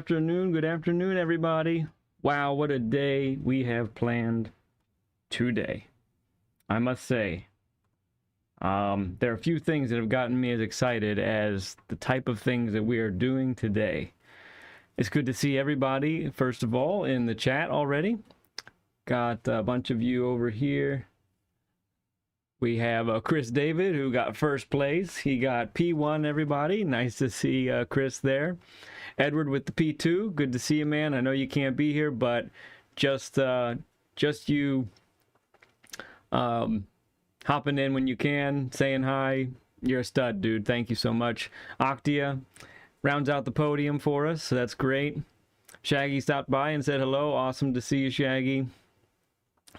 Good afternoon, everybody. Wow, what a day we have planned today. I must say, there are a few things that have gotten me as excited as the type of things that we are doing today. It's good to see everybody, first of all, in the chat already. Got a bunch of you over here. We have Chris David, who got first place. He got P1, everybody. Nice to see Chris there. Edward with the P2. Good to see you, man. I know you can't be here, but just you hopping in when you can, saying hi. You're a stud, dude. Thank you so much. Octia rounds out the podium for us, so that's great. Shaggy stopped by and said hello. Awesome to see you, Shaggy.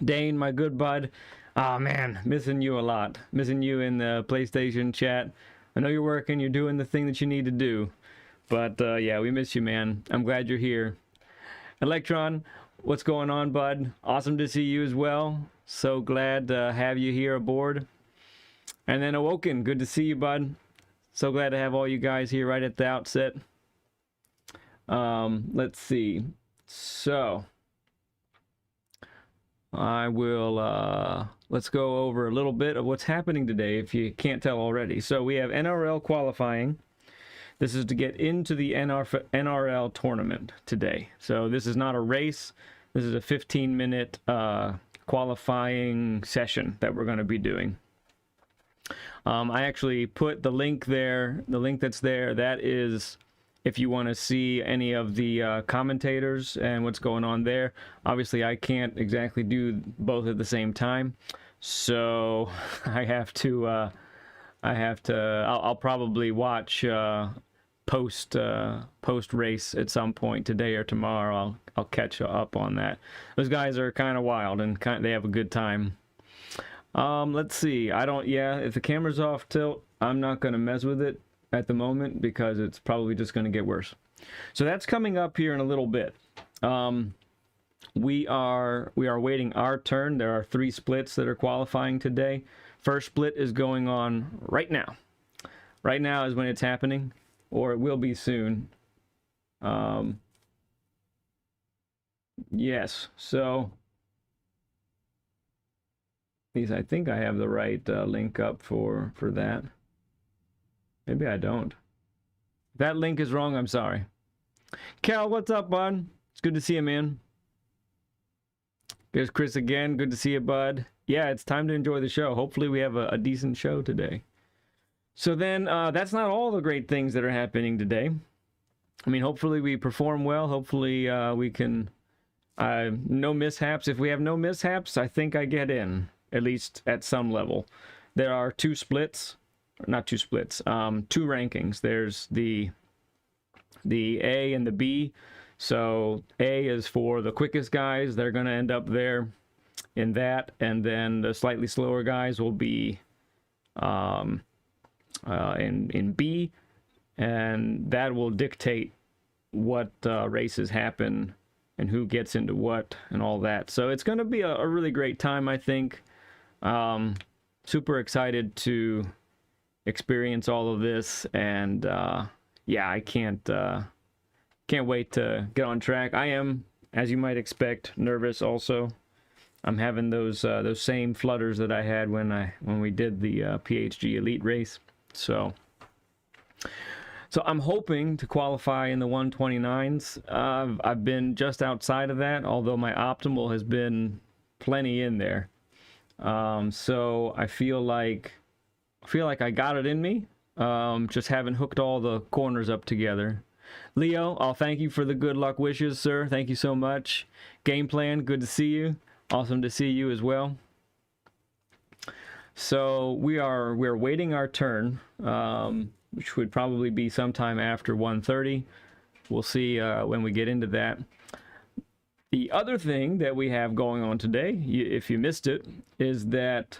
Dane, my good bud. Oh man, missing you a lot. Missing you in the PlayStation chat. I know you're working, you're doing the thing that you need to do. But yeah, we miss you, man. I'm glad you're here. Electron, what's going on, bud? Awesome to see you as well. So glad to have you here aboard. And then Awoken, good to see you, bud. So glad to have all you guys here right at the outset. Let's see. So I will, let's go over a little bit of what's happening today, if you can't tell already. So we have NRL qualifying. This is to get into the NRL tournament today. So this is not a race. This is a 15-minute qualifying session that we're going to be doing. I actually put the link there, the link that's there. That is if you want to see any of the commentators and what's going on there. Obviously, I can't exactly do both at the same time, so I'll probably watch post race at some point today or tomorrow. I'll catch up on that. Those guys are kind of wild and they have a good time. Let's see. If the camera's off tilt, I'm not going to mess with it at the moment because it's probably just going to get worse. So that's coming up here in a little bit. We are waiting our turn. There are 3 splits that are qualifying today. First split is going on right now. Right now is when it's happening, or it will be soon. Yes, so at least I think I have the right link up for that. Maybe I don't. If that link is wrong, I'm sorry. Cal, what's up, bud? It's good to see you, man. There's Chris again. Good to see you, bud. Yeah, it's time to enjoy the show. Hopefully we have a decent show today. So then, that's not all the great things that are happening today. I mean, hopefully we perform well. Hopefully we can... no mishaps. If we have no mishaps, I think I get in, at least at some level. There are 2 splits. Not 2 splits, 2 rankings. There's the A and the B. So A is for the quickest guys. They're going to end up there in that, and then the slightly slower guys will be in B, and that will dictate what races happen and who gets into what and all that. So it's going to be a really great time, I think. Super excited to experience all of this, and yeah, I can't wait to get on track. I am, as you might expect, nervous also. I'm having those same flutters that I had when we did the PHG Elite race. So I'm hoping to qualify in the 129s. I've been just outside of that, although my optimal has been plenty in there. So I feel like I got it in me. Just haven't hooked all the corners up together. Leo, I'll thank you for the good luck wishes, sir. Thank you so much. Game Plan, good to see you. Awesome to see you as well. So we're waiting our turn, which would probably be sometime after 1:30. We'll see when we get into that. The other thing that we have going on today, if you missed it, is that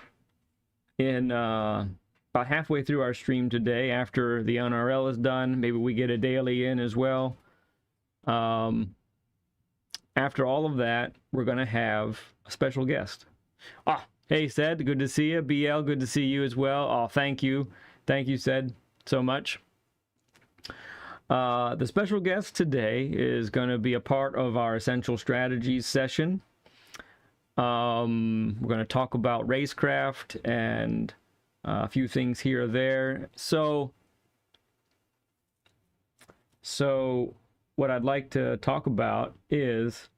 in about halfway through our stream today, after the NRL is done, maybe we get a daily in as well. After all of that, we're going to have a special guest. Hey, Sed, good to see you. BL, good to see you as well. Oh, thank you. Thank you, Sed, so much. The special guest today is going to be a part of our Essential Strategies session. We're going to talk about racecraft and a few things here or there. So what I'd like to talk about is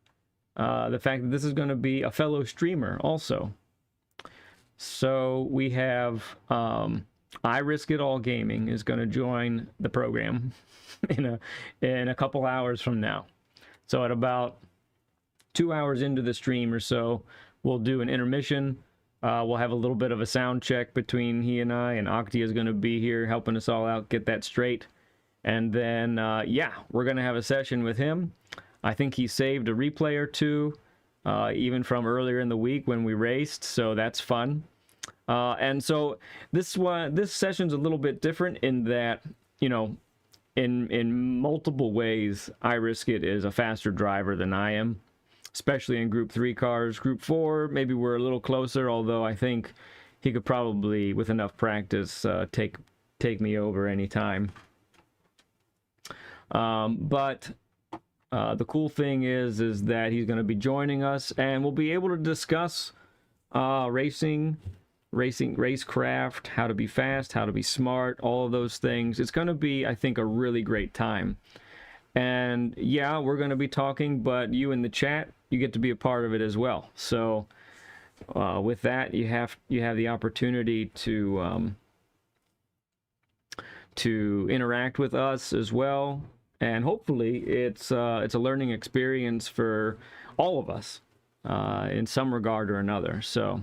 the fact that this is going to be a fellow streamer also. So we have I Risk It All Gaming is going to join the program in a couple hours from now. So at about 2 hours into the stream or so, we'll do an intermission. We'll have a little bit of a sound check between he and I, and Octi is going to be here helping us all out, get that straight. And then, yeah, we're going to have a session with him. I think he saved a replay or two, even from earlier in the week when we raced, so that's fun. And so this session's a little bit different in that, you know, in multiple ways, I Risk It is a faster driver than I am, especially in Group 3 cars. Group 4, maybe we're a little closer, although I think he could probably, with enough practice, take me over anytime. But the cool thing is that he's going to be joining us, and we'll be able to discuss racecraft, how to be fast, how to be smart, all of those things. It's going to be, I think, a really great time. And yeah, we're going to be talking, but you in the chat, you get to be a part of it as well. So with that, you have the opportunity to interact with us as well, and hopefully it's a learning experience for all of us in some regard or another. So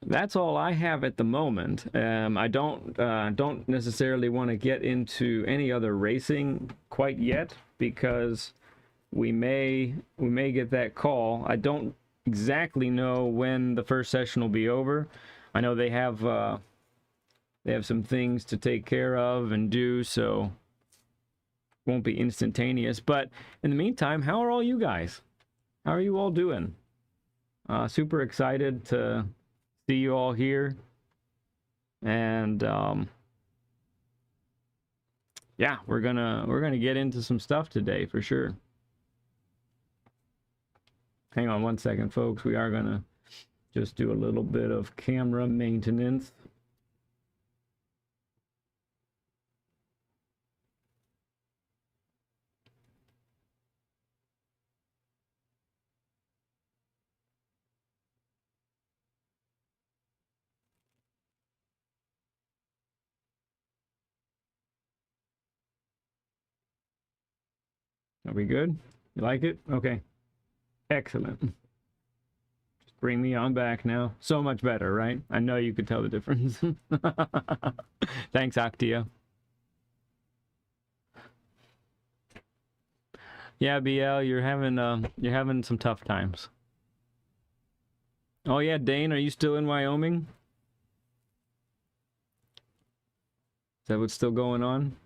that's all I have at the moment. I don't necessarily want to get into any other racing quite yet, because we may get that call. I don't exactly know when the first session will be over. I know they have some things to take care of and do, so it won't be instantaneous. But in the meantime, how are all you guys? How are you all doing? Super excited to see you all here. And yeah, we're gonna get into some stuff today for sure. Hang on one second, folks. We are gonna just do a little bit of camera maintenance. Are we good? You like it? Okay. Excellent. Just bring me on back now. So much better, right? I know you could tell the difference. Thanks, Actia. Yeah, BL, you're having some tough times. Oh yeah, Dane, are you still in Wyoming? Is that what's still going on?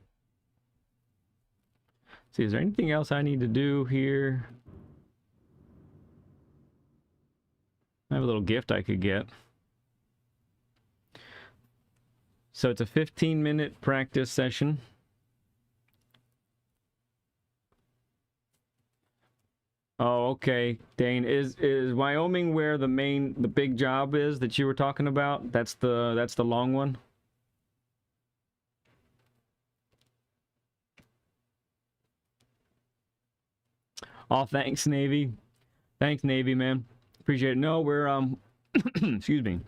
See, is there anything else I need to do here? I have a little gift I could get. So it's a 15-minute practice session. Oh, okay. Dane, is Wyoming where the big job is that you were talking about? That's the long one? Oh, thanks, Navy. Thanks, Navy, man. Appreciate it. No, we're excuse me.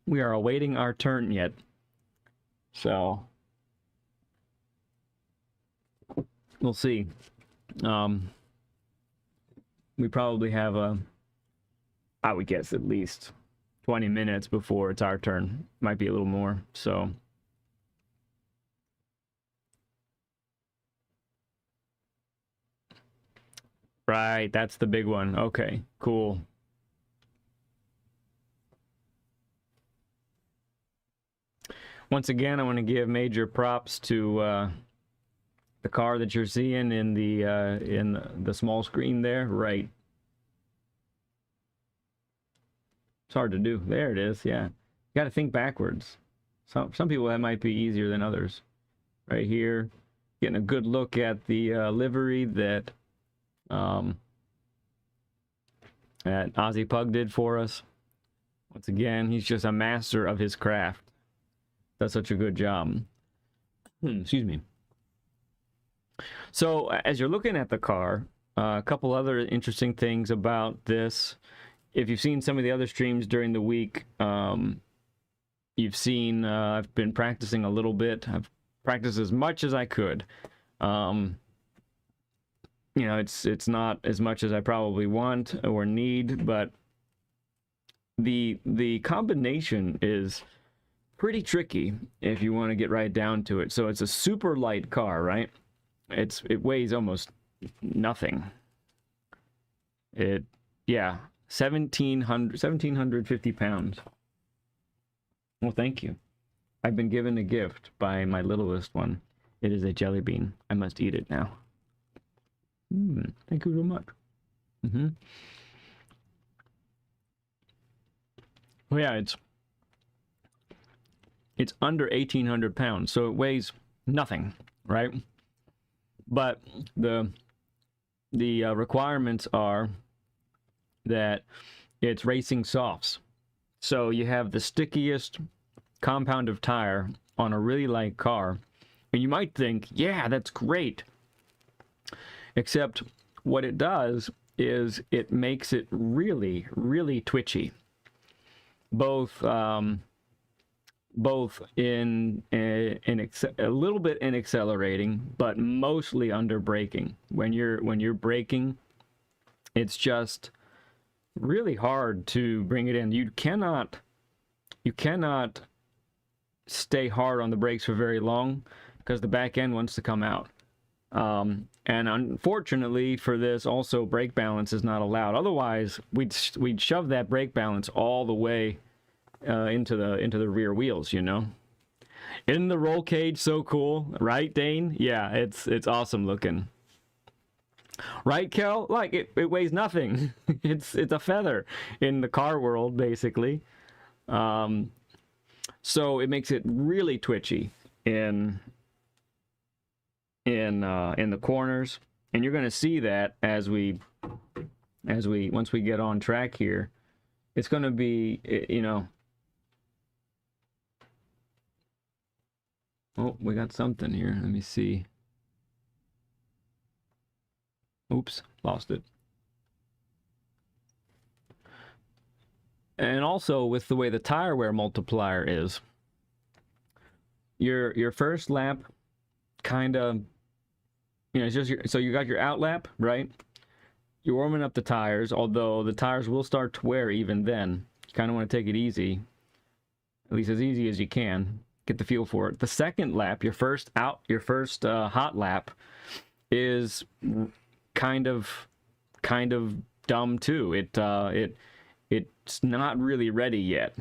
We are awaiting our turn yet. So we'll see. We probably have I would guess at least 20 minutes before it's our turn. Might be a little more. So right, that's the big one. Okay, cool. Once again, I want to give major props to the car that you're seeing in the small screen there. Right. It's hard to do. There it is. Yeah. You got to think backwards. Some people that might be easier than others. right here. Getting a good look at the livery that Ozzy Pug did for us. Once again, he's just a master of his craft. Does such a good job. Excuse me. So as you're looking at the car, a couple other interesting things about this. If you've seen some of the other streams during the week, you've seen I've been practicing a little bit. I've practiced as much as I could. You know, it's not as much as I probably want or need, but the combination is pretty tricky if you want to get right down to it. So it's a super light car, right? It weighs almost nothing. Yeah, 1,750 pounds. Well, thank you. I've been given a gift by my littlest one. It is a jelly bean. I must eat it now. Thank you so much. Well, yeah, it's under 1,800 pounds, so it weighs nothing, right? But the requirements are that it's racing softs. So you have the stickiest compound of tire on a really light car, and you might think, yeah, that's great. Except what it does is it makes it really, really twitchy. Both in a little bit in accelerating, but mostly under braking. When you're braking, it's just really hard to bring it in. You cannot stay hard on the brakes for very long because the back end wants to come out. And unfortunately for this, also brake balance is not allowed. Otherwise, we'd shove that brake balance all the way into the rear wheels, you know. Isn't the roll cage so cool, right, Dane? Yeah, it's awesome looking. Right, Kel? Like it weighs nothing. It's a feather in the car world, basically. So it makes it really twitchy in the corners, and you're going to see that as we once we get on track here. It's going to be, you know. Oh, we got something here. Let me see. Oops, lost it. And also with the way the tire wear multiplier is, your first lap kind of, you know, it's just so you got your out lap, right? You're warming up the tires, although the tires will start to wear even then. You kind of want to take it easy, at least as easy as you can. Get the feel for it. The second lap, your first hot lap, is kind of dumb too. It's not really ready yet.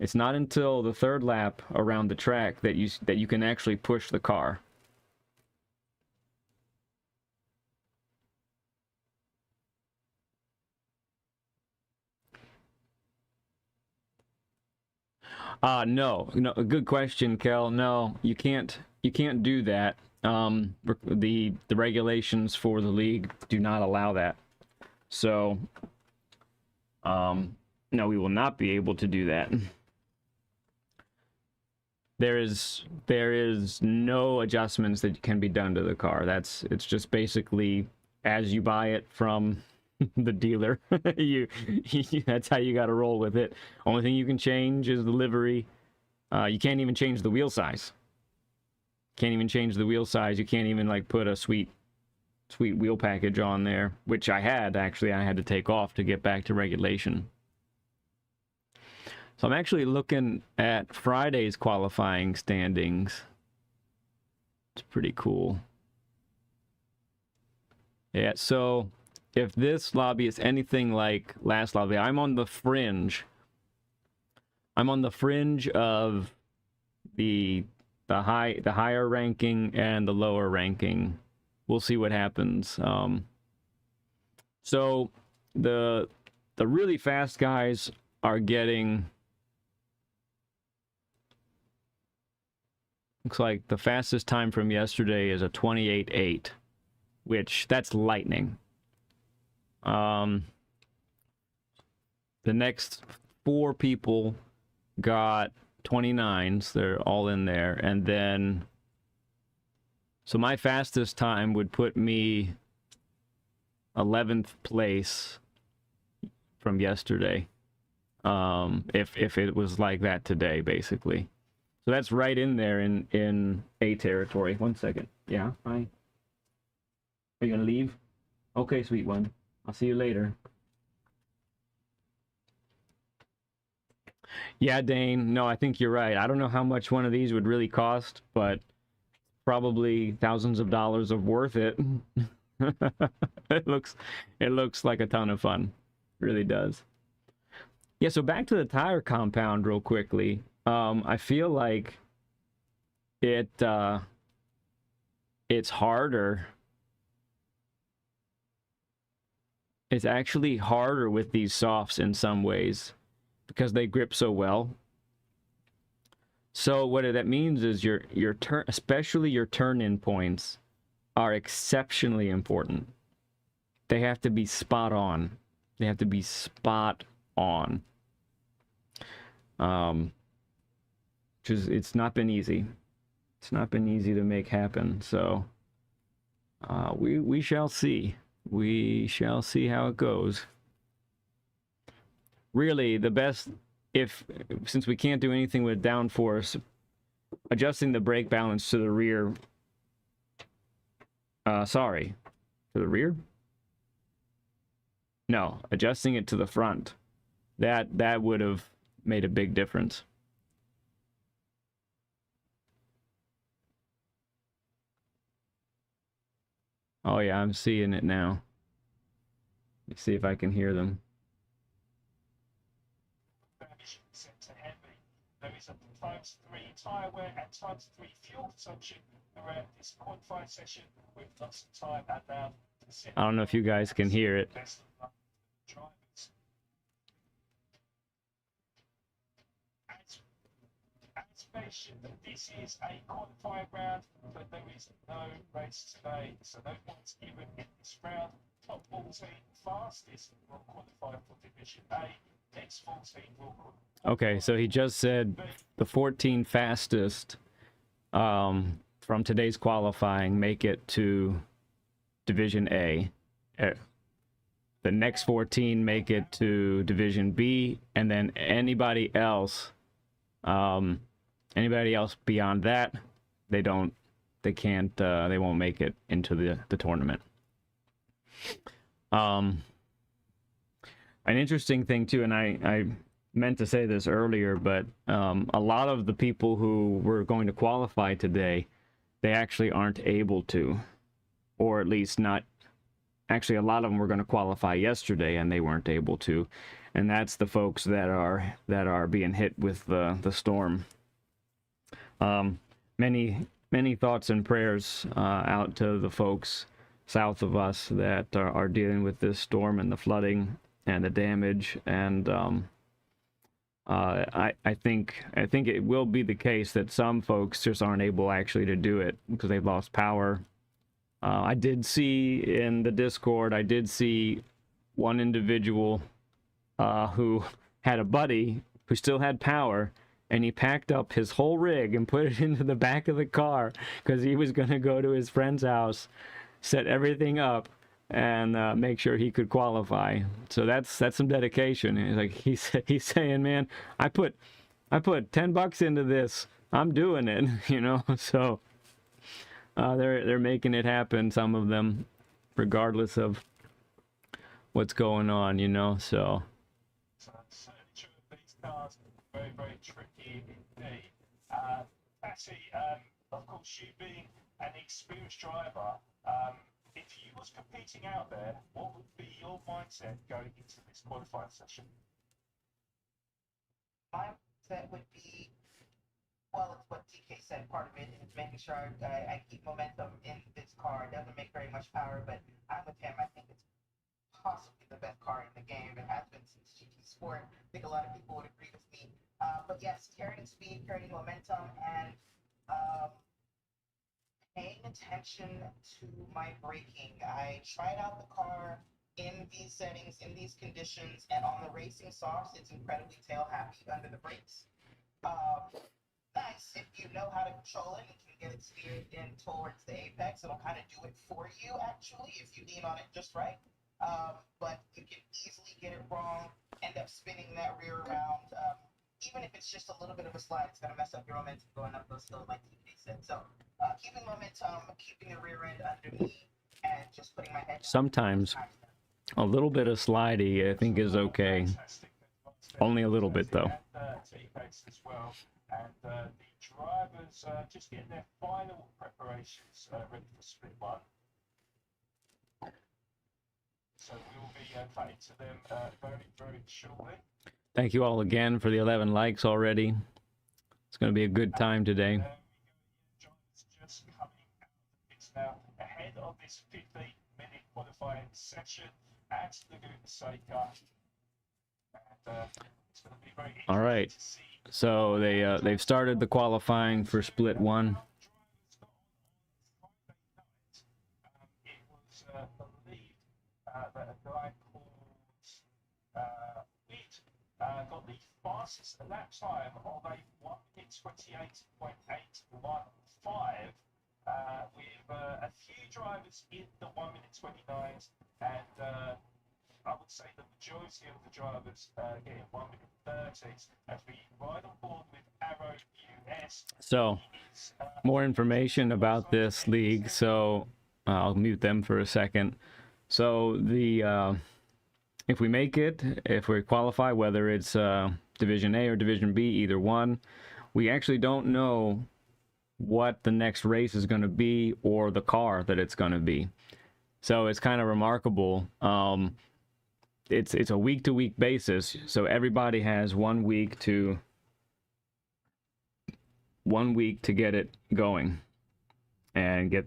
It's not until the third lap around the track that you can actually push the car. No, good question, Kel. No, you can't do that. The regulations for the league do not allow that. So, no, we will not be able to do that. There is no adjustments that can be done to the car. It's just basically as you buy it from the dealer. That's how you got to roll with it. Only thing you can change is the livery. You can't even change the wheel size. You can't even like put a sweet wheel package on there, which I had to take off to get back to regulation. So I'm actually looking at Friday's qualifying standings. It's pretty cool. Yeah, so if this lobby is anything like last lobby, I'm on the fringe of the higher ranking and the lower ranking. We'll see what happens. So the really fast guys are getting Looks like the fastest time from yesterday is a 28.8, which that's lightning. The next 4 people got 29s. They're all in there. And then, so my fastest time would put me 11th place from yesterday. If it was like that today, basically. So that's right in there in A territory. 1 second. Yeah, hi. Are you gonna leave? Okay, sweet one. I'll see you later. Yeah, Dane. No, I think you're right. I don't know how much one of these would really cost, but probably thousands of dollars of worth it. it looks like a ton of fun. Really does. Yeah, so back to the tire compound real quickly. I feel like it's harder. It's actually harder with these softs in some ways because they grip so well. So what that means is your turn, especially your turn-in points, are exceptionally important. They have to be spot on. They have to be spot on. Which is, it's not been easy. It's not been easy to make happen. So we shall see. We shall see how it goes. Really, the best, since we can't do anything with downforce, adjusting the brake balance to the rear. Sorry, to the rear? No, adjusting it to the front. That would have made a big difference. Oh yeah, I'm seeing it now. Let's see if I can hear them. There is a ×3 tyre wear and ×3 fuel consumption around this qualifying session with lots of time and now. I don't know if you guys can hear it. As mentioned, this is a qualifying round, but there is no race today, so no points given in this round. Top 14 fastest will qualify for Division A. Next 14 will qualify. Okay, so he just said the 14 fastest from today's qualifying make it to Division A. The next 14 make it to Division B, and then anybody else beyond that, they won't make it into the tournament. An interesting thing too, and I meant to say this earlier, but a lot of the people who were going to qualify today, they actually aren't able to, or at least not. Actually, a lot of them were going to qualify yesterday, and they weren't able to, and that's the folks that are being hit with the storm. Many thoughts and prayers out to the folks south of us that are dealing with this storm and the flooding and the damage, and I think it will be the case that some folks just aren't able actually to do it because they've lost power. I did see in the Discord, one individual who had a buddy who still had power, and he packed up his whole rig and put it into the back of the car because he was going to go to his friend's house, set everything up, and make sure he could qualify. So that's some dedication. And he's saying, man, I put $10 into this. I'm doing it, you know. So they're making it happen. Some of them, regardless of what's going on, you know. So. These cars very, very tricky indeed. Patty, of course, you being an experienced driver, if you was competing out there, what would be your mindset going into this qualifying session? My mindset would be, well, it's what TK said. Part of it is making sure I keep momentum in this car. It doesn't make very much power, but I'm with him. I think it's possibly the best car in the game. It has been since GT Sport. I think a lot of people would agree with me. But yes, carrying speed, carrying momentum, and Um, Paying attention to my braking. I tried out the car in these settings, in these conditions, and on the racing softs, it's incredibly tail happy under the brakes. Nice if you know how to control it and can get it steered in towards the apex. It'll kind of do it for you, actually, if you lean on it just right. But you can easily get it wrong, end up spinning that rear around. Even if it's just a little bit of a slide, it's going to mess up your momentum going up those hills, like TK said. So keeping momentum, keeping the rear end under me, and just putting my head down. Sometimes a little bit of slidey, I think, is okay. Only a little bit, though. As well. And the drivers just getting their final preparations ready for split one. So we will be cutting to them very, very shortly. Thank you all again for the 11 likes already. It's going to be a good time today. Drivers just coming out of the pits now ahead of this 15-minute qualifying session at Laguna Seca. And it's going to be very interesting All right. to see. So they've started the qualifying for split one. It was believed that a guy called Witt got the fastest lap time of a 1 minute 28.815 with a few drivers in the 1 minute 29s, and I would say the majority of the drivers getting 1 minute 30s as we ride on board with Arrow US. So more information about this league. So I'll mute them for a second. So the if we make it, if we qualify, whether it's Division A or Division B, either one, we actually don't know what the next race is going to be or the car that it's going to be. So it's kind of remarkable. It's a week-to-week basis, so everybody has 1 week to get it going and get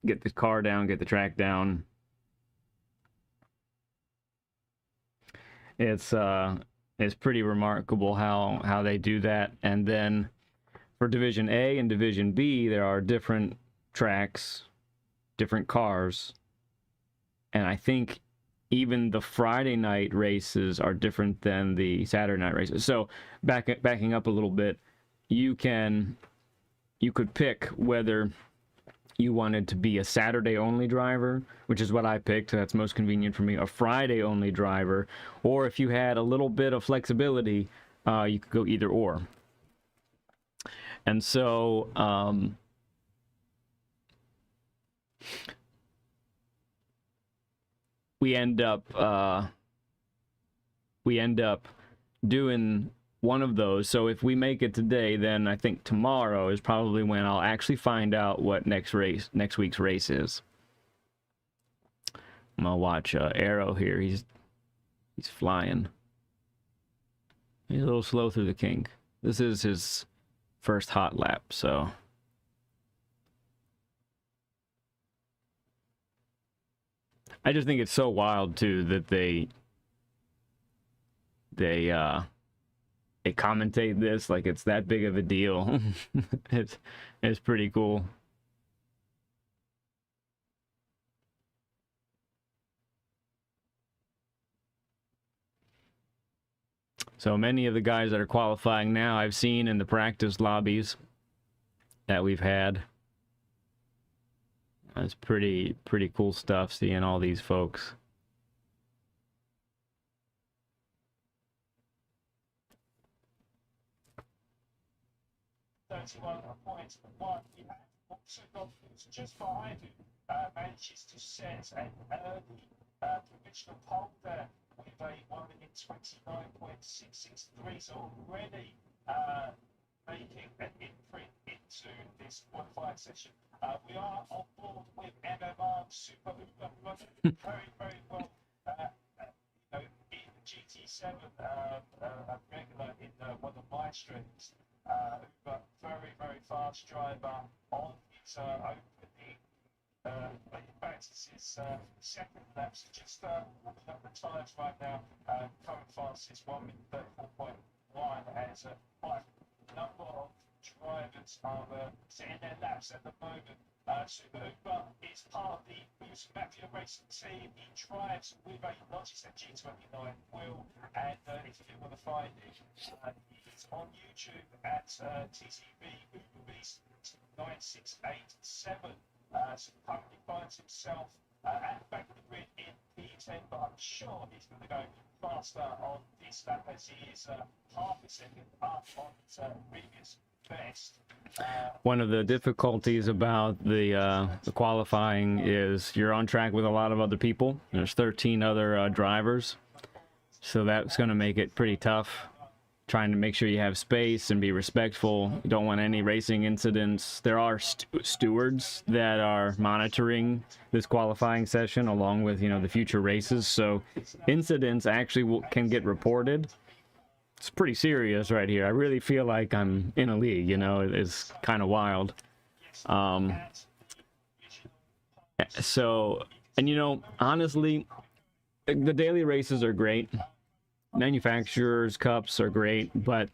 the car down, get the track down. It's pretty remarkable how they do that. And then for Division A and Division B, there are different tracks, different cars, and I think even the Friday night races are different than the Saturday night races. So backing up a little bit, you could pick whether you wanted to be a Saturday only driver, which is what I picked. That's most convenient for me. A Friday only driver, or if you had a little bit of flexibility, you could go either or. And so we end up doing one of those. So if we make it today, then I think tomorrow is probably when I'll actually find out what next week's race is. I'm gonna watch Arrow here. He's flying. He's a little slow through the kink. This is his first hot lap, so I just think it's so wild too that they commentate this like it's that big of a deal. It's pretty cool. So many of the guys that are qualifying now I've seen in the practice lobbies that we've had. That's pretty cool stuff, seeing all these folks. One. You have also got just behind you, manages to set an early provisional pole there with a 1 minute 29.663. So already making an imprint into this qualifying session. We are on board with MMR Super Uber running very, very well. In GT7, a regular in one of my streams. Uber, very, very fast driver on his opening. In fact, it's his second lap, so just looking up the times right now. Current fastest 1 minute 34.1 as a number of drivers are setting their laps at the moment. Super Uber is part of the Boost Mafia Racing team. He drives with a Logitech G29 wheel, and if you want to find him, he's on YouTube at TCB Beast 9687. So currently finds himself at the back of the grid in P10, but I'm sure he's going to go faster on this lap as he is half a second up on his previous best. One of the difficulties about the qualifying is you're on track with a lot of other people. There's 13 other drivers, so that's going to make it pretty tough. Trying to make sure you have space and be respectful. You don't want any racing incidents. There are stewards that are monitoring this qualifying session along with, you know, the future races. So incidents actually can get reported. It's pretty serious right here. I really feel like I'm in a league, you know. It's kind of wild. So, and you know, honestly, the daily races are great. Manufacturers' cups are great, but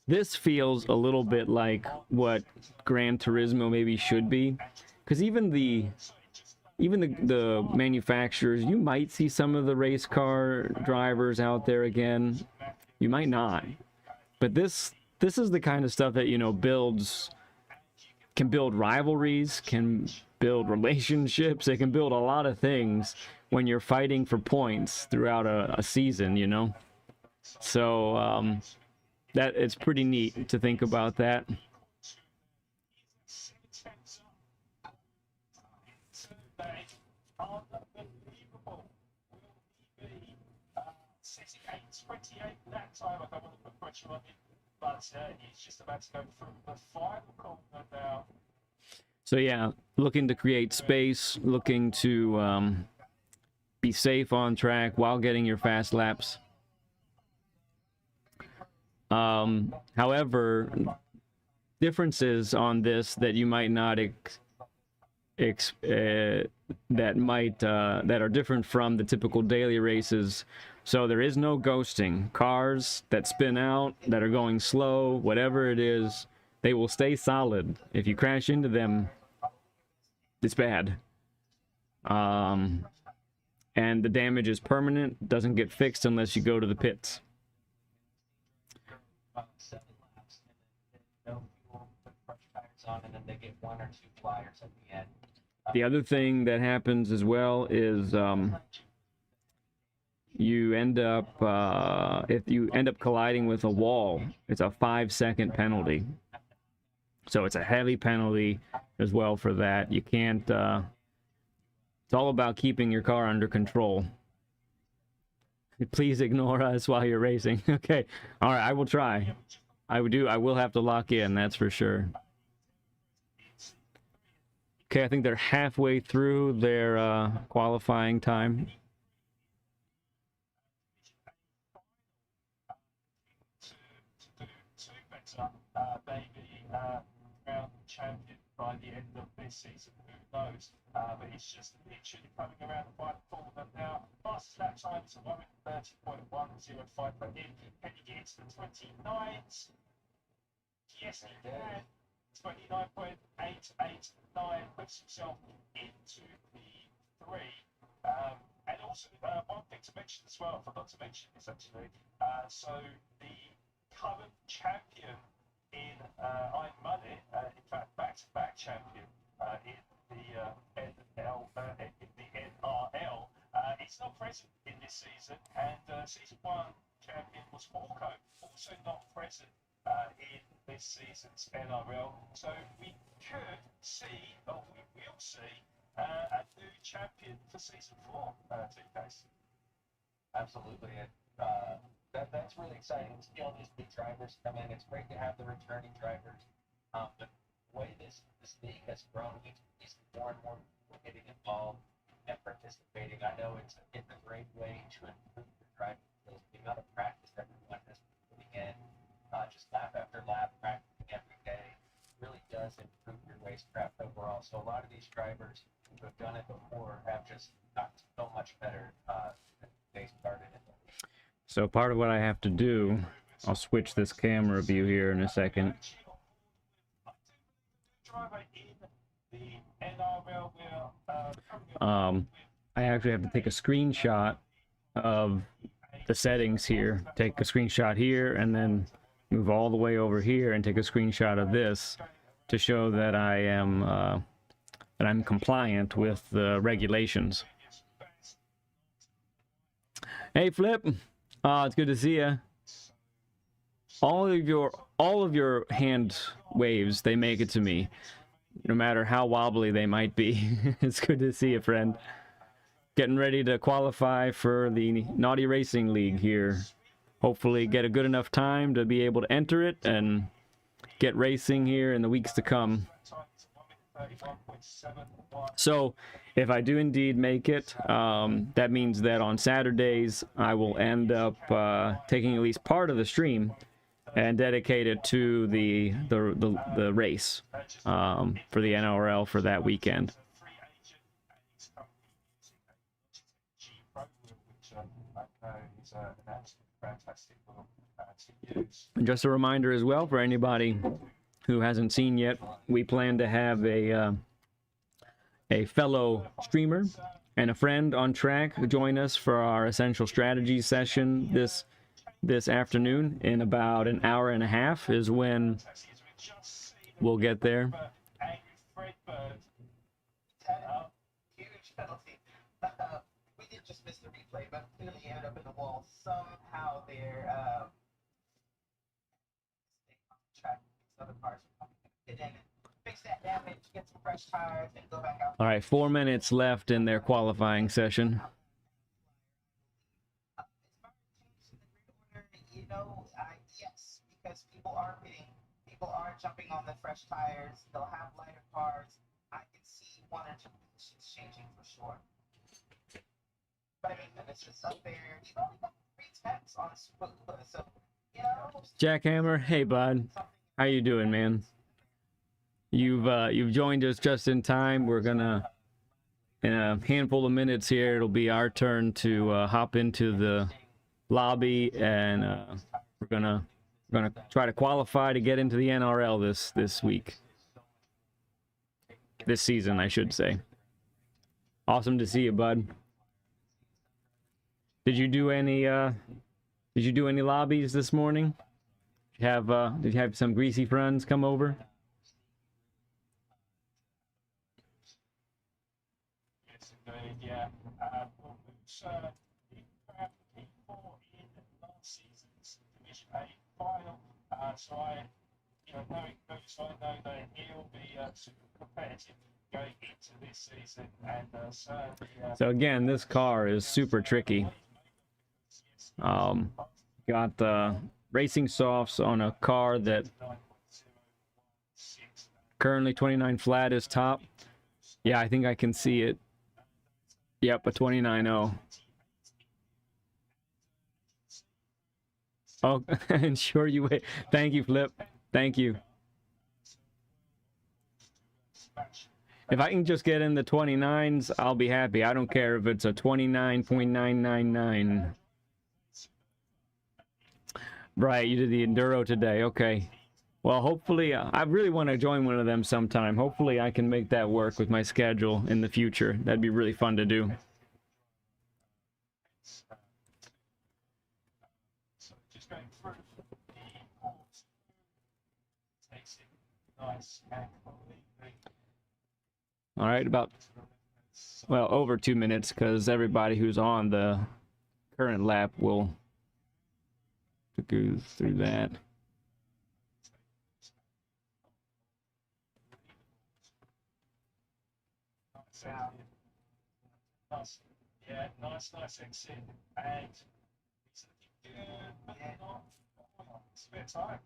this feels a little bit like what Gran Turismo maybe should be, because even the manufacturers, you might see some of the race car drivers out there again, you might not, but this is the kind of stuff that, you know, can build rivalries, can build relationships, it can build a lot of things when you're fighting for points throughout a season, you know. So that it's pretty neat to think about that. That time I don't want to put pressure on him, but he's just about to go through the final corner now. So yeah, looking to create space, looking to be safe on track while getting your fast laps. However, differences on this that you might not that are different from the typical daily races. So there is no ghosting. Cars that spin out, that are going slow, whatever it is, they will stay solid. If you crash into them, it's bad. And the damage is permanent, doesn't get fixed unless you go to the pits. 7 laps, and then no fuel, put pressure packers on, and then they get 1 or 2 flyers at the end. The other thing that happens as well is you end up if you end up colliding with a wall, it's a 5-second penalty. So it's a heavy penalty as well for that. You can't it's all about keeping your car under control. Please ignore us while you're racing. Okay. All right, I will try. I will have to lock in, that's for sure. Okay, I think they're halfway through their qualifying time. Round champion by the end of this season, who knows? But it's just literally coming around the final corner now. Fastest lap time is 1:30.105 per in. Can he get into the 29s? Yes, he can. 29.889 puts himself into P3. And also, one thing to mention as well, I forgot to mention this actually. So the current champion in Iron Money, in fact, back-to-back champion in the NRL, is not present in this season, and season 1 champion was Orko, also not present in this season's NRL. So we could see, or we will see, a new champion for season 4, TKs. Absolutely. That's really exciting to see all these new drivers come in. It's great to have the returning drivers. But the way this league has grown, we see more and more people getting involved and participating. I know it's a great way to improve your driving skills. The amount of practice everyone has been putting in, just lap after lap, practicing every day, really does improve your racecraft overall. So a lot of these drivers who have done it before have just gotten so much better than they started in the league. So part of what I have to do I'll switch this camera view here in a second. I actually have to take a screenshot of the settings here. Take a screenshot here and then move all the way over here and take a screenshot of this to show that I'm compliant with the regulations. Hey Flip, it's good to see you. All of your hand waves, they make it to me, no matter how wobbly they might be. It's good to see you, friend. Getting ready to qualify for the Naughty Racing League here. Hopefully get a good enough time to be able to enter it and get racing here in the weeks to come. So if I do indeed make it, that means that on Saturdays I will end up taking at least part of the stream and dedicate it to the race for the NRL for that weekend. And just a reminder as well for anybody who hasn't seen yet, we plan to have a fellow streamer and a friend on track join us for our Essential Strategy session this afternoon. In about an hour and a half is when we'll get there. Huge penalty. We did just miss the replay, but clearly ended up in the wall. Somehow they're track other cars get in and fix that damage, get some fresh tires, and go back out. All right, 4 minutes left in their qualifying session. You know, yes, because people are jumping on the fresh tires. They'll have lighter cars. I can see one or two positions changing for sure. But I mean, it's just up there. You've only got 3 taps on Super, so you know. Jackhammer, hey bud, how you doing, man? You've joined us just in time. We're gonna, in a handful of minutes here, it'll be our turn to hop into the lobby, and we're gonna try to qualify to get into the NRL this week. This season, I should say. Awesome to see you, bud. Did you do any lobbies this morning? Did you have some greasy friends come over? Yes, indeed, yeah. In last season's Division 8 final. So knowing Moose, I know that he'll be super competitive going into this season, and certainly. So again, this car is super tricky. Got the racing softs on a car that currently 29 flat is top. Yeah, I think I can see it. Yep, a 29.0. Oh, and sure you wait. Thank you, Flip. Thank you. If I can just get in the 29s, I'll be happy. I don't care if it's a 29.999. Right, you did the Enduro today. Okay. Well, hopefully, I really want to join one of them sometime. Hopefully, I can make that work with my schedule in the future. That'd be really fun to do. So just going through the ports, takes it nice and All right, about, well, over 2 minutes, because everybody who's on the current lap will go through that. Yeah, nice exit, and it's good, but not spare time.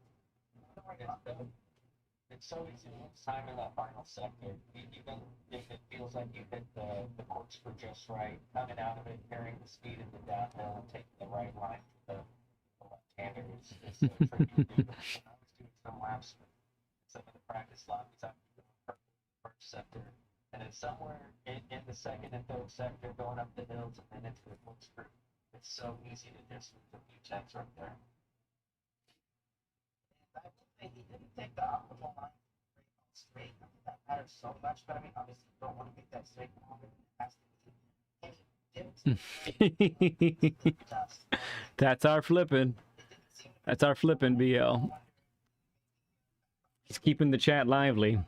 It's so easy to lose time in that final sector. Even if it feels like you hit the corkscrew just right, coming out of it, carrying the speed in the downhill, and taking the right line for the left-hander is so tricky to do. When I was doing some laps with some of the practice lobbies, I was doing first sector, and then somewhere in the second and third sector, going up the hills and then into the corkscrew, it's so easy to just lose a few tenths right there. take the optimal line straight. I think that matters so much, but I mean, obviously, you don't want to make that straight longer. It has to be any dips. Just, That's our flipping. it didn't seem to That's our flipping, BL. He's keeping the chat lively.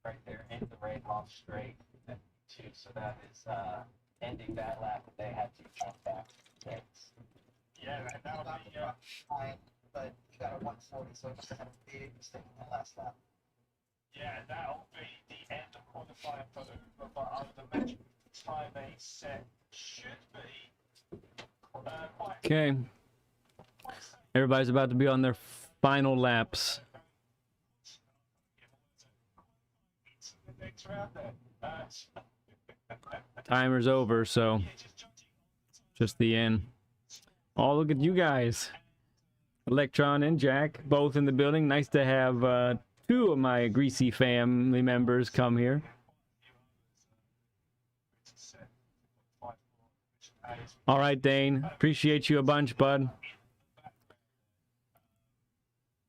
Right there into the right off straight at 2, so that is ending that lap, and they had to jump back. That's, Yeah, and that'll got be the front line, but you got a 140, so it must have had a big mistake in that last lap. yeah, and that'll be the end of qualifying for Uber. But I would imagine the time they set should be quite. Okay. Everybody's about to be on their final laps. Next round there. Timer's over, so just the end. Oh, look at you guys. Electron and Jack, both in the building. Nice to have 2 of my Greasy family members come here. All right, Dane. Appreciate you a bunch, bud.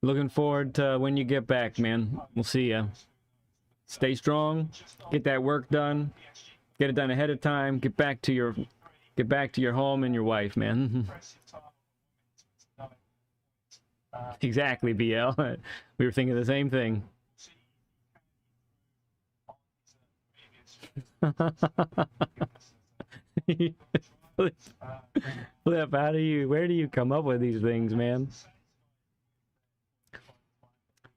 Looking forward to when you get back, man. We'll see ya. Stay strong. Get that work done. Get it done ahead of time. Get back to your home and your wife, man. Exactly, BL. We were thinking the same thing. Flip, where do you come up with these things, man?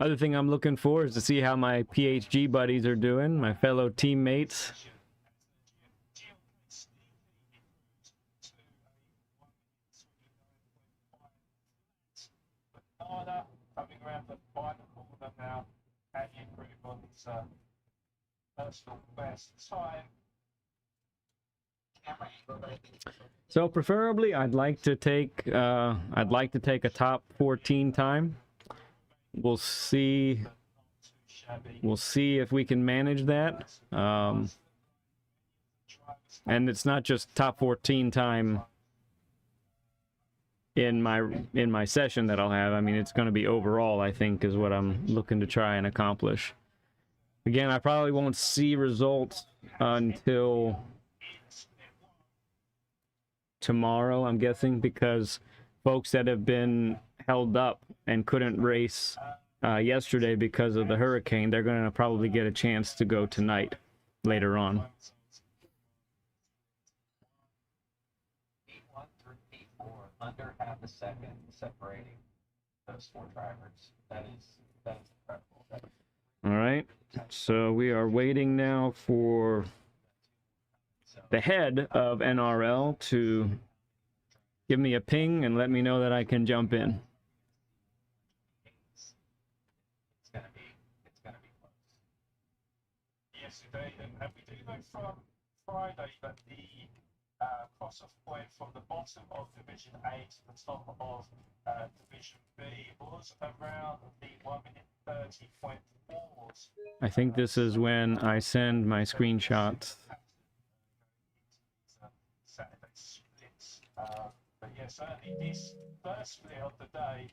Other thing I'm looking for is to see how my PhD buddies are doing, my fellow teammates. Coming around the final corner now, and improve on his personal best time. Camera angle, but I think it's So preferably, I'd like to take a top 14 time. We'll see. We'll see if we can manage that. And it's not just top 14 time in my session that I'll have. I mean, it's going to be overall, I think, is what I'm looking to try and accomplish. Again, I probably won't see results until tomorrow, I'm guessing, because folks that have been held up and couldn't race yesterday because of the hurricane, they're going to probably get a chance to go tonight later on. P1 through P4, under half a second separating those 4 drivers. That is incredible. All right, so we are waiting now for the head of NRL to give me a ping and let me know that I can jump in. It's gonna be close. Yes, indeed, and we do know from Friday that the cross-off point from the bottom of Division A to the top of Division B was around the 1:30.4. I think this is when I send my screenshots. Saturday splits. But yeah, certainly this first split of the day,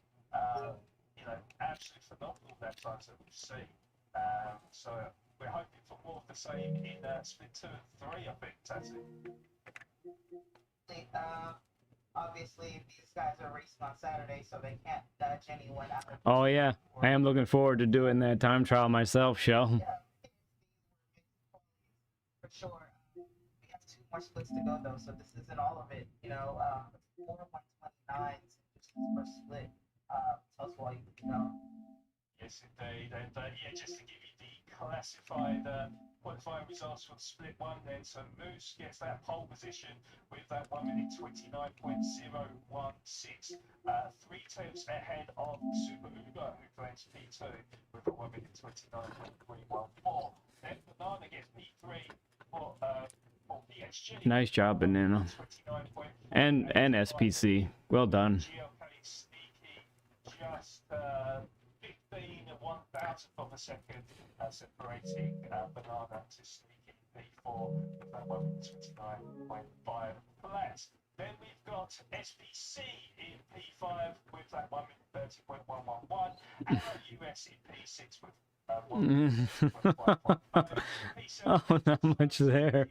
absolutely phenomenal that times that we've seen. So we're hoping for more of the same in split 2 and 3, I think, Tassie. obviously these guys are racing on Saturday, so they can't nudge anyone out of. Oh yeah, I am looking forward to doing that time trial myself, Shell. Yeah, for sure. We have 2 more splits to go though, so this isn't all of it. 4 129s per split. Tells you all you need to know. Yes, indeed. And yeah, just to give you the classified qualifying results for split 1 then. So Moose gets that pole position with that 1:29.016. 3/10 ahead of Super Uber, who claims P2 with a 1:29.314. Then Banana gets P3 for PHG. Nice job, Banana. 29.4. And SPC. Well done. GLK sneaky, just 15 and 1,000th of a second, separating Banana to sneaky P4 with that 1:29.5 flat. Then we've got got SPC in P5 with that 1 minute 30.111, and US in P6 with 1 minute 30.115. Oh, not much there.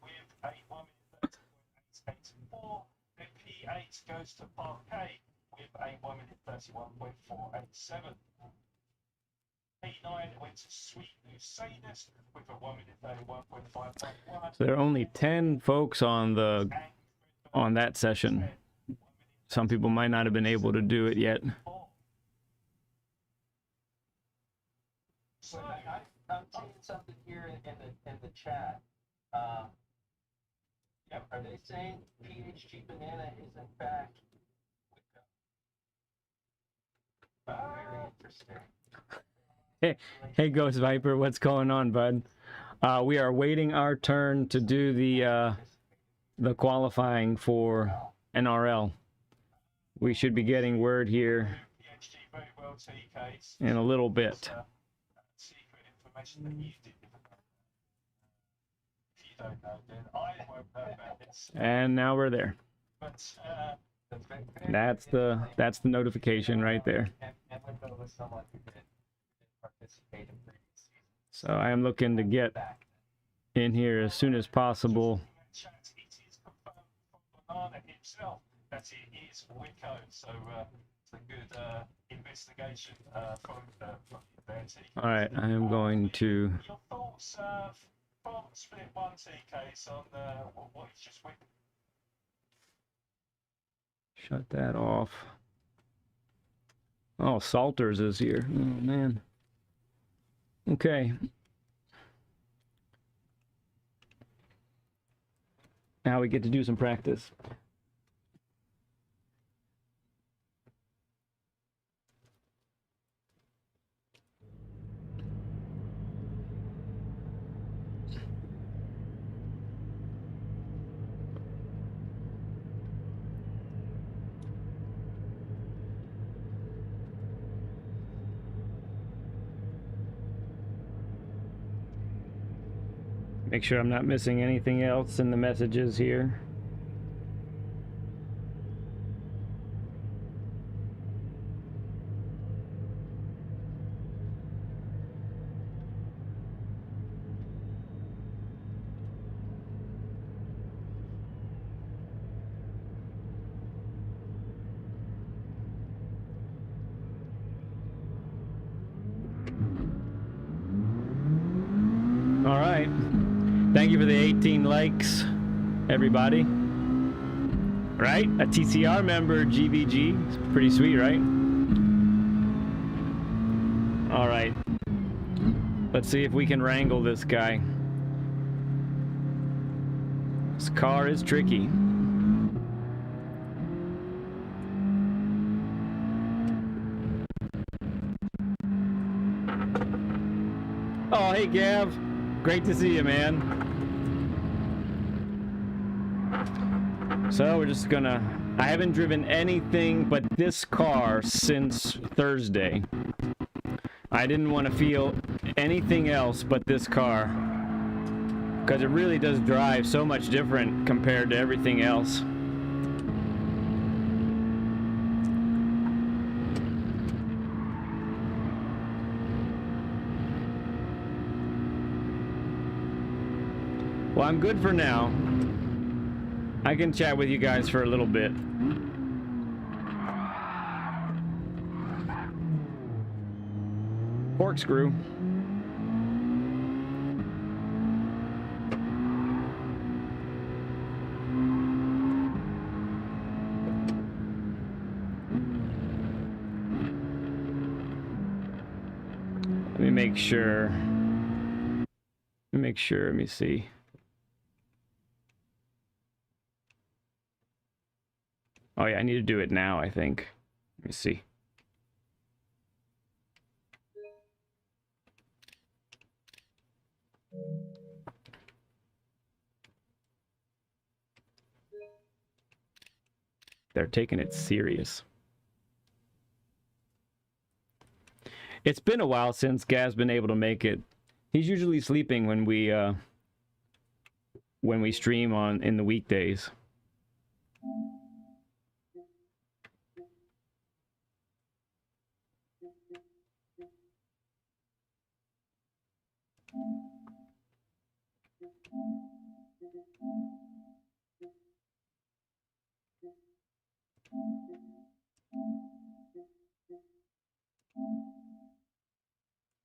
With a 1 minute 30.884. Then P8 goes to Parquet with a 1 minute 31.487. P9 went to Sweet Lucidus with a 1 minute 31.511. So there are only 10 folks on that session. Some people might not have been able to do it yet. So I'm seeing something here in the chat. Are they saying PHG Banana is in fact very interesting? Hey, Ghost Viper, what's going on, bud? We are waiting our turn to do the qualifying for NRL. We should be getting word here in a little bit. Secret information that you didn't know. If you don't know, then I won't know about this. And now we're there. But That's the notification right there. And with someone who did participate in previous seasons. So I am looking to get in here as soon as possible. it is confirmed from Banana himself that it is Wico. So it's a good investigation from their team. All right, I am going to Your thoughts from Split 1 TKs on what is just Wico? shut that off. Oh, Salters is here. Oh, man. Okay. Now we get to do some practice. Make sure I'm not missing anything else in the messages here. All right. Thank you for the 18 likes, everybody. Right? A TCR member, GVG. It's pretty sweet, right? All right. Let's see if we can wrangle this guy. This car is tricky. Oh, hey, Gav. Great to see you, man. So we're just gonna... I haven't driven anything but this car since Thursday. I didn't want to feel anything else but this car, because it really does drive so much different compared to everything else. Well, I'm good for now. I can chat with you guys for a little bit. Corkscrew. Let me make sure. Let me see. Oh yeah, I need to do it now, I think. Let me see. They're taking it serious. It's been a while since Gav's been able to make it. He's usually sleeping when we stream in the weekdays.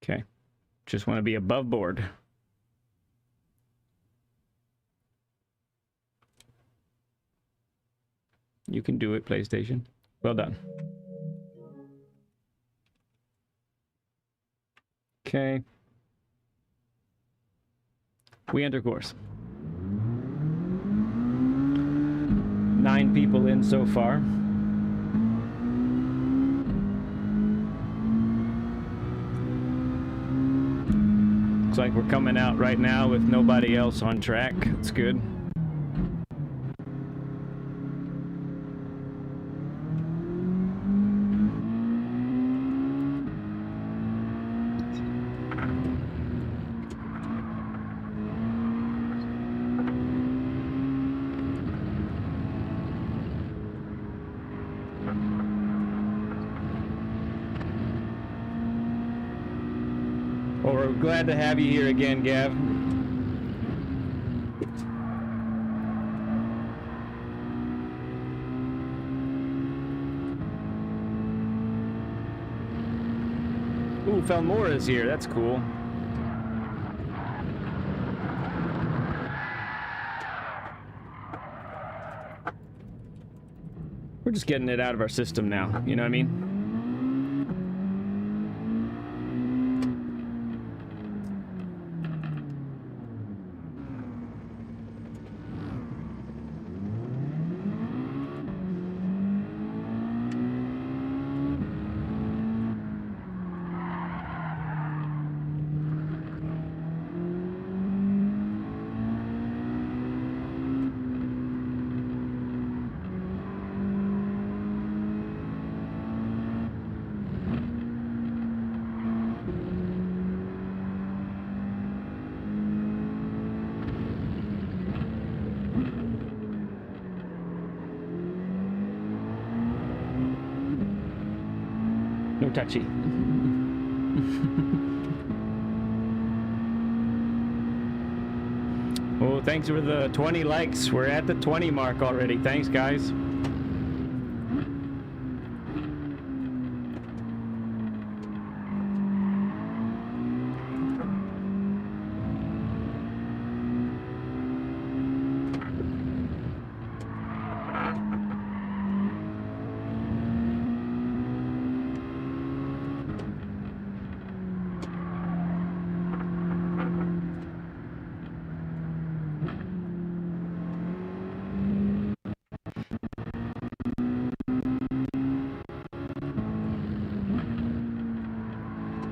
Okay. Just want to be above board. You can do it, PlayStation. Well done. Okay. We enter course. 9 people in so far. Looks like we're coming out right now with nobody else on track. That's good. Well, we're glad to have you here again, Gav. Ooh, Felmora is here. That's cool. We're just getting it out of our system now. You know what I mean? No touchy. Oh, thanks for the 20 likes. We're at the 20 mark already. Thanks, guys.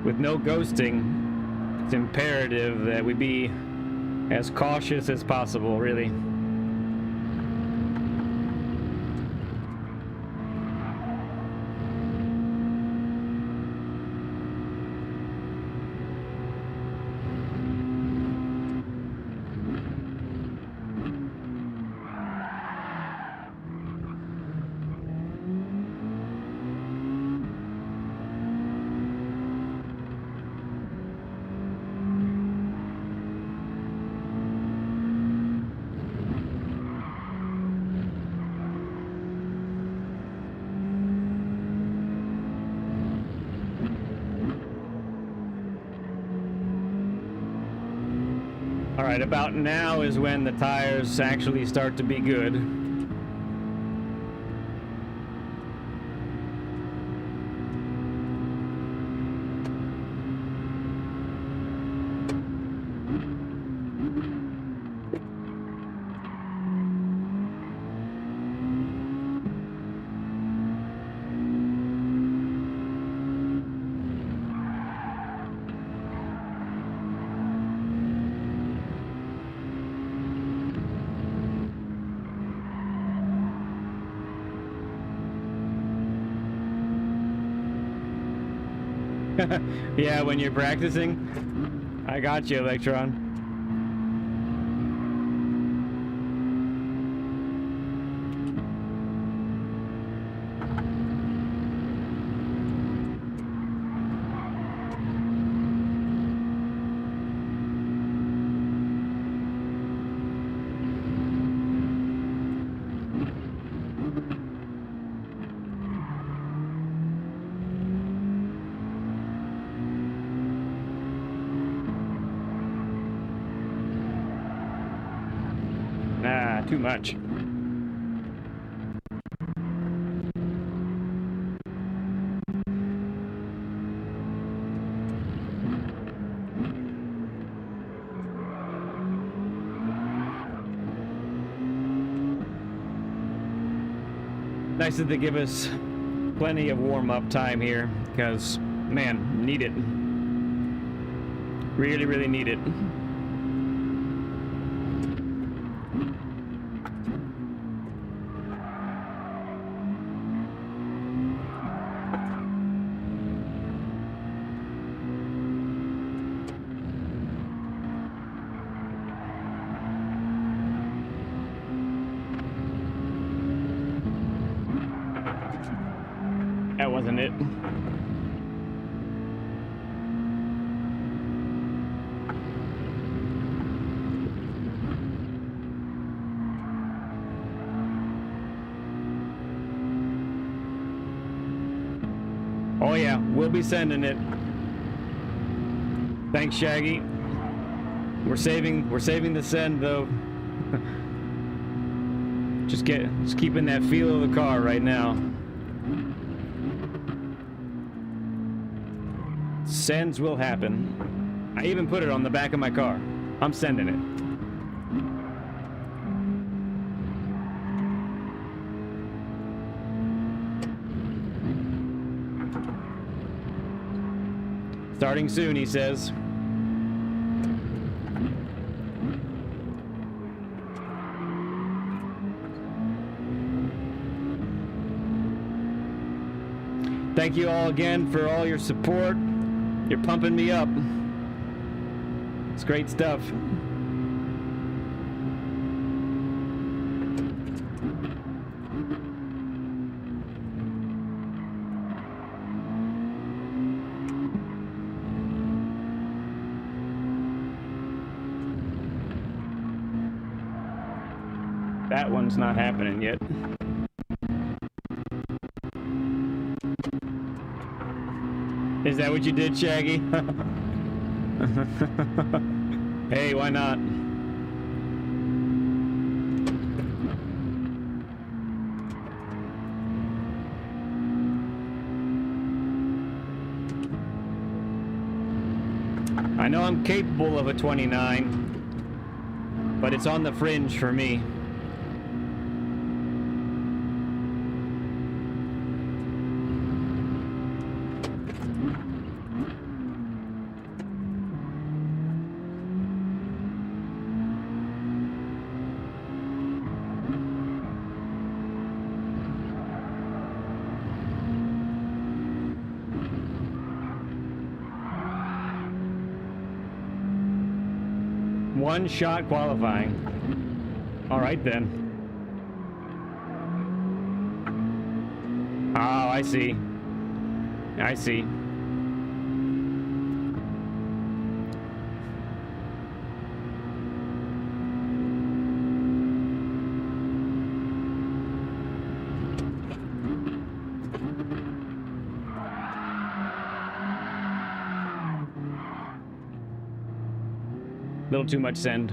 With no ghosting, it's imperative that we be as cautious as possible, really. All right, about now is when the tires actually start to be good. Yeah, when you're practicing, I got you, Electron. Too much. Nice that they give us plenty of warm-up time here, because, man, need it. Really, really need it. That wasn't it. Oh yeah, we'll be sending it. Thanks, Shaggy. We're saving the send though. just keeping that feel of the car right now. Sends will happen. I even put it on the back of my car. I'm sending it. Starting soon, he says. Thank you all again for all your support. You're pumping me up. It's great stuff. That one's not happening yet. Is that what you did, Shaggy? Hey, why not? I know I'm capable of a 29, but it's on the fringe for me. One shot qualifying. All right then. Oh, I see. I see. Little too much send.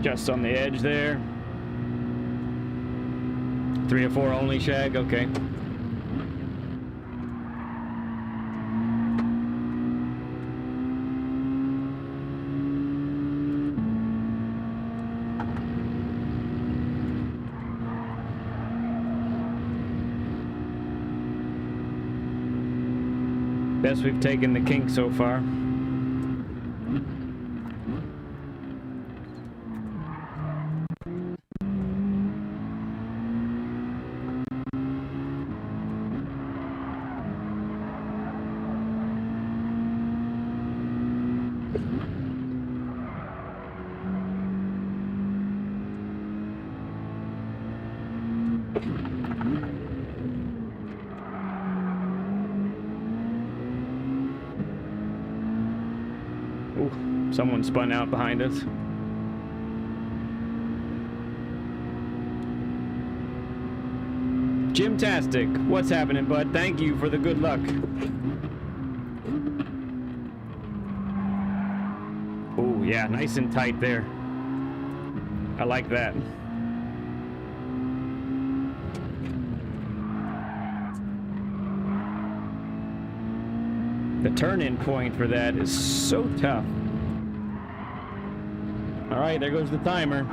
Just on the edge there. 3 or 4 only, Shag, okay. Best we've taken the kink so far. Ooh, someone spun out behind us. Jimtastic, what's happening, bud? Thank you for the good luck. Oh, yeah, nice and tight there. I like that. The turn-in point for that is so tough. All right, there goes the timer.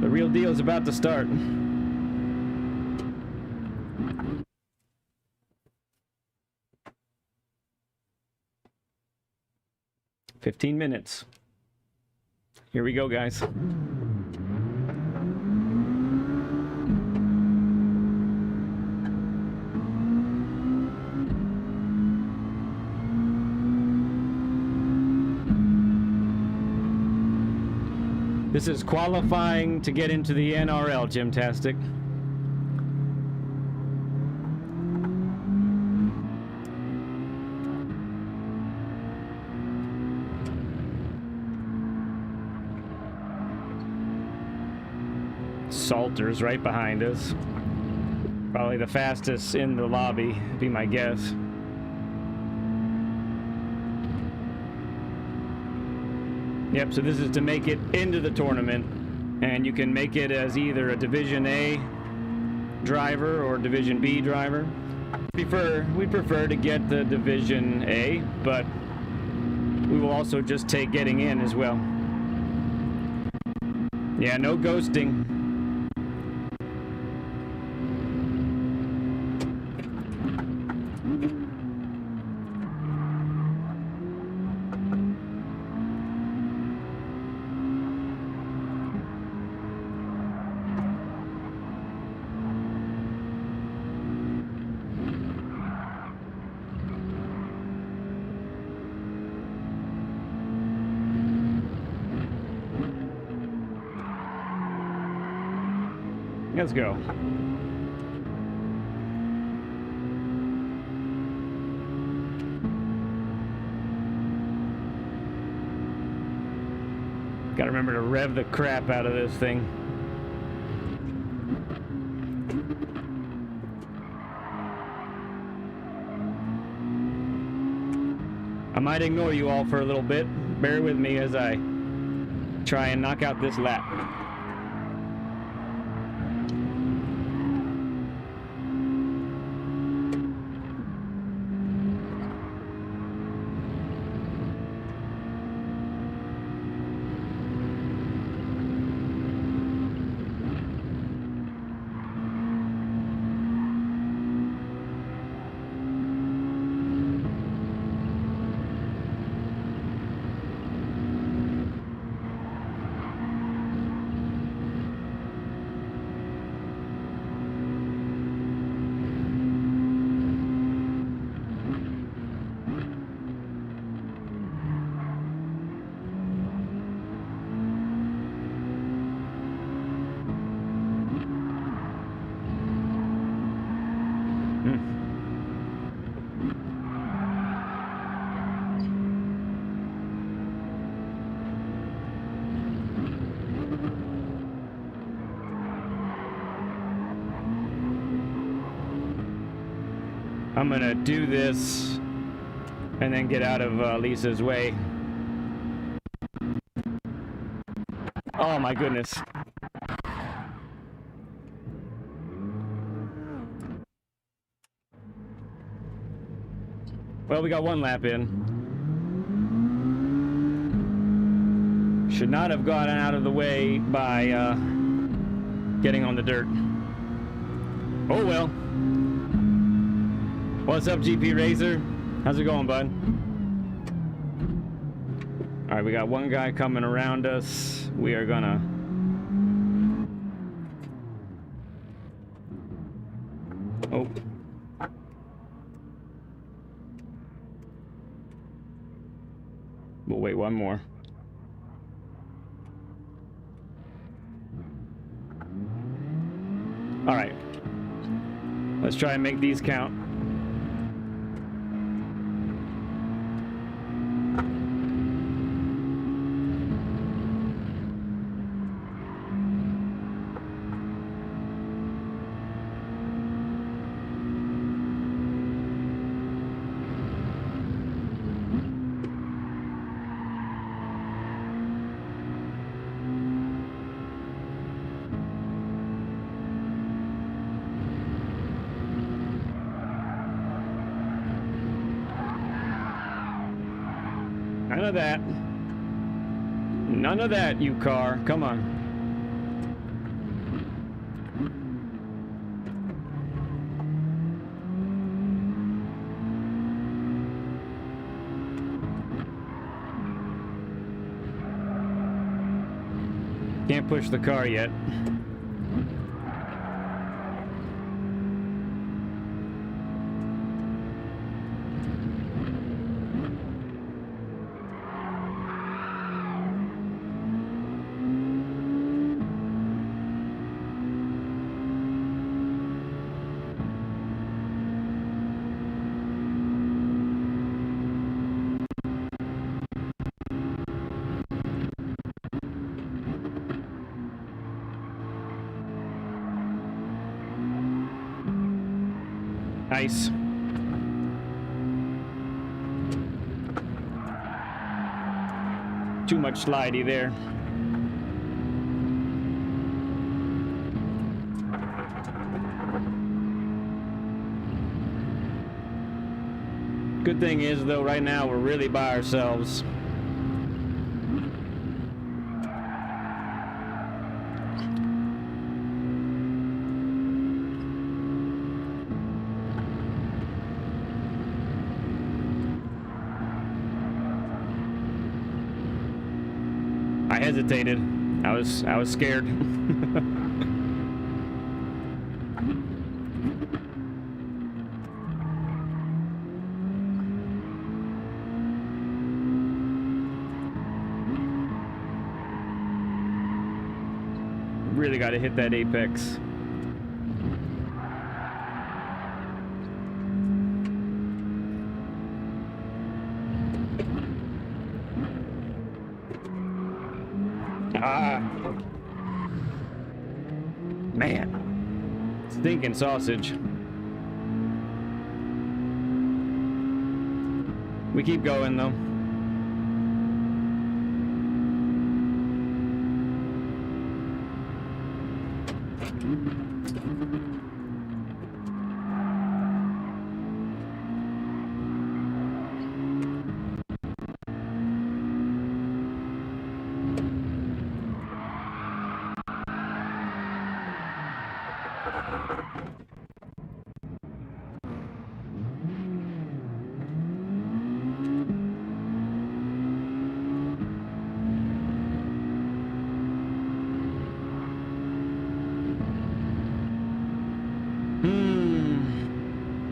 The real deal is about to start. "15 minutes. Here we go, guys. This is qualifying to get into the NRL, Jimtastic. Salter's right behind us. Probably the fastest in the lobby, would be my guess. Yep, so this is to make it into the tournament, and you can make it as either a Division A driver or Division B driver. We prefer to get the Division A, but we will also just take getting in as well. Yeah, no ghosting. Let's go. Gotta remember to rev the crap out of this thing. I might ignore you all for a little bit. Bear with me as I try and knock out this lap. I'm gonna do this and then get out of Lisa's way. Oh my goodness. Well, we got one lap in. Should not have gotten out of the way by getting on the dirt. Oh well. What's up, GP Razor? How's it going, bud? All right, we got one guy coming around us. We are gonna... Oh. We'll wait one more. All right. Let's try and make these count. None of that. None of that, you car. Come on. Can't push the car yet. Nice. Too much slidey there. Good thing is, though, right now we're really by ourselves. I hesitated. I was scared. Really got to hit that apex. Ah, man, stinking sausage. We keep going though.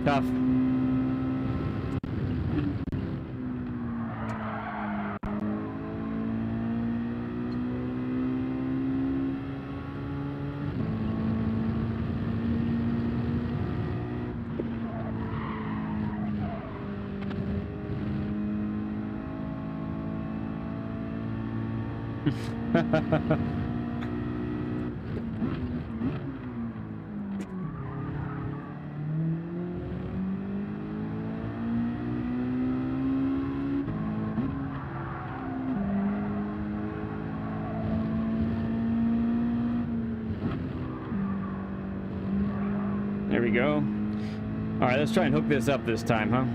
Tough. There we go. All right, let's try and hook this up this time, huh?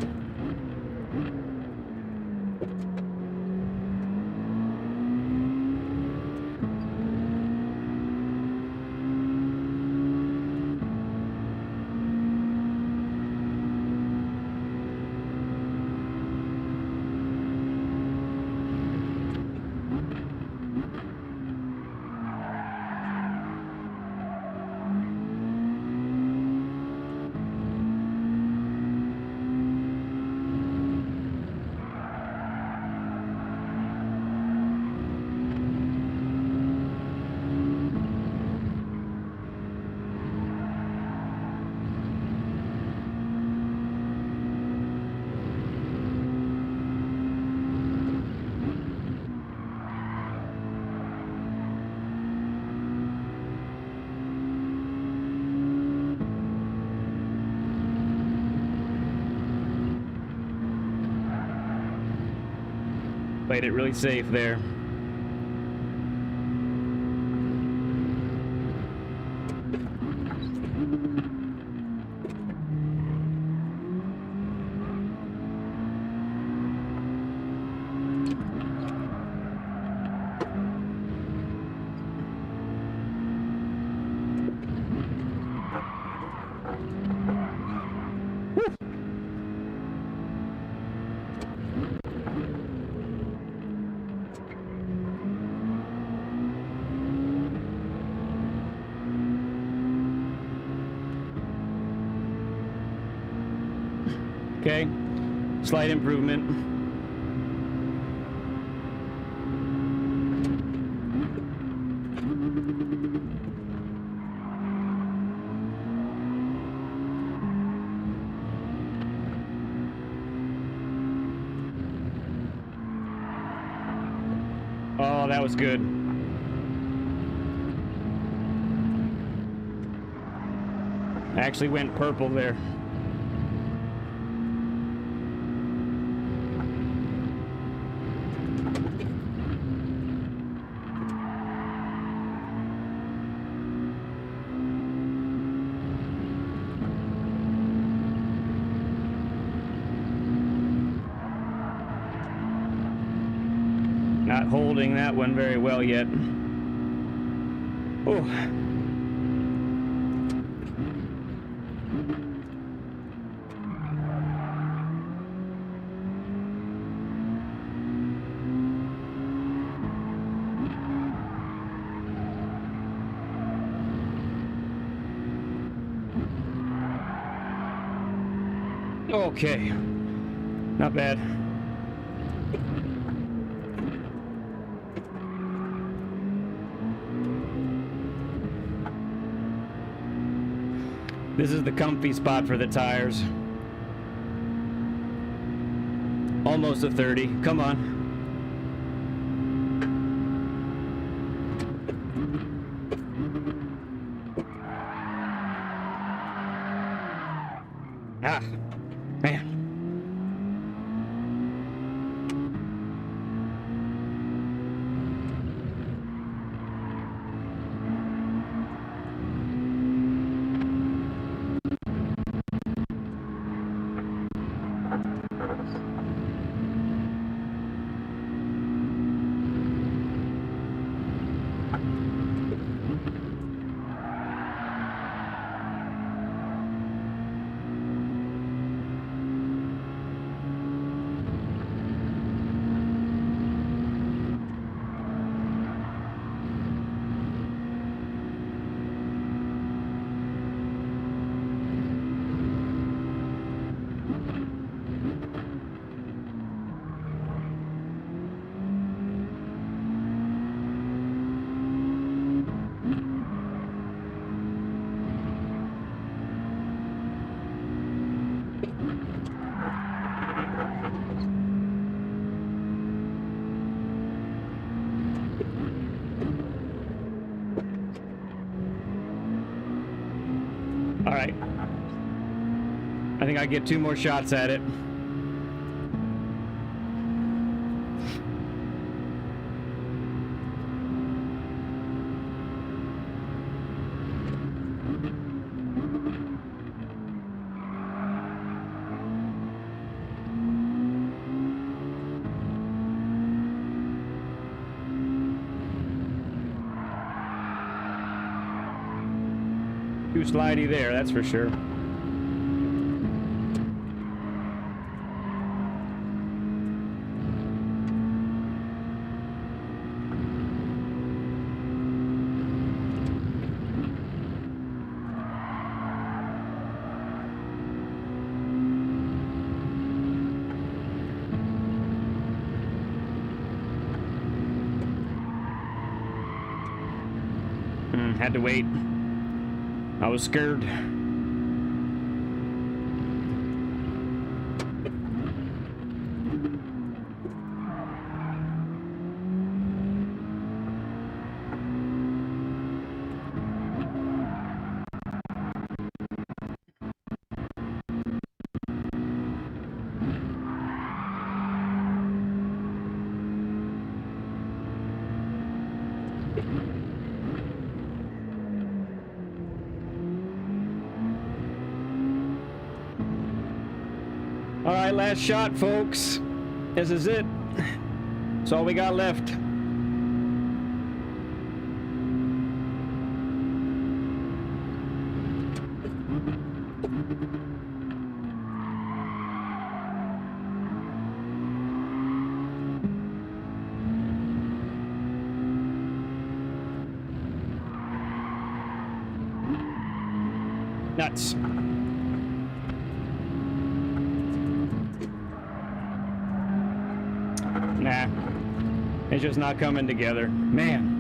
Played it really safe there. Okay, slight improvement. Oh, that was good. I actually went purple there. Not holding that one very well yet. Oh. Okay. Not bad. This is the comfy spot for the tires. Almost a 30. Come on. Ah, man. All right. I think I get 2 more shots at it. Too slidey there, that's for sure. Had to wait. I was scared. All right, last shot, folks. This is it. That's all we got left. Nuts. It's just not coming together. Man.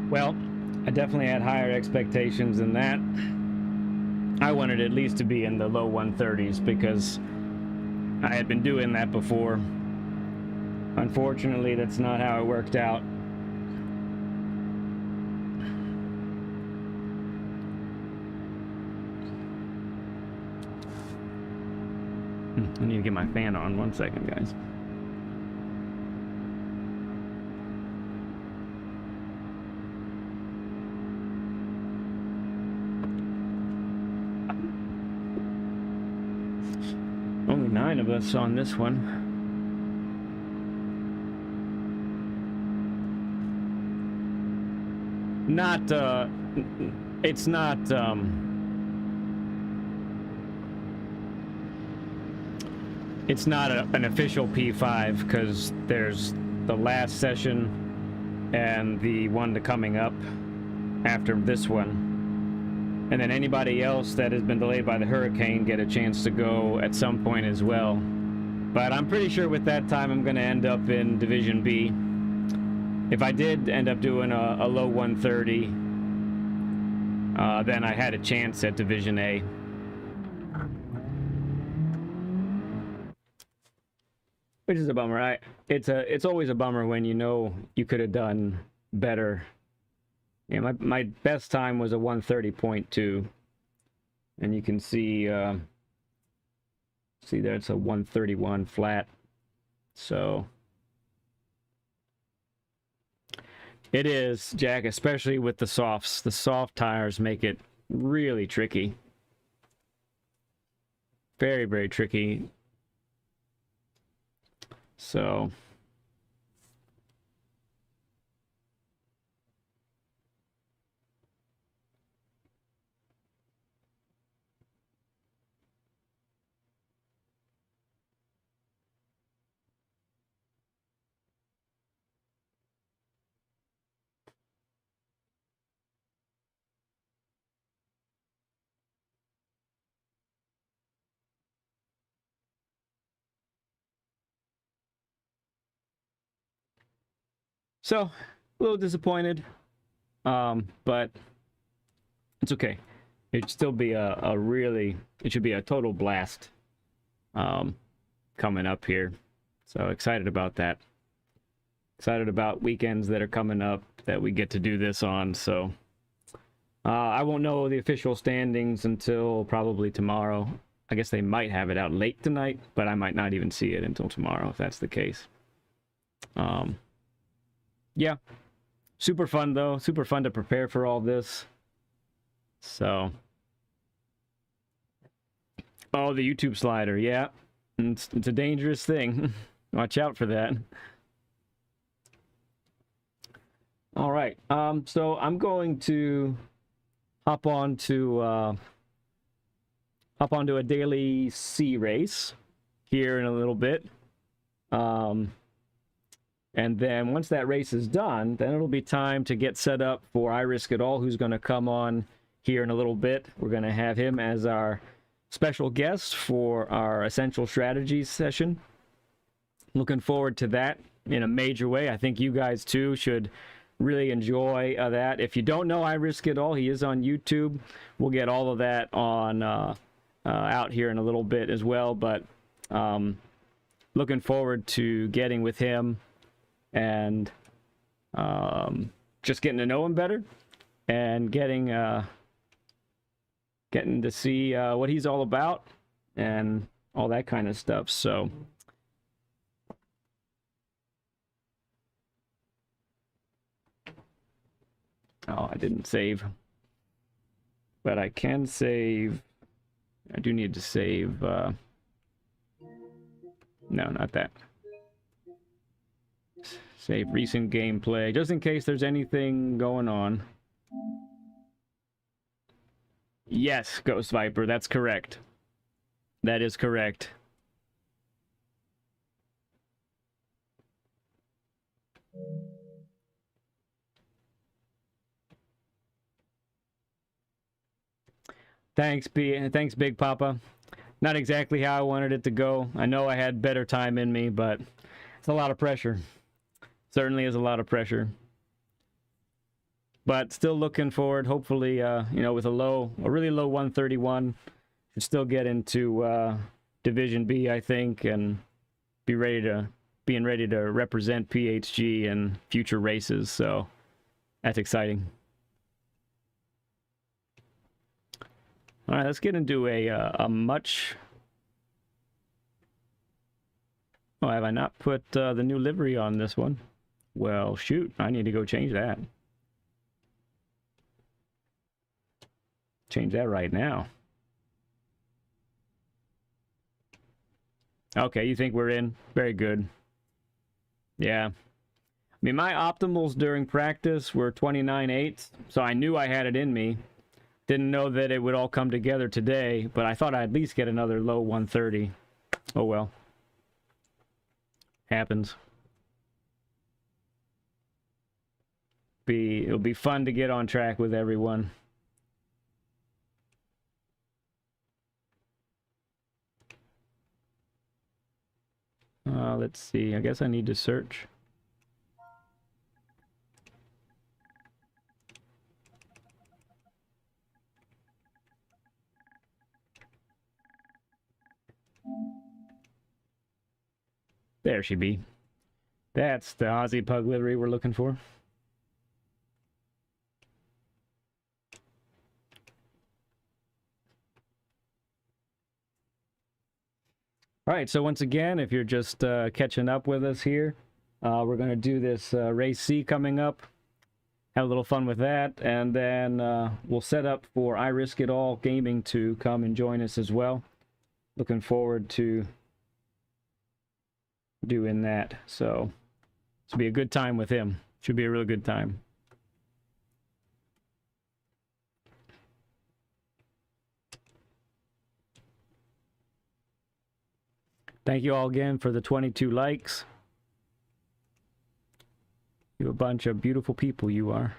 Well, I definitely had higher expectations than that. I wanted at least to be in the low 130s because I had been doing that before. Unfortunately, that's not how it worked out. I need to get my fan on. 1 second, guys. Only 9 of us on this one. It's not, it's not an official P5 because there's the last session and the one coming up after this one. And then anybody else that has been delayed by the hurricane get a chance to go at some point as well. But I'm pretty sure with that time I'm going to end up in Division B. If I did end up doing a low 130, then I had a chance at Division A. Which is a bummer. It's always a bummer when you know you could have done better. Yeah, my best time was a 130.2, and you can see there it's a 131 flat. So it is, Jack, especially with the softs. The soft tires make it really tricky. Very, very tricky. So a little disappointed, but it's okay. It'd still be it should be a total blast coming up here. So excited about that. Excited about weekends that are coming up that we get to do this on. So I won't know the official standings until probably tomorrow. I guess they might have it out late tonight, but I might not even see it until tomorrow if that's the case. Yeah, super fun though. Super fun to prepare for all this. So, oh, the YouTube slider, yeah, it's a dangerous thing. Watch out for that. All right, so I'm going to hop onto a daily C race here in a little bit. And then once that race is done, then it'll be time to get set up for I Risk It All, who's going to come on here in a little bit. We're going to have him as our special guest for our Essential Strategies session. Looking forward to that in a major way. I think you guys too should really enjoy that. If you don't know I Risk It All, he is on YouTube. We'll get all of that on out here in a little bit as well, but looking forward to getting with him and just getting to know him better and getting to see what he's all about and all that kind of stuff. So oh, I didn't save, but I can save. I do need to save. No, not that. Save recent gameplay, just in case there's anything going on. Yes, Ghost Viper, that's correct. That is correct. Thanks, thanks, Big Papa. Not exactly how I wanted it to go. I know I had better time in me, but it's a lot of pressure. Certainly is a lot of pressure. But still looking forward. Hopefully, you know, with a really low 131, should still get into Division B, I think, and being ready to represent PHG in future races. So that's exciting. All right, let's get into a much. Oh, have I not put the new livery on this one? Well, shoot, I need to go change that. Change that right now. Okay, you think we're in? Very good. Yeah. I mean, my optimals during practice were 29.8, so I knew I had it in me. Didn't know that it would all come together today, but I thought I'd at least get another low 130. Oh well. Happens. It'll be fun to get on track with everyone. Let's see. I guess I need to search. There she be. That's the Aussie Pug livery we're looking for. All right, so once again, if you're just catching up with us here, we're going to do this Race C coming up. Have a little fun with that, and then we'll set up for I Risk It All Gaming to come and join us as well. Looking forward to doing that. So this will be a good time with him. Should be a really good time. Thank you all again for the 22 likes. You're a bunch of beautiful people, you are.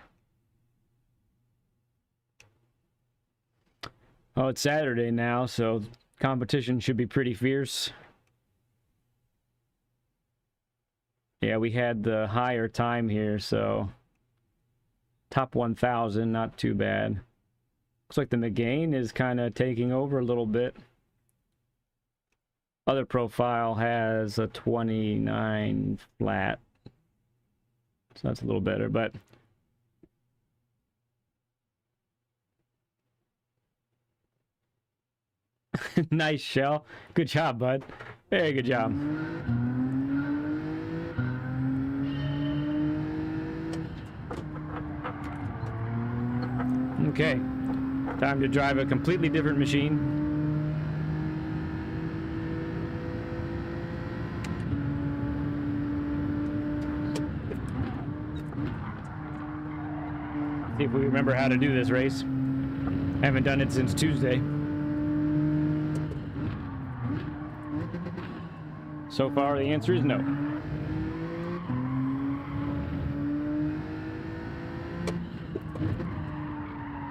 Oh, it's Saturday now, so competition should be pretty fierce. Yeah, we had the higher time here, so top 1,000, not too bad. Looks like the McGain is kind of taking over a little bit. Other profile has a 29 flat, so that's a little better, but nice, Shell. Good job, bud. Very good job. Okay, time to drive a completely different machine. See if we remember how to do this race. Haven't done it since Tuesday. So far, the answer is no.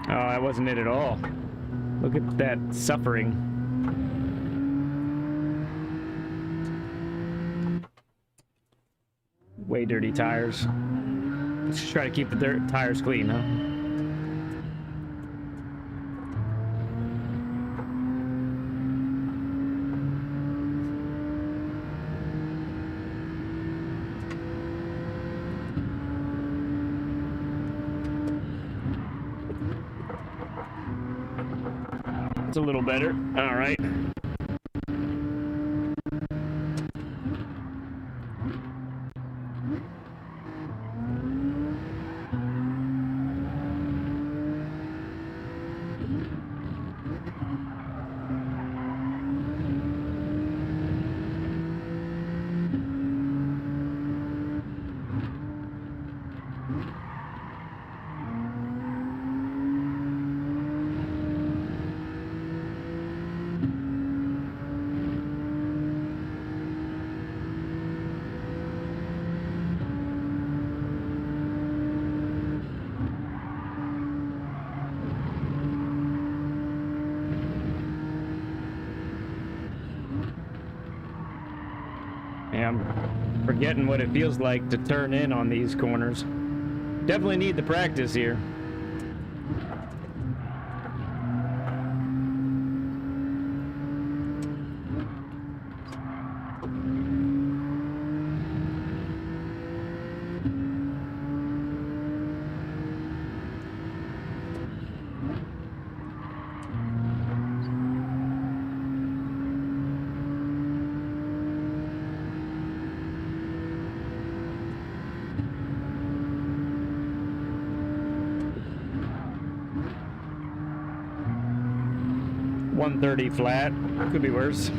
Oh, that wasn't it at all. Look at that suffering. way dirty tires. Let's just try to keep the tires clean, huh? It's a little better. All right. Yeah, I'm forgetting what it feels like to turn in on these corners. Definitely need the practice here. .130 flat. Could be worse.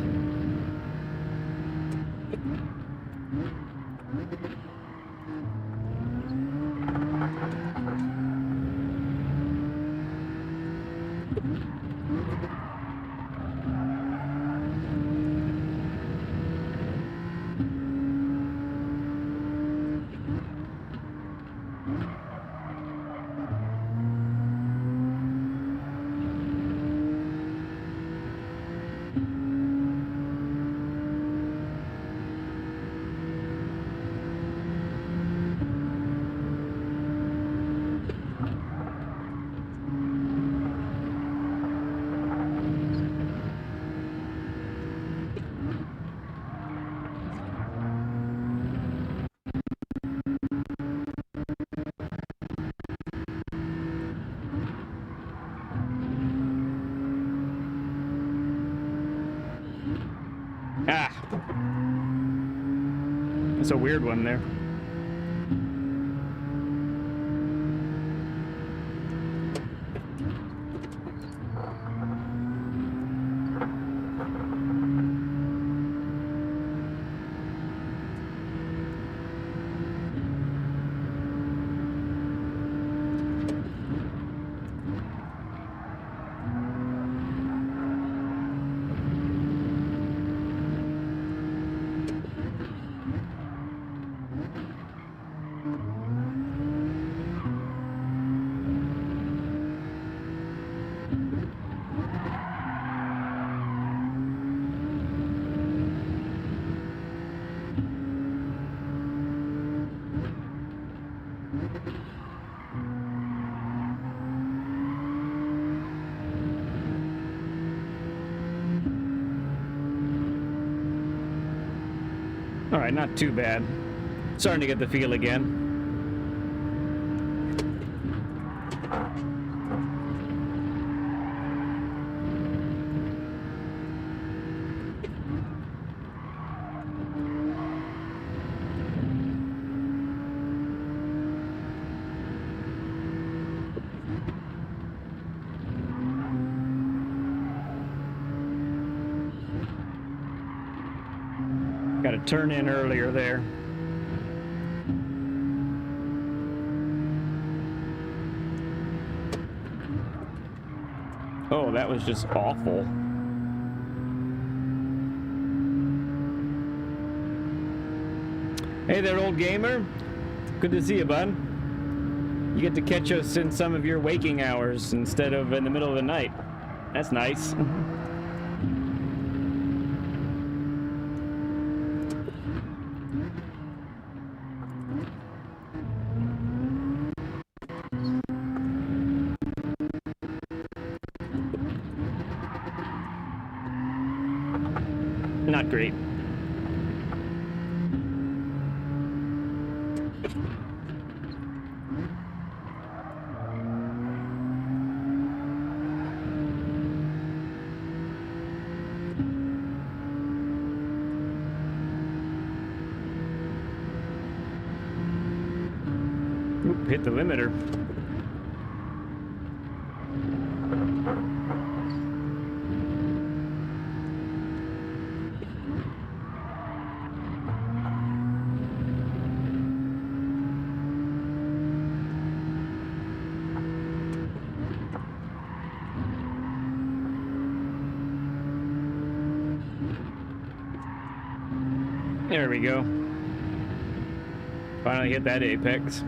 Ah! That's a weird one there. All right, not too bad. Starting to get the feel again. Got to turn in earlier there. Oh, that was just awful. Hey there, old gamer. Good to see you, bud. You get to catch us in some of your waking hours instead of in the middle of the night. That's nice. not great. Oop, hit the limiter. There we go. Finally hit that apex.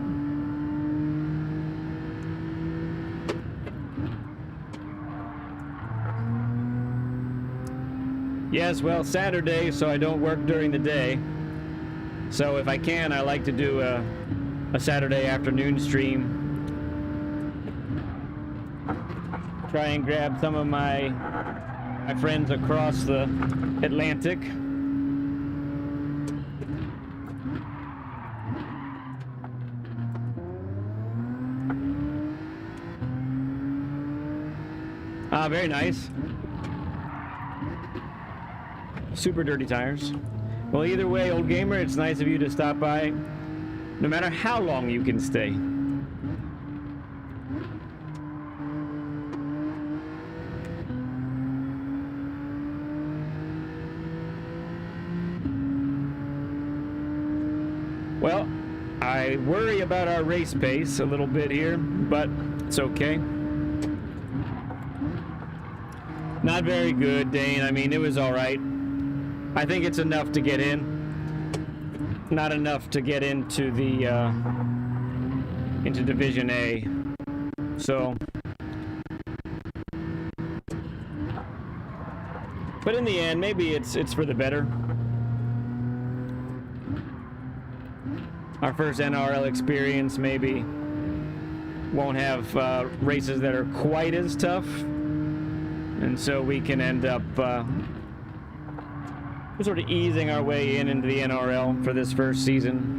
Yes, well, Saturday, so I don't work during the day. So if I can, I like to do a Saturday afternoon stream. Try and grab some of my friends across the Atlantic. Ah, very nice. Super dirty tires. Well, either way, old gamer, it's nice of you to stop by, no matter how long you can stay. Well, I worry about our race pace a little bit here, but it's okay. Not very good, Dane. I mean, it was all right. I think it's enough to get in. Not enough to get into the into Division A. So, but in the end, maybe it's for the better. Our first NRL experience maybe won't have races that are quite as tough. And so we can end up sort of easing our way into the NRL for this first season.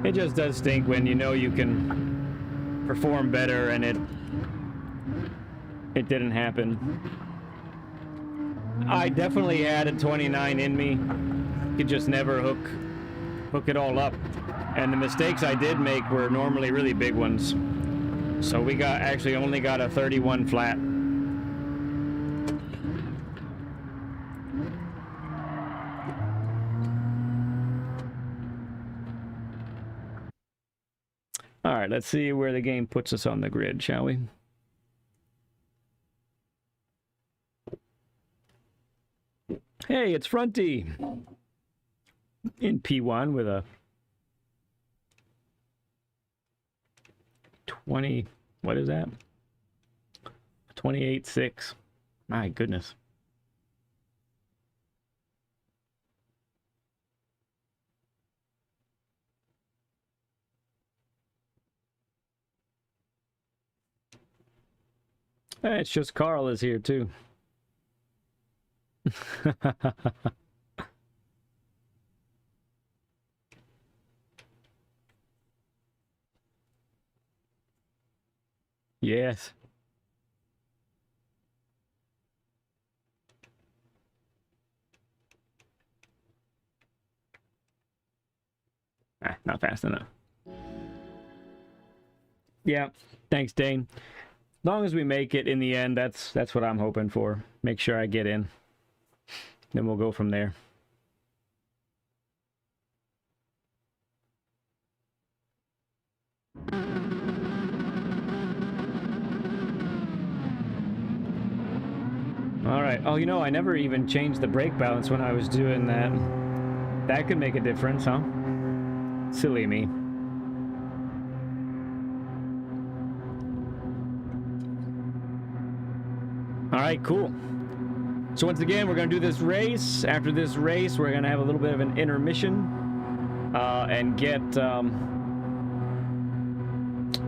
It just does stink when you know you can perform better and it didn't happen. I definitely had a 29 in me. Could just never hook it all up. And the mistakes I did make were normally really big ones. So we actually only got a 31 flat. All right, let's see where the game puts us on the grid, shall we? Hey, it's Fronty in P1 with a 20, what is that? 28.6. My goodness. It's just Carl is here too. Yes. Not fast enough. Yeah, thanks, Dane. As long as we make it in the end, that's what I'm hoping for. Make sure I get in. Then we'll go from there. All right. Oh, you know, I never even changed the brake balance when I was doing that. That could make a difference, huh? Silly me. All right, cool. So once again, we're going to do this race. After this race, we're going to have a little bit of an intermission. and get,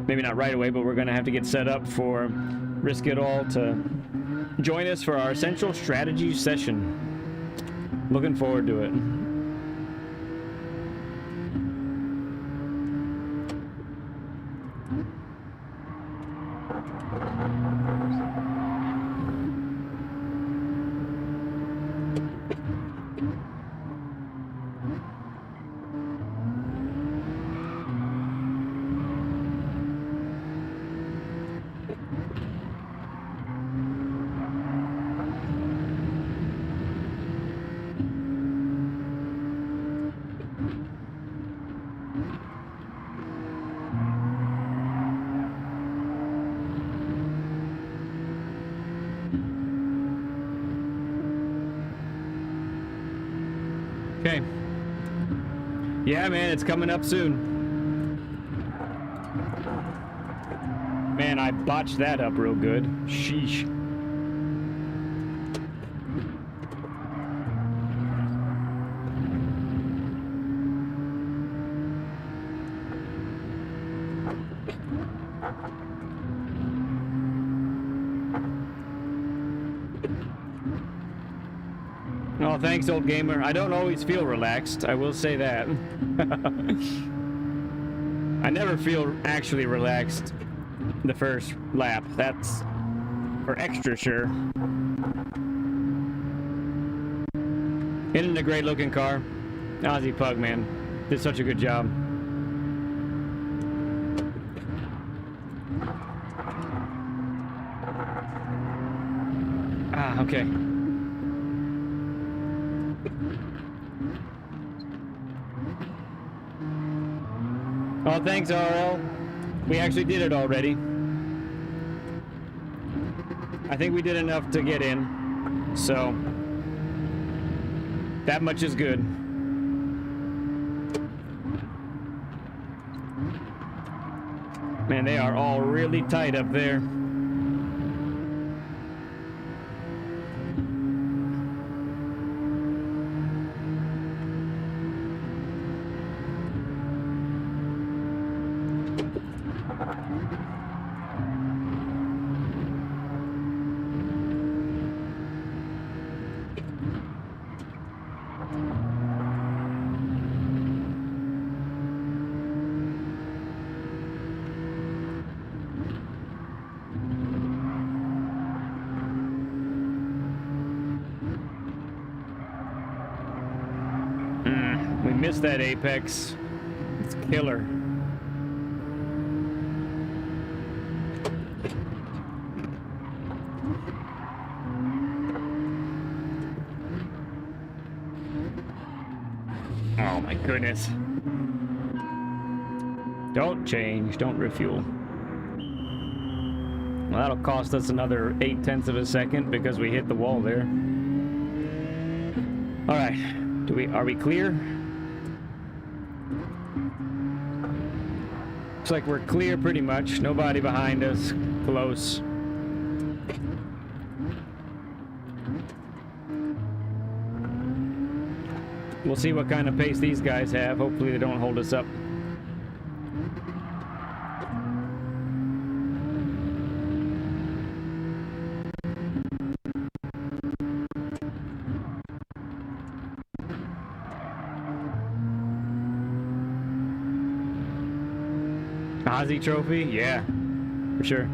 maybe not right away, but we're going to have to get set up for Risk It All to join us for our Essential Strategy session. Looking forward to it. Okay. Yeah, man, it's coming up soon. Man, I botched that up real good. Sheesh. Oh, thanks, old gamer. I don't always feel relaxed. I will say that. I never feel actually relaxed the first lap. That's for extra sure. Isn't it a great looking car? Aussie Pug, man. Did such a good job. Ah, okay. Oh, thanks, RL. We actually did it already. I think we did enough to get in, so that much is good. Man, they are all really tight up there. We missed that apex. It's killer. Oh my goodness. Don't change, don't refuel. Well, that'll cost us another 0.8 of a second because we hit the wall there. All right, are we clear? Looks like we're clear pretty much. Nobody behind us. Close. We'll see what kind of pace these guys have. Hopefully they don't hold us up. Aussie trophy? Yeah, for sure.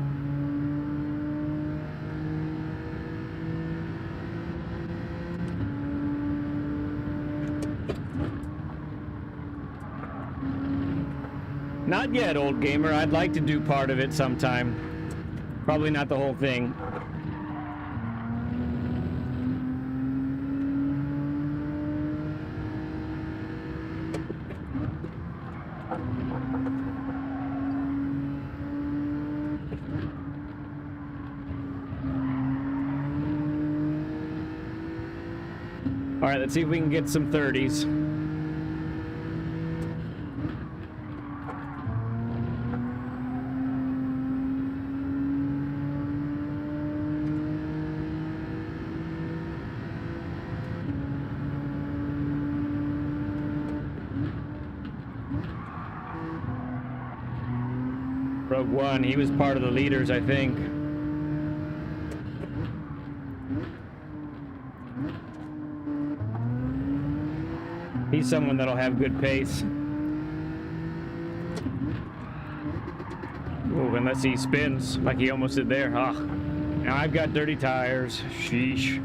Not yet, old gamer. I'd like to do part of it sometime. Probably not the whole thing. All right, let's see if we can get some 30s. Rogue One. He was part of the leaders, I think. He's someone that'll have good pace. Oh, unless he spins like he almost did there. Ah, now I've got dirty tires. Sheesh.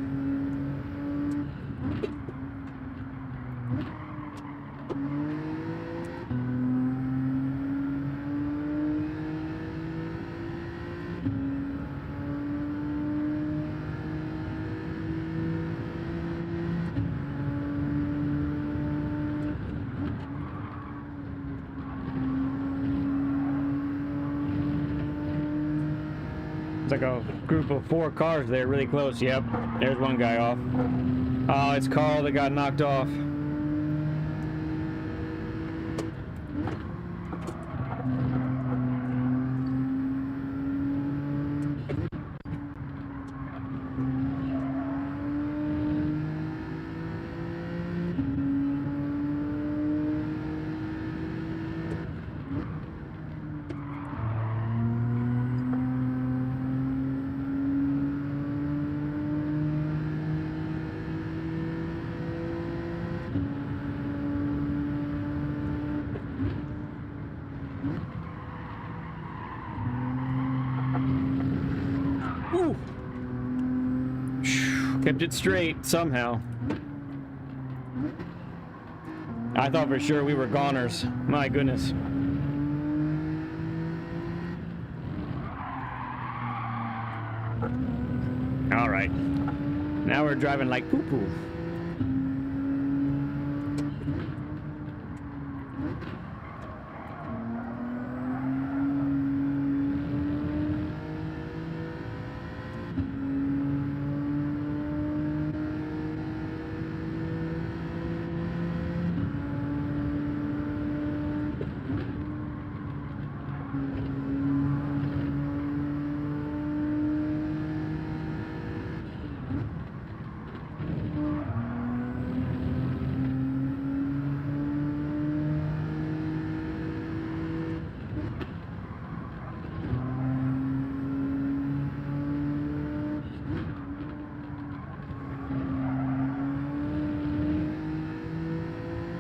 It's like a group of 4 cars there, really close. Yep, there's one guy off. Oh, it's Carl that got knocked off. Ooh. Kept it straight somehow. I thought for sure we were goners. My goodness. All right. Now we're driving like poo-poo.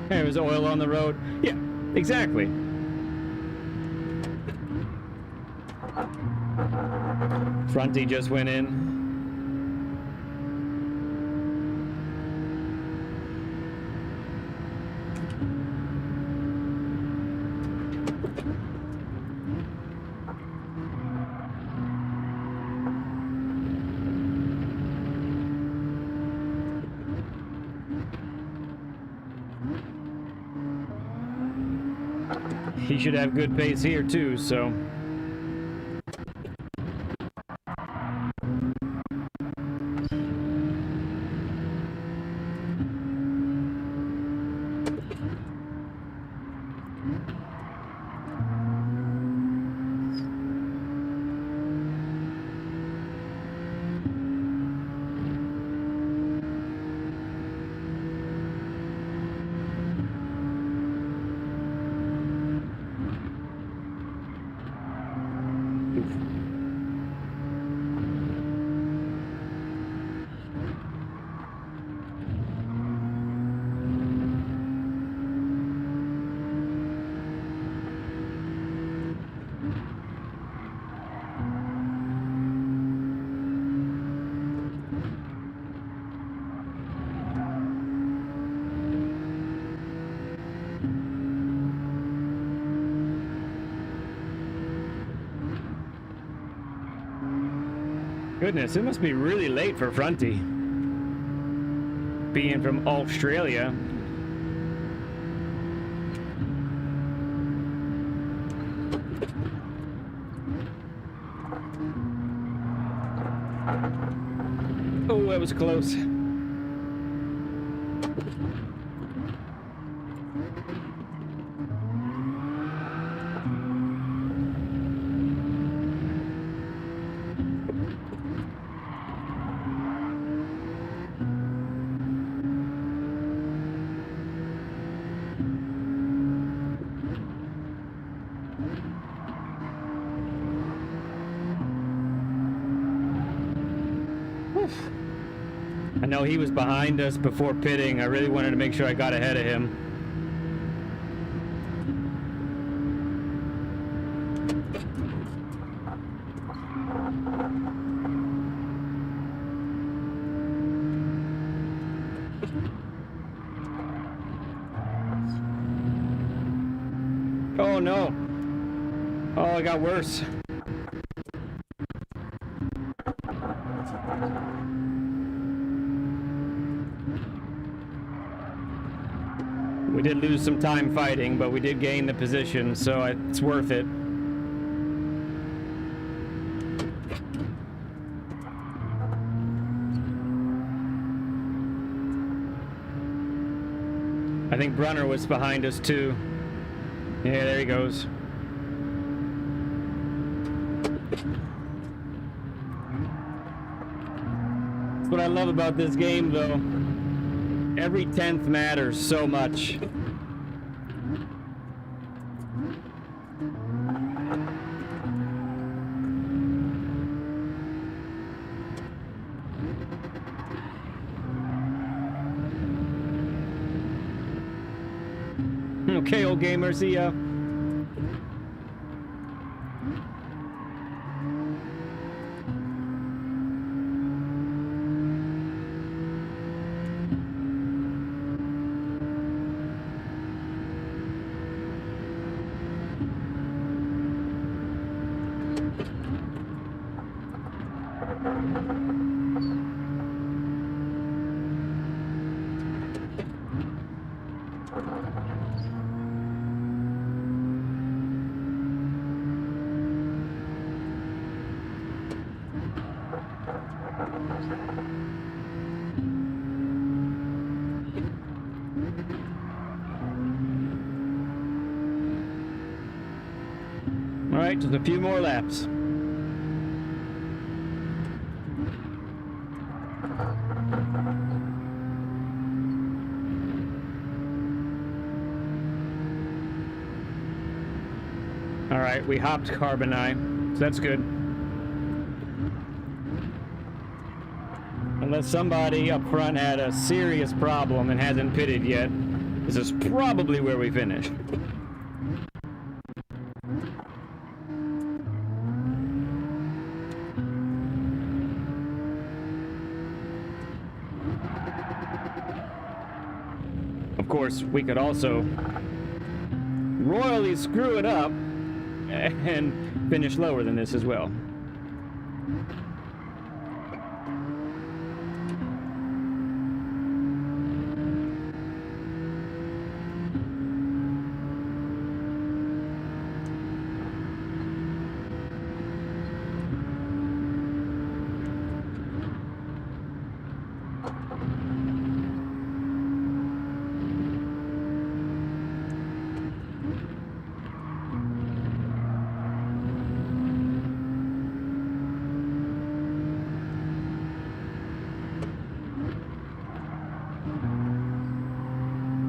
There was oil on the road. Yeah, exactly. Fronty just went in. He should have good pace here too, so. Goodness, it must be really late for Fronty. Being from Australia. Oh, that was close. I know he was behind us before pitting. I really wanted to make sure I got ahead of him. Oh no. Oh, it got worse. We did lose some time fighting, but we did gain the position, so it's worth it. I think Brunner was behind us too. Yeah, there he goes. That's what I love about this game, though. Every 10th matters so much. Okay, old gamer, see ya. All right, just a few more laps. All right, we hopped Carboni, so that's good. Unless somebody up front had a serious problem and hasn't pitted yet, this is probably where we finish. Of course, we could also royally screw it up and finish lower than this as well.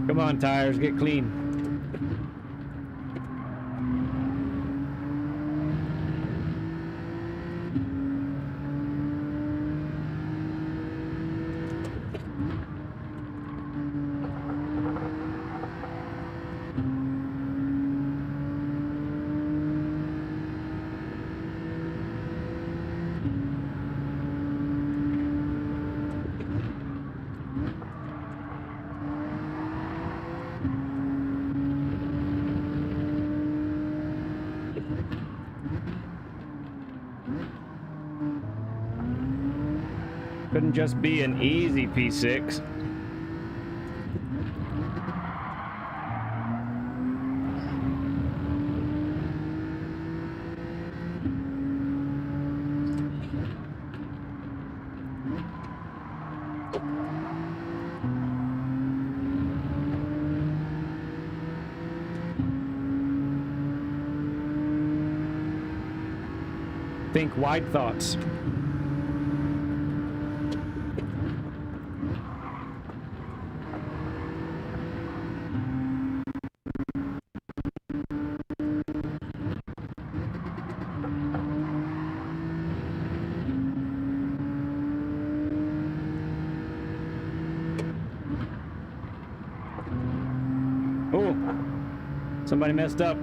Come on, tires, get clean. Couldn't just be an easy P6. Think wide thoughts. Somebody messed up.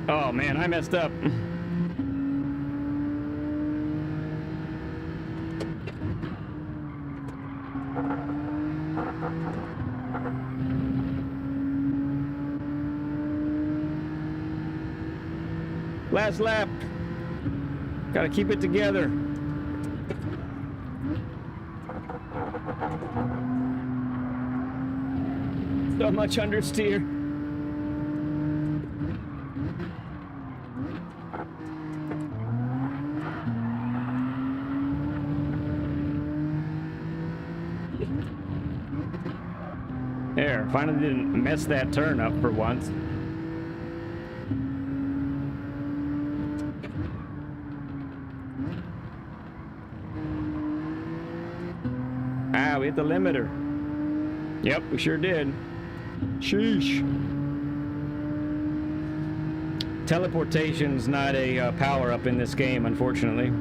Oh man, I messed up. Last lap. Gotta keep it together. So much understeer. There, finally didn't mess that turn up for once. Ah, we hit the limiter. Yep, we sure did. Sheesh. Teleportation's not a power-up in this game, unfortunately.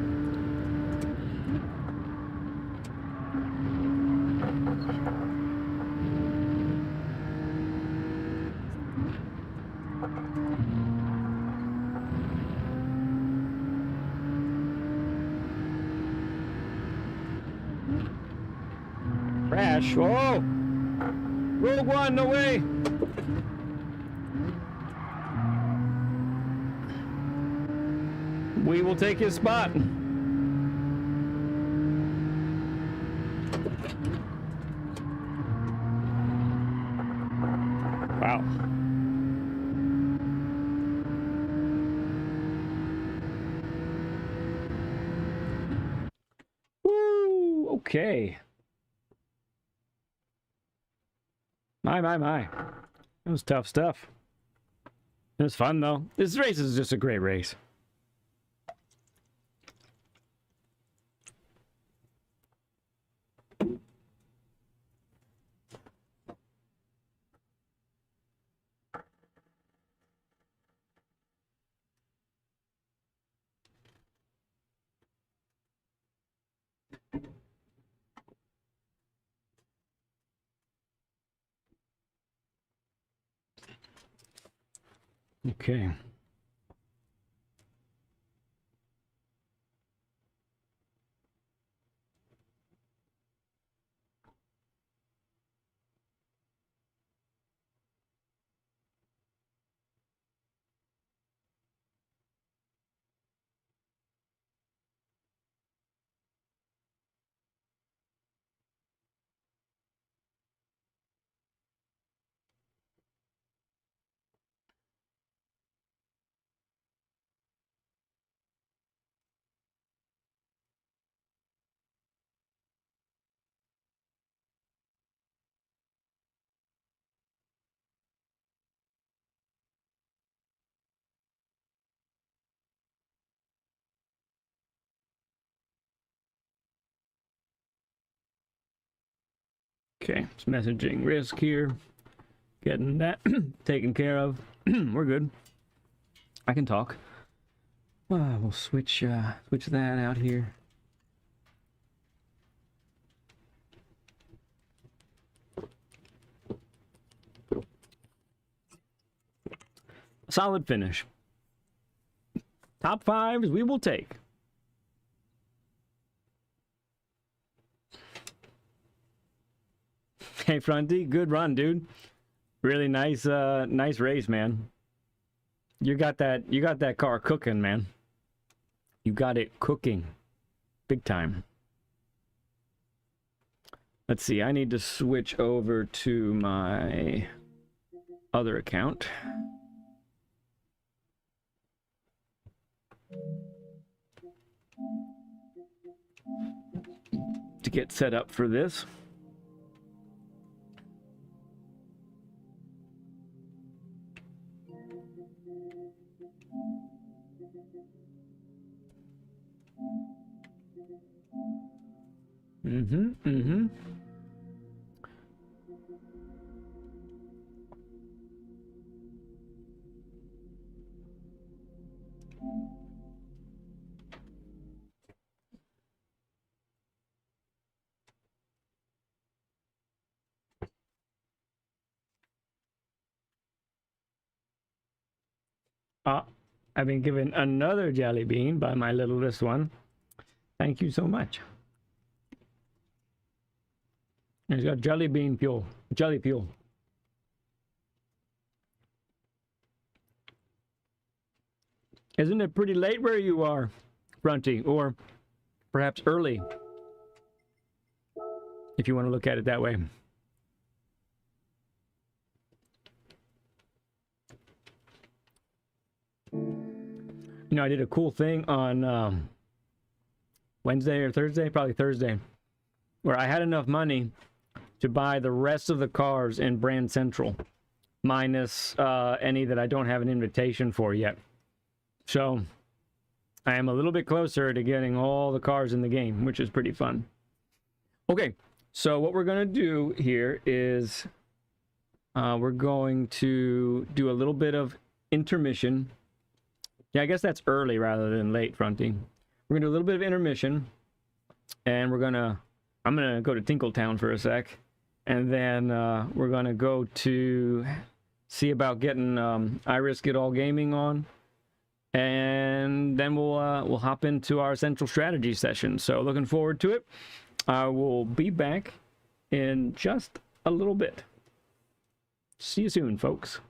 Crash. Whoa! Rogue One, no way! We will take his spot. Wow. Woo! Okay. My. That was tough stuff. It was fun, though. This race is just a great race. Okay. Okay, it's messaging risk here. Getting that taken care of. We're good. I can talk. We'll switch that out here. Solid finish. Top fives we will take. Hey Fronty, good run, dude. Really nice nice race, man. You got that car cooking, man. You got it cooking. Big time. Let's see, I need to switch over to my other account. To get set up for this. Mm-hmm. I've been given another jelly bean by my littlest one. Thank you so much. He's got jelly bean fuel, jelly fuel. Isn't it pretty late where you are, Fronty? Or perhaps early, if you want to look at it that way. You know, I did a cool thing on Wednesday or Thursday, probably Thursday, where I had enough money to buy the rest of the cars in Brand Central, minus any that I don't have an invitation for yet. So I am a little bit closer to getting all the cars in the game, which is pretty fun. Okay, so what we're going to do here is we're going to do a little bit of intermission. Yeah, I guess that's early rather than late, Fronting. We're going to do a little bit of intermission, and I'm going to go to Tinkletown for a sec, and then we're going to go to see about getting Iris Get All Gaming on, and then we'll hop into our Central Strategy session. So looking forward to it. I will be back in just a little bit. See you soon, folks.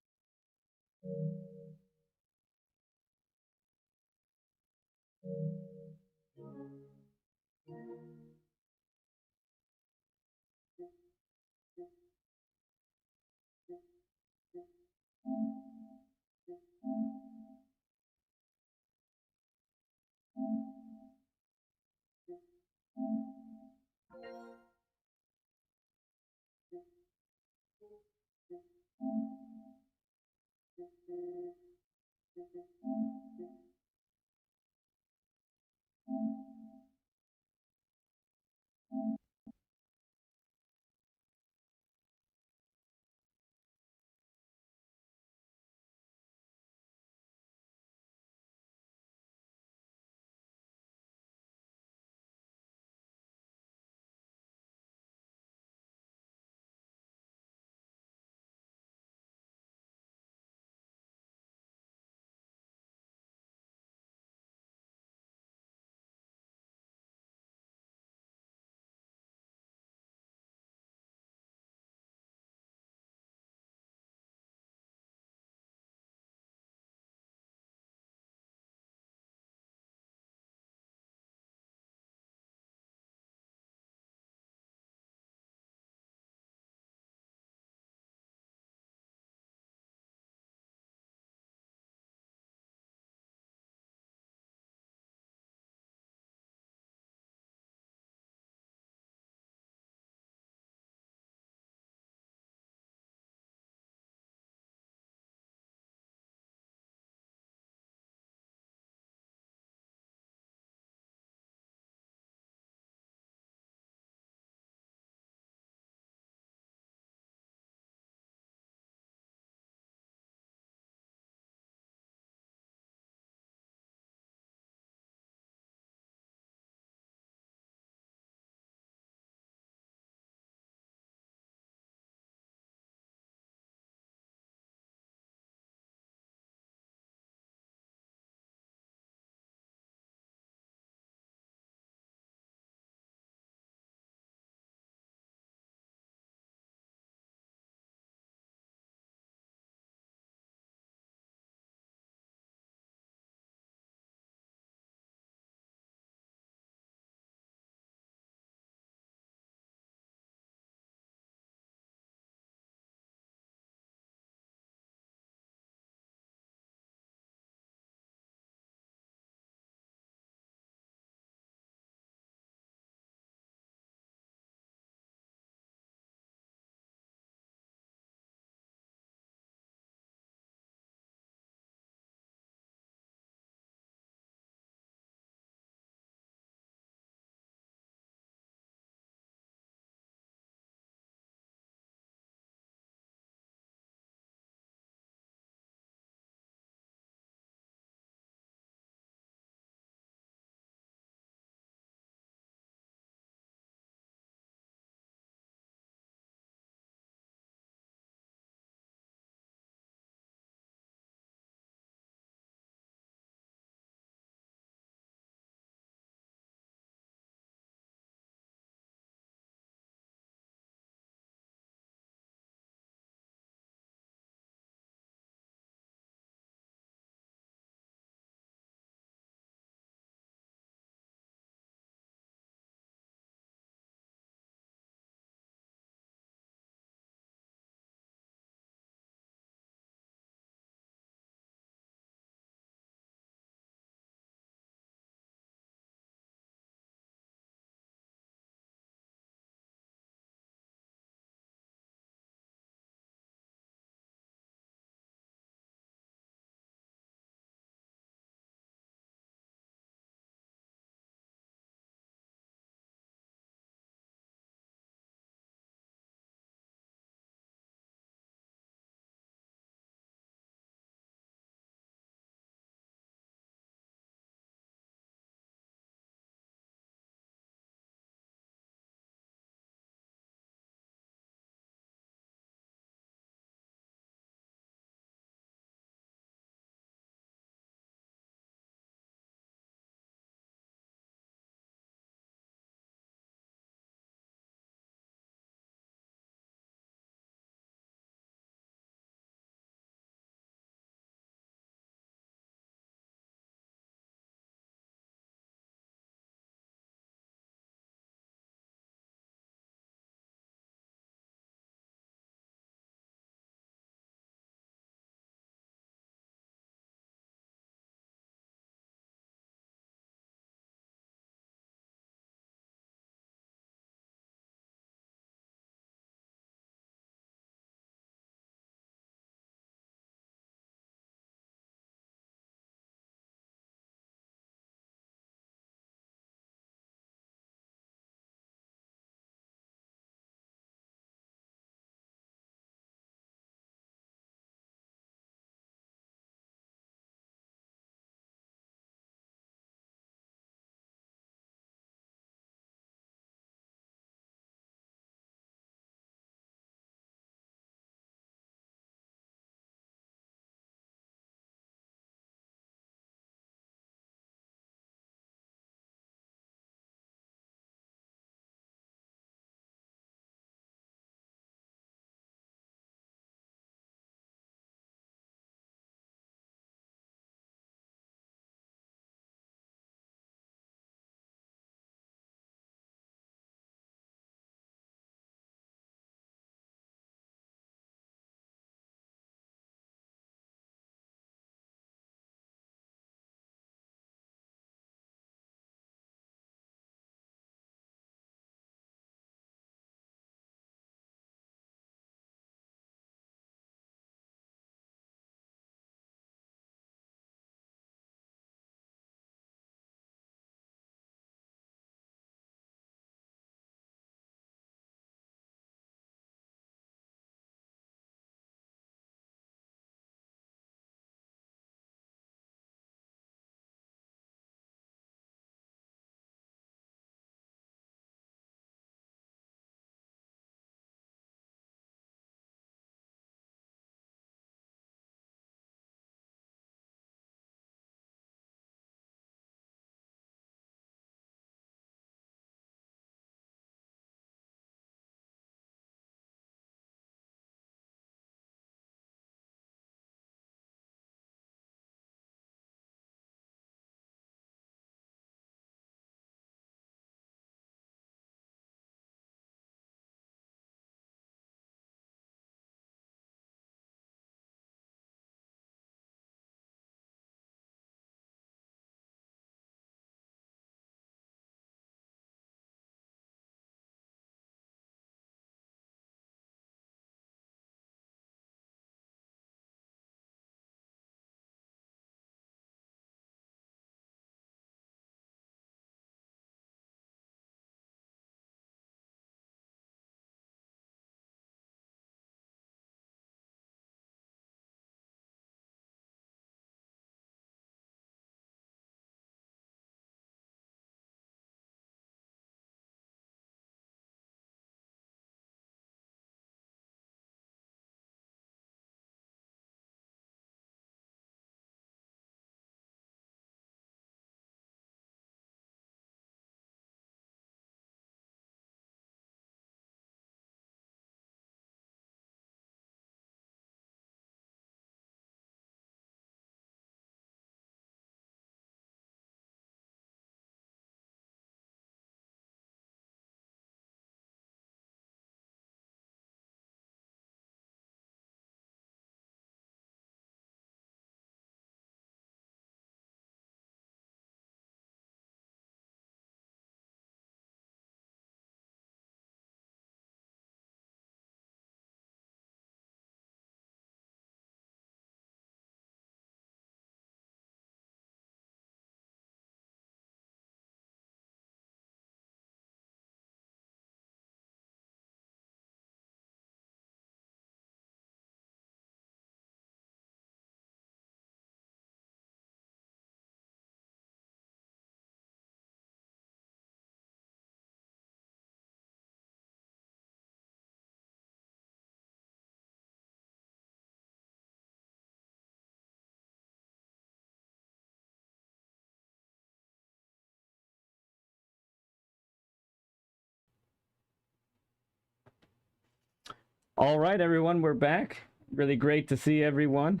All right, everyone, we're back. Really great to see everyone.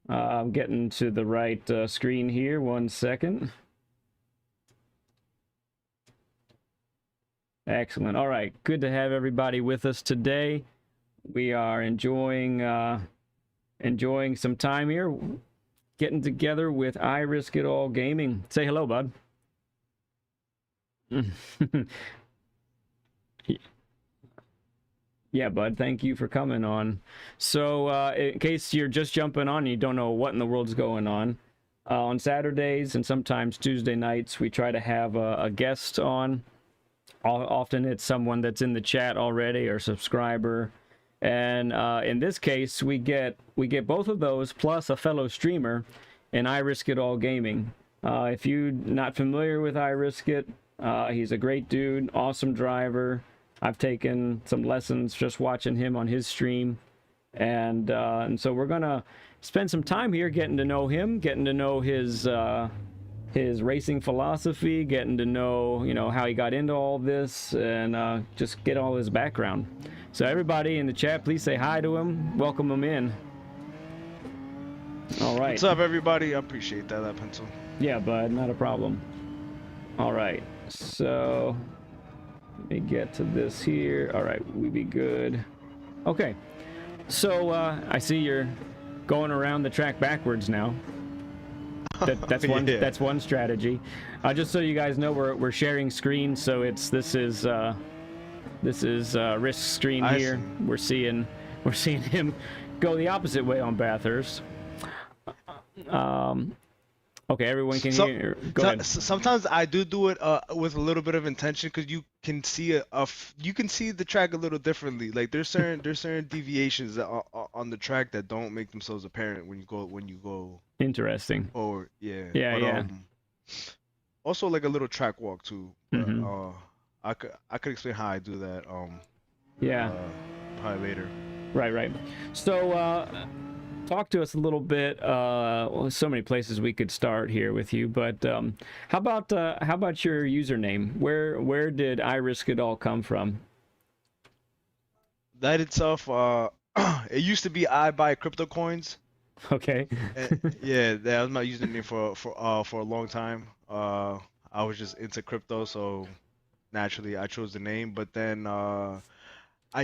I'm getting to the right screen here. 1 second. Excellent. All right, good to have everybody with us today. We are enjoying some time here, getting together with I Risk It All Gaming. Say hello, bud. Yeah, bud. Thank you for coming on. So, in case you're just jumping on and you don't know what in the world's going on Saturdays and sometimes Tuesday nights, we try to have a guest on. Often it's someone that's in the chat already or a subscriber. And in this case, we get both of those plus a fellow streamer in I Risk It All Gaming. If you're not familiar with I Risk It, he's a great dude, awesome driver. I've taken some lessons just watching him on his stream, and so we're gonna spend some time here getting to know him, getting to know his racing philosophy, getting to know how he got into all this, and just get all his background. So everybody in the chat, please say hi to him, welcome him in. All right. What's up, everybody? I appreciate that pencil. Yeah, bud, not a problem. All right, so let me get to this here. All right, we be good. Okay, so I see you're going around the track backwards now. That's one. Yeah. That's one strategy. Just so you guys know, we're sharing screen, so this is Risk's screen here. We're seeing him go the opposite way on Bathurst. Okay, everyone can hear. Go ahead. Sometimes I do it with a little bit of intention because you can see you can see the track a little differently. Like there's certain deviations that are on the track that don't make themselves apparent when you go. Interesting. Or yeah. Yeah, yeah. Also like a little track walk too. Mm-hmm. I could explain how I do that. Yeah. Probably later. Right. So talk to us a little bit. Well, there's so many places we could start here with you, but how about your username? Where did I Risk It All come from? That itself, it used to be I buy crypto coins. Okay. Yeah, that was my username for a long time. I was just into crypto, so naturally I chose the name. But then I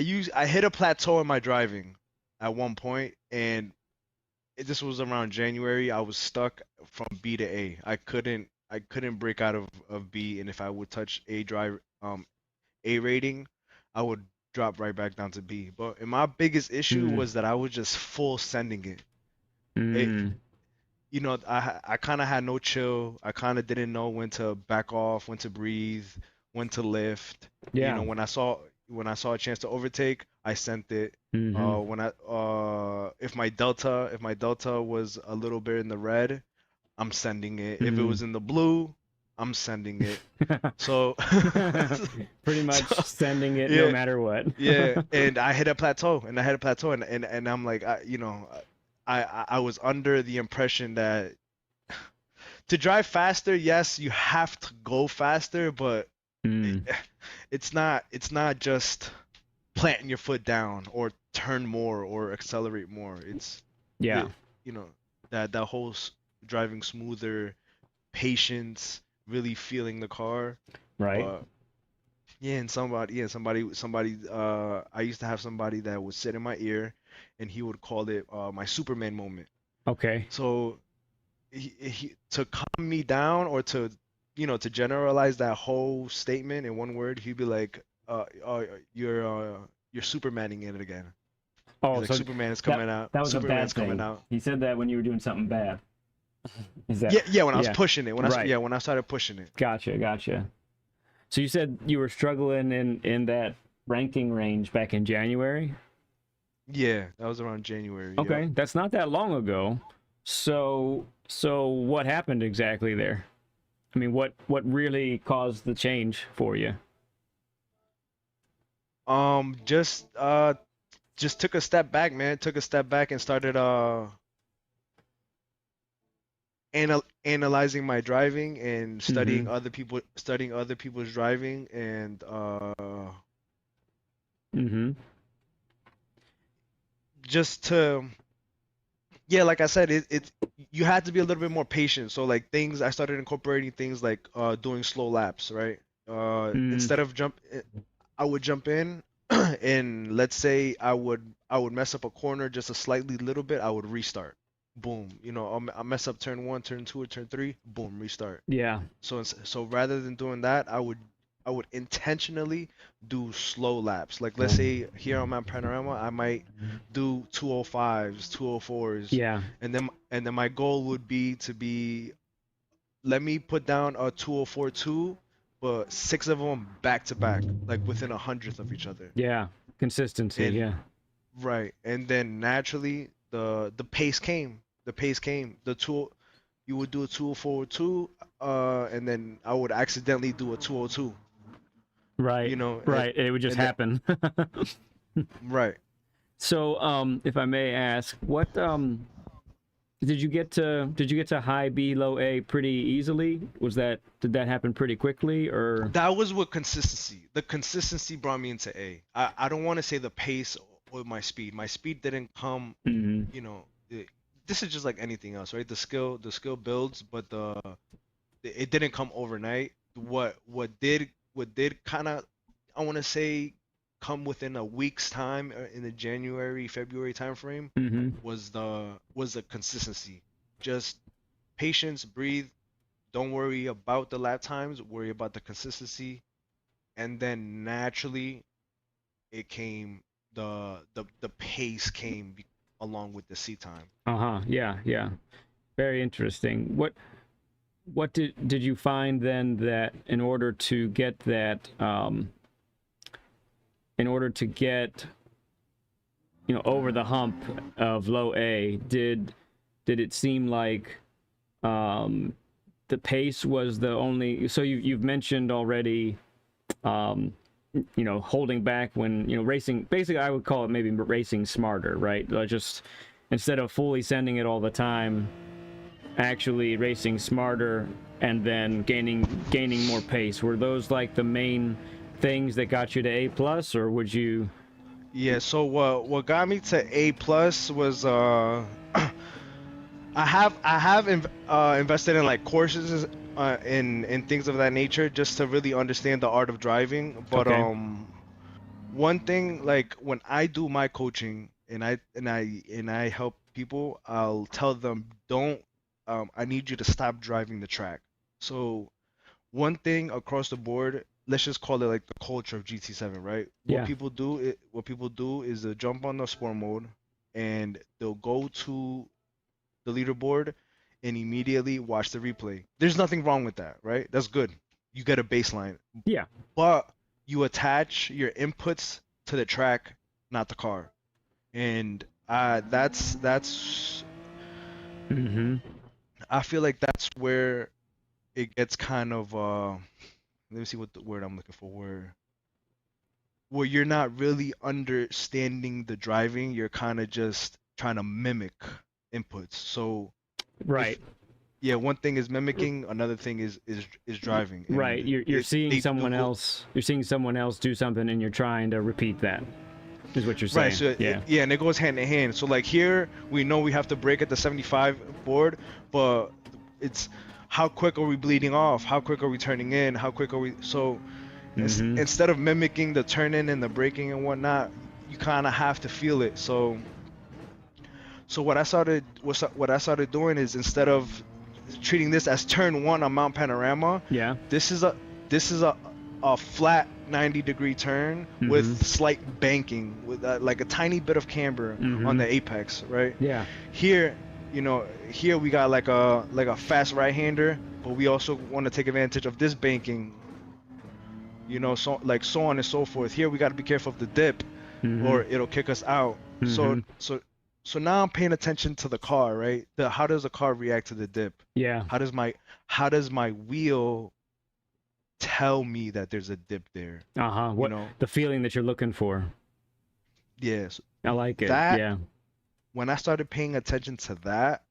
hit a plateau in my driving at one point, and this was around January. I was stuck from B to A. I couldn't break out of B, and if I would touch A rating, I would drop right back down to B. But my biggest issue was that I was just full sending it. I kind of had no chill. I kind of didn't know when to back off, when to breathe, when to lift. Yeah. When I saw a chance to overtake, I sent it. If my delta was a little bit in the red, I'm sending it. If it was in the blue, I'm sending it. So pretty much sending it no matter what. Yeah, and I hit a plateau, and I'm like, I was under the impression that to drive faster, yes, you have to go faster, but it's not just planting your foot down or turn more or accelerate more. It's that whole driving smoother, patience, really feeling the car. Right. And somebody I used to have somebody that would sit in my ear, and he would call it my Superman moment. Okay. So he to calm me down, or to generalize that whole statement in one word, he'd be like, you're Supermaning it again. Oh, like, so Superman is coming out. That was Superman's a bad thing. coming out. He said that when you were doing something bad. Is that? Yeah, when I was pushing it. When I started pushing it. Gotcha. So you said you were struggling in that ranking range back in January? Yeah, that was around January. Okay, that's not that long ago. So what happened exactly there? I mean, what really caused the change for you? Just took a step back, man. Took a step back and started analyzing my driving and studying other people's driving, and just to, yeah, like I said, it you had to be a little bit more patient. So like things, I started incorporating things like doing slow laps, right? Mm, Instead of I would jump in and let's say I would mess up a corner just a slightly little bit, I would restart. Boom, I'll mess up turn one, turn two, or turn three, boom, restart. yeah. So rather than doing that, I would intentionally do slow laps. Like let's say here on Mount Panorama, I might do 205s, 204s, Yeah. and then my goal would be to be, let me put down a 204-2, but six of them back to back, like within a hundredth of each other. Yeah. Consistency. And Yeah. right, and then naturally the pace came. The pace came. You would do a 204-2, and then I would accidentally do a 202. Right. And Right. It would just and then happen. right. So, if I may ask, what did you get to high B low A pretty easily? Did that happen pretty quickly or? That was what consistency. The consistency brought me into A. I don't want to say the pace or my speed. My speed didn't come, Mhm. this is just like anything else, right? The skill builds, but it didn't come overnight. What did kind of, I want to say, come within a week's time, in the January February timeframe, Mhm. was the consistency. Just patience, breathe, don't worry about the lap times, worry about the consistency, and then naturally it came, the pace came along with the seat time. Uh-huh. Yeah, yeah. Very interesting. What did you find then that in order to get over the hump of low A, did it seem like um the pace was the only, so you've mentioned already holding back when racing, basically I would call it maybe racing smarter, right? Just instead of fully sending it all the time, actually racing smarter and then gaining more pace. Were those like the main things that got you to A plus, or would you? Yeah, so what got me to A plus was I have invested in like courses in things of that nature just to really understand the art of driving. But Okay. one thing, like when I do my coaching and I help people, I'll tell them, don't I need you to stop driving the track. So one thing across the board, let's just call it like the culture of GT7, right? Yeah. What people do is they jump on the sport mode and they'll go to the leaderboard and immediately watch the replay. There's nothing wrong with that, right? That's good. You get a baseline. Yeah. But you attach your inputs to the track, not the car. And that's Mm-hmm. I feel like that's where it gets kind of let me see what the word I'm looking for, where you're not really understanding the driving, you're kind of just trying to mimic inputs. So if Right. yeah, one thing is mimicking, another thing is driving, Right. and You're seeing they do someone go else. You're seeing someone else do something, and you're trying to repeat that. Is what you're right. saying? So Yeah. yeah, and it goes hand in hand. So like here, we know we have to brake at the 75 board, but it's how quick are we bleeding off? How quick are we turning in? How quick are we? So Mm-hmm. instead of mimicking the turning and the braking and whatnot, you kind of have to feel it. So what I started doing is, instead of treating this as turn one on Mount Panorama, Yeah. this is a flat 90-degree turn with Mm-hmm. slight banking, with like a tiny bit of camber on Mm-hmm. the apex, right? Yeah. Here, here we got like a fast right-hander, but we also want to take advantage of this banking, so on and so forth. Here we got to be careful of the dip, Mm-hmm. or it'll kick us out. So Mm-hmm. so so now I'm paying attention to the car, right? How does the car react to the dip? Yeah. How does my wheel tell me that there's a dip there? Uh-huh. You What know? the feeling that you're looking for? Yes. I like it. That Yeah. When I started paying attention to that,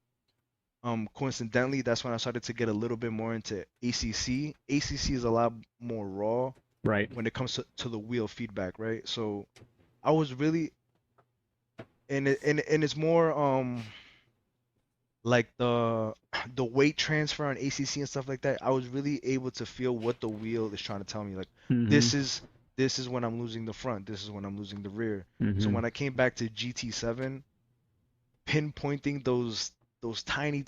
coincidentally, that's when I started to get a little bit more into ACC. ACC is a lot more raw Right. when it comes to the wheel feedback, right? So I was really and it's more like the weight transfer on ACC and stuff like that. I was really able to feel what the wheel is trying to tell me. Like Mm-hmm. this is when I'm losing the front. This is when I'm losing the rear. So Mm-hmm. when I came back to GT7, pinpointing those tiny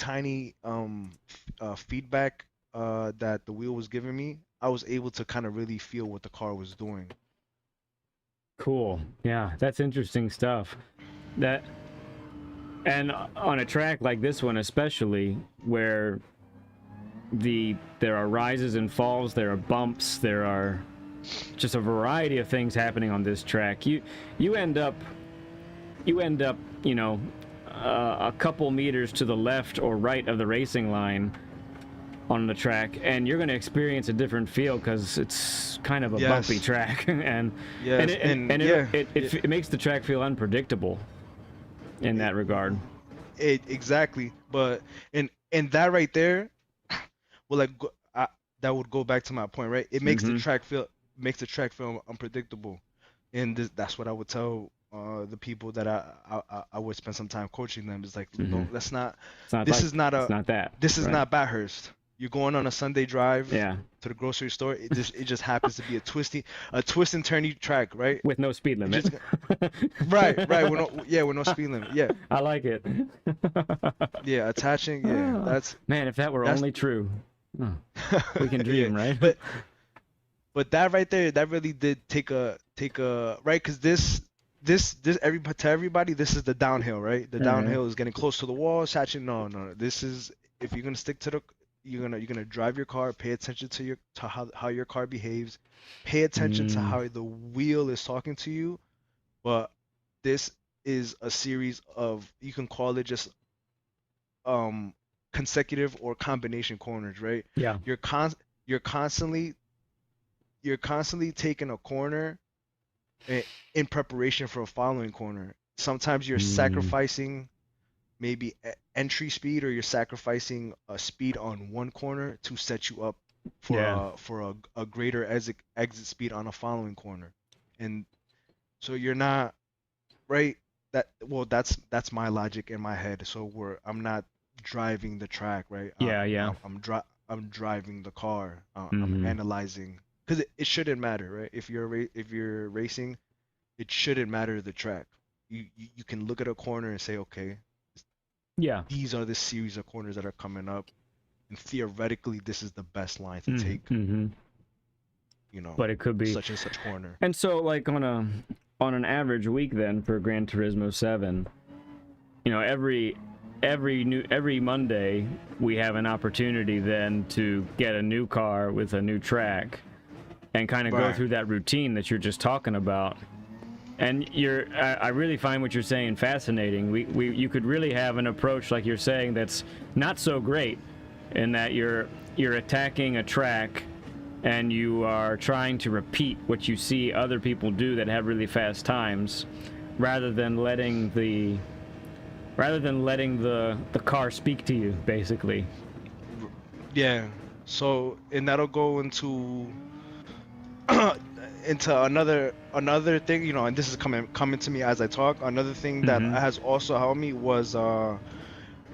feedback that the wheel was giving me, I was able to kind of really feel what the car was doing. Cool. Yeah, that's interesting stuff. That and on a track like this one, especially where there are rises and falls, there are bumps, there are just a variety of things happening on this track. You end up you know a couple meters to the left or right of the racing line on the track, and you're going to experience a different feel because it's kind of a bumpy Yes, track, and yes, and yeah, it makes the track feel unpredictable in it, that regard. exactly. But and that right there, well, that would go back to my point, right? It Mm-hmm. makes the track feel unpredictable, and that's what I would tell the people that I would spend some time coaching them. Is like, Mm-hmm. don't let's not. It's not This like is not it's a not that, this is right? not Bathurst. You're going on a Sunday drive Yeah, to the grocery store. It just happens to be a twist and turny track, right? with no speed It limit. just right. We're no speed limit. Yeah, I like it. yeah. Attaching. Yeah, Ah, man, if that were that's only true. Oh, we can yeah. dream, right? But that right there, that really did take a right, because this to everybody, this is the downhill, right? The Uh-huh. downhill is getting close to the wall, satching. No, no, no. This is, if you're gonna stick to the, you're gonna drive your car, pay attention to how your car behaves, pay attention to Mm, how the wheel is talking to you. But this is a series of, you can call it just um consecutive or combination corners, right? yeah. You're con you're constantly you're constantly taking a corner in preparation for a following corner. Sometimes you're Mm, sacrificing maybe entry speed, or you're sacrificing a speed on one corner to set you up for yeah. a greater exit speed on a following corner. And so you're not, right, that, well, that's my logic in my head. So I'm not driving the track, right? Yeah, yeah. I'm driving the car. I'm Mm-hmm. analyzing, because it shouldn't matter, right? If you're racing, it shouldn't matter the track. You can look at a corner and say, okay, Yeah. these are the series of corners that are coming up, and theoretically this is the best line to take, Mm-hmm. But it could be. such and such corner. And so like on an average week then for Gran Turismo 7, every Monday we have an opportunity then to get a new car with a new track and kind of go Right. through that routine that you're just talking about. And I really find what you're saying fascinating. You could really have an approach like you're saying that's not so great, in that you're attacking a track and you are trying to repeat what you see other people do that have really fast times, rather than letting the car speak to you, basically. Yeah. So, and that'll go into into another thing, and this is coming to me as I talk. Another thing that Mm-hmm. has also helped me was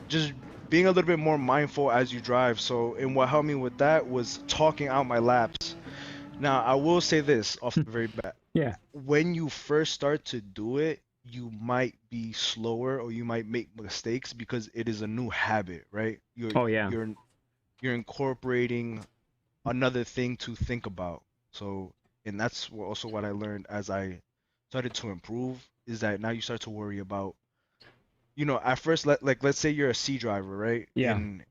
just being a little bit more mindful as you drive. So, and what helped me with that was talking out my laps. Now, I will say this off the very bat. Yeah. When you first start to do it, you might be slower, or you might make mistakes, because it is a new habit, right? Oh yeah. You're incorporating another thing to think about. So, and that's also what I learned as I started to improve, is that now you start to worry about, at first, let's say you're a C driver, right? Yeah. And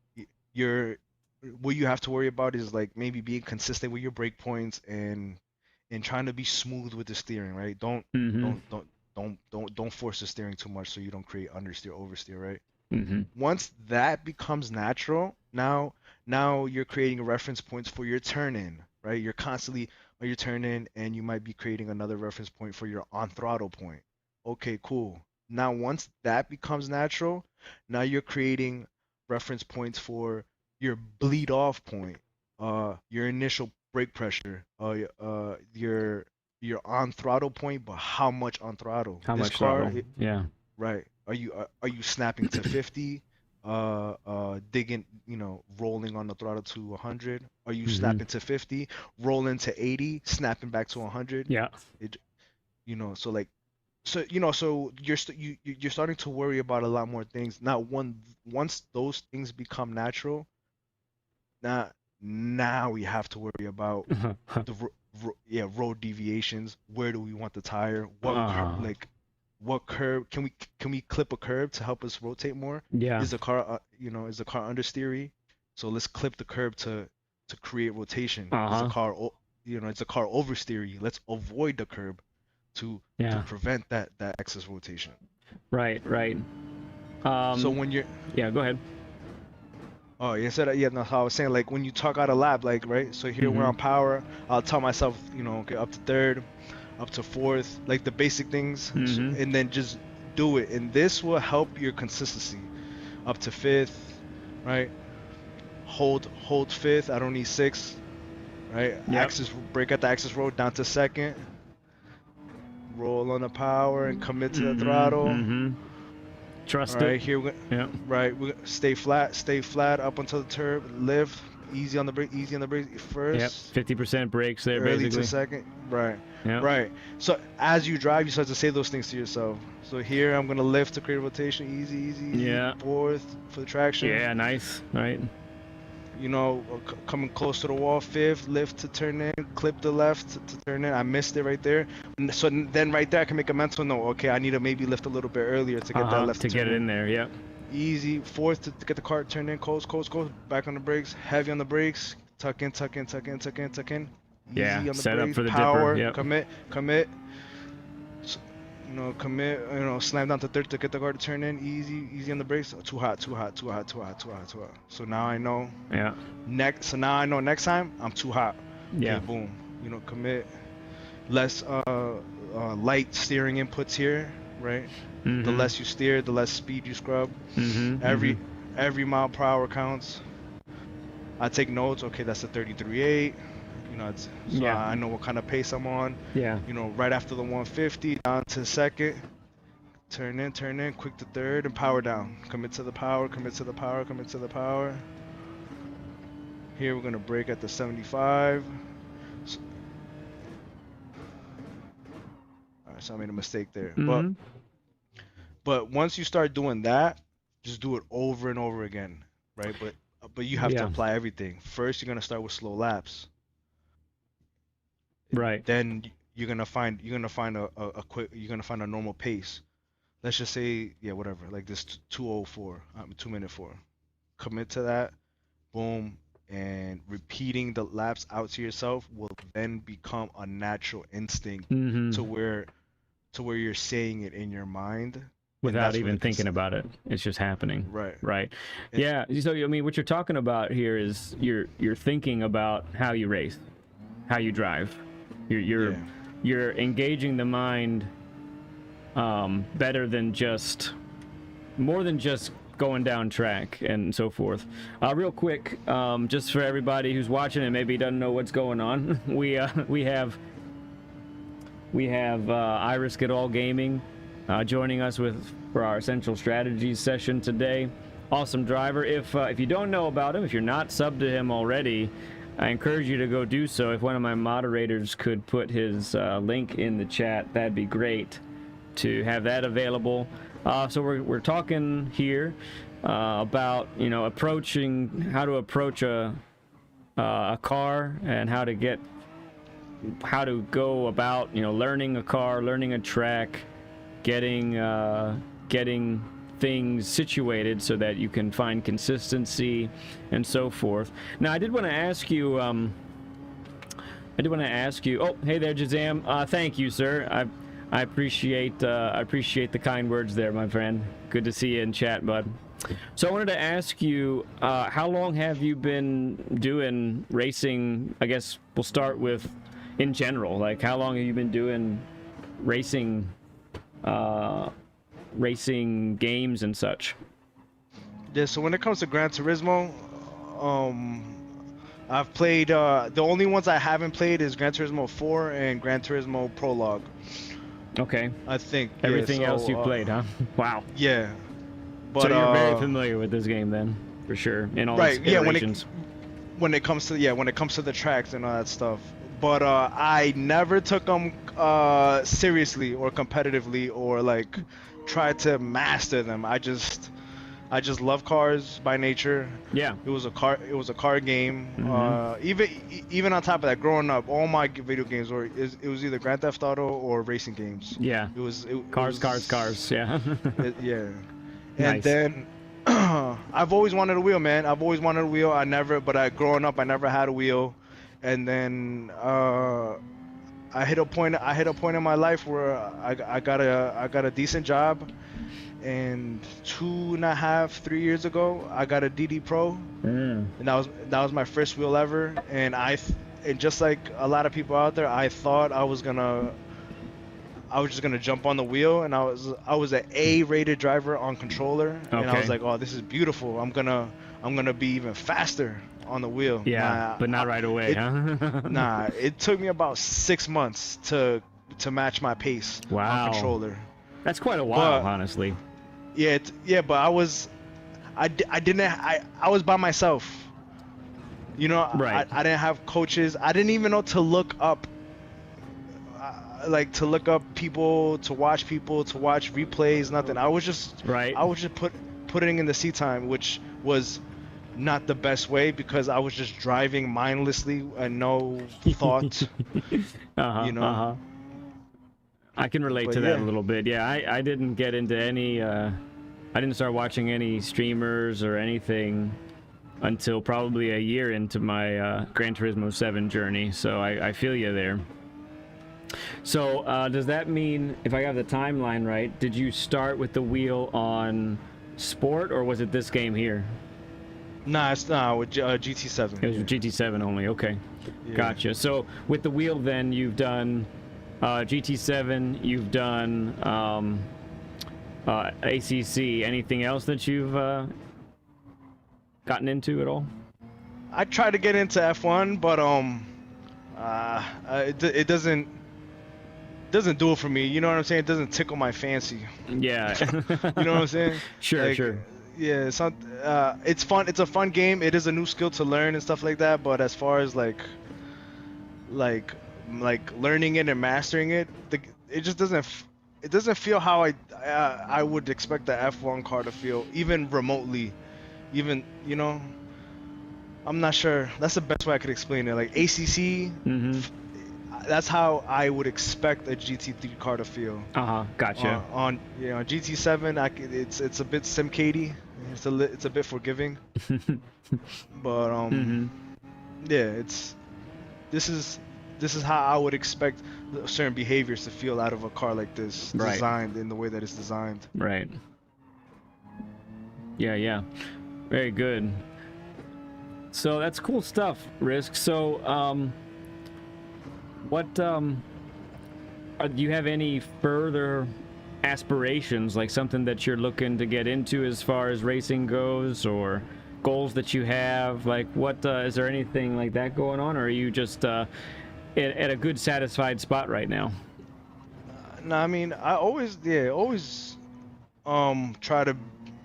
you're what you have to worry about is like maybe being consistent with your brake points, and trying to be smooth with the steering, right? Mm-hmm. Don't force the steering too much, so you don't create understeer, oversteer, right? Mm-hmm. Once that becomes natural, now you're creating reference points for your turn in, right? You're constantly on your turn in, and you might be creating another reference point for your on throttle point. Okay, cool. Now once that becomes natural, now you're creating reference points for your bleed off point, your initial brake pressure, your on throttle point, but how much on throttle? How This much car, throttle? Yeah. right? Are you snapping to 50? Digging, rolling on the throttle to 100? Are you snapping to 50, rolling to 80, snapping back to 100? Yeah. It, so like, so you're starting to worry about a lot more things. Once those things become natural, now we have to worry about the road deviations. Where do we want the tire? What curb can we clip a curb to help us rotate more? Yeah. Is the car understeery? So let's clip the curb to create rotation. Is the car it's a car oversteery? Let's avoid the curb to prevent that excess rotation. Right. So when you're go ahead. Oh, you said no. I was saying, like, when you talk out of lap, like, right? So here we're on power. I'll tell myself, okay, up to third, up to fourth, like the basic things, and then just do it. And this will help your consistency. Up to fifth, right? Hold fifth. I don't need sixth, right? Yep. Brake at the axis road down to second. Roll on the power and commit to the throttle. Trust All right, it. here right, we stay flat up until the turb, lift, easy on the brake first. Yep, 50% brakes there, early basically. to second, right, yep. Right. So as you drive, you start to say those things to yourself. So here I'm gonna lift to create rotation, easy. Yeah. Fourth for the traction. Yeah, nice, right. Coming close to the wall, fifth, lift to turn in, clip the left to turn in. I missed it right there. So then right there, I can make a mental note. Okay, I need to maybe lift a little bit earlier to get that left to get it in there. Yep. Easy. Fourth to get the car turned in, close. Back on the brakes, heavy on the brakes. Tuck in. Easy yeah, on the set brakes. Up for the Power. dipper. Yep. Commit. Commit. Slam down to third to get the car to turn in. Easy on the brakes. Too hot. So now I know. Yeah. So now I know next time I'm too hot. Yeah. Okay, boom. Commit. Less light steering inputs here, right? The less you steer, the less speed you scrub. Every mile per hour counts. I take notes. Okay, that's a 33.8. I know what kind of pace I'm on. Yeah. Right after the 150, down to second. Turn in, quick to third, and power down. Commit to the power. Here we're gonna brake at the 75. Alright, so I made a mistake there. But once you start doing that, just do it over and over again, right? But you have to apply everything. First, you're gonna start with slow laps. Right. Then you're gonna find a normal pace. Let's just say whatever, like this 2:04, 2:04. Commit to that, boom, and repeating the laps out to yourself will then become a natural instinct to where you're saying it in your mind without even thinking about it. It's just happening. Right. Yeah. So I mean, what you're talking about here is you're thinking about how you race, how you drive. You're engaging the mind better than more than just going down track and so forth. Real quick, just for everybody who's watching and maybe doesn't know what's going on, we have Iris Get All Gaming joining us for our Essential Strategies session today. Awesome driver. If you don't know about him, if you're not subbed to him already, I encourage you to go do so. If one of my moderators could put his link in the chat, that'd be great to have that available. So we're talking here about how to approach a car and how to go about learning a car, learning a track, getting things situated so that you can find consistency and so forth. Now, I did want to ask you. Oh, hey there, Jazam. Thank you, sir. I appreciate the kind words there, my friend. Good to see you in chat, bud. So I wanted to ask you, how long have you been doing racing? I guess we'll start with in general. Like, how long have you been doing racing games and such? Yeah, so when it comes to Gran Turismo, I've played, the only ones I haven't played is Gran Turismo 4 and Gran Turismo Prologue. Okay. I think. Everything yeah, else so, you played, huh? Wow. Yeah, but So you're very familiar with this game then, for sure, in all its right, yeah, iterations. when it comes to the tracks and all that stuff. But I never took them seriously or competitively or like tried to master them. I just love cars by nature. Yeah. It was a car game. Mhm. Even on top of that, growing up, all my video games it was either Grand Theft Auto or racing games. Yeah. Cars. Yeah. Yeah. And Nice. then I've always wanted a wheel, man. I've always wanted a wheel. Growing up, I never had a wheel. And then I hit a point. I hit a point in my life where I got a decent job, and 2.5, 3 years ago, I got a DD Pro, Mm. and that was my first wheel ever. And just like a lot of people out there, I thought I was just gonna jump on the wheel, and I was an A-rated driver on controller, and I Okay. was like, oh, this is beautiful. I'm gonna be even faster on the wheel. Yeah, but not right away, huh? Nah, it took me about 6 months to match my pace Wow. on controller. That's quite a while, But- honestly. But I was by myself. You know, Right. I didn't have coaches. I didn't even know to look up people, to watch replays, nothing. I was just Right. putting in the seat time, which was not the best way because I was just driving mindlessly and no thought. Uh-huh, you know? uh-huh. I can relate But to that yeah. a little bit. Yeah, I didn't get into any I didn't start watching any streamers or anything until probably a year into my Gran Turismo 7 journey, so I feel you there. So does that mean, if I have the timeline right, did you start with the wheel on Sport, or was it this game here? Nah, it's with GT7. It was GT7 only, okay. Yeah. Gotcha. So with the wheel then, you've done GT7, you've done ACC. Anything else that you've gotten into at all? I tried to get into F1, but it doesn't do it for me. You know what I'm saying? It doesn't tickle my fancy. Yeah. You know what I'm saying? Sure, sure. Yeah, it's fun. It's a fun game. It is a new skill to learn and stuff like that. But as far as like learning it and mastering it, it just doesn't. It doesn't feel how I would expect the F1 car to feel, even remotely. Even, you know, I'm not sure. That's the best way I could explain it. Like ACC, that's how I would expect a GT3 car to feel. Gotcha. On GT7, it's a bit simcady. It's a bit forgiving. But yeah, this is how I would expect certain behaviors to feel out of a car like this, Right. designed in the way that it's designed. Right. Yeah. Very good. So that's cool stuff, Risk. So, do you have any further aspirations, like something that you're looking to get into as far as racing goes, or goals that you have? Like, what is there anything like that going on, or are you just at a good, satisfied spot right now? No, I mean, I always try to,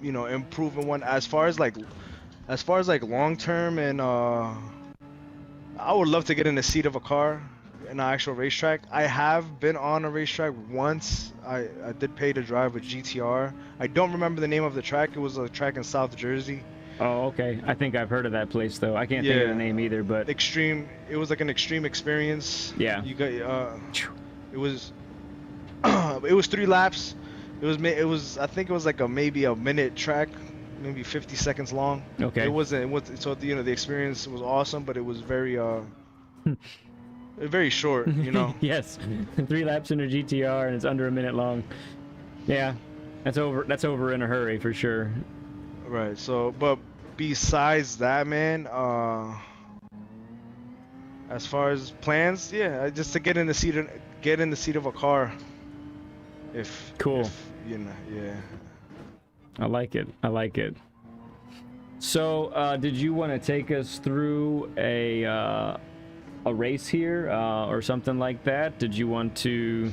improve in one as far as like long term, and I would love to get in the seat of a car in an actual racetrack. I have been on a racetrack once. I did pay to drive a GTR. I don't remember the name of the track. It was a track in South Jersey. Oh, okay. I think I've heard of that place, though. I can't think of the name either, but Extreme. It was like an extreme experience. Yeah. You got it was it was 3 laps. It was I think it was like maybe a minute track, maybe 50 seconds long. Okay. It was so the experience was awesome, but it was very very short, Yes, 3 laps in a GTR and it's under a minute long. Yeah, that's over in a hurry for sure. Right. So, but besides that, man, as far as plans, yeah, just to get in the seat of a car. Cool. Yeah. I like it. So, did you want to take us through a race here, or something like that? Did you want to?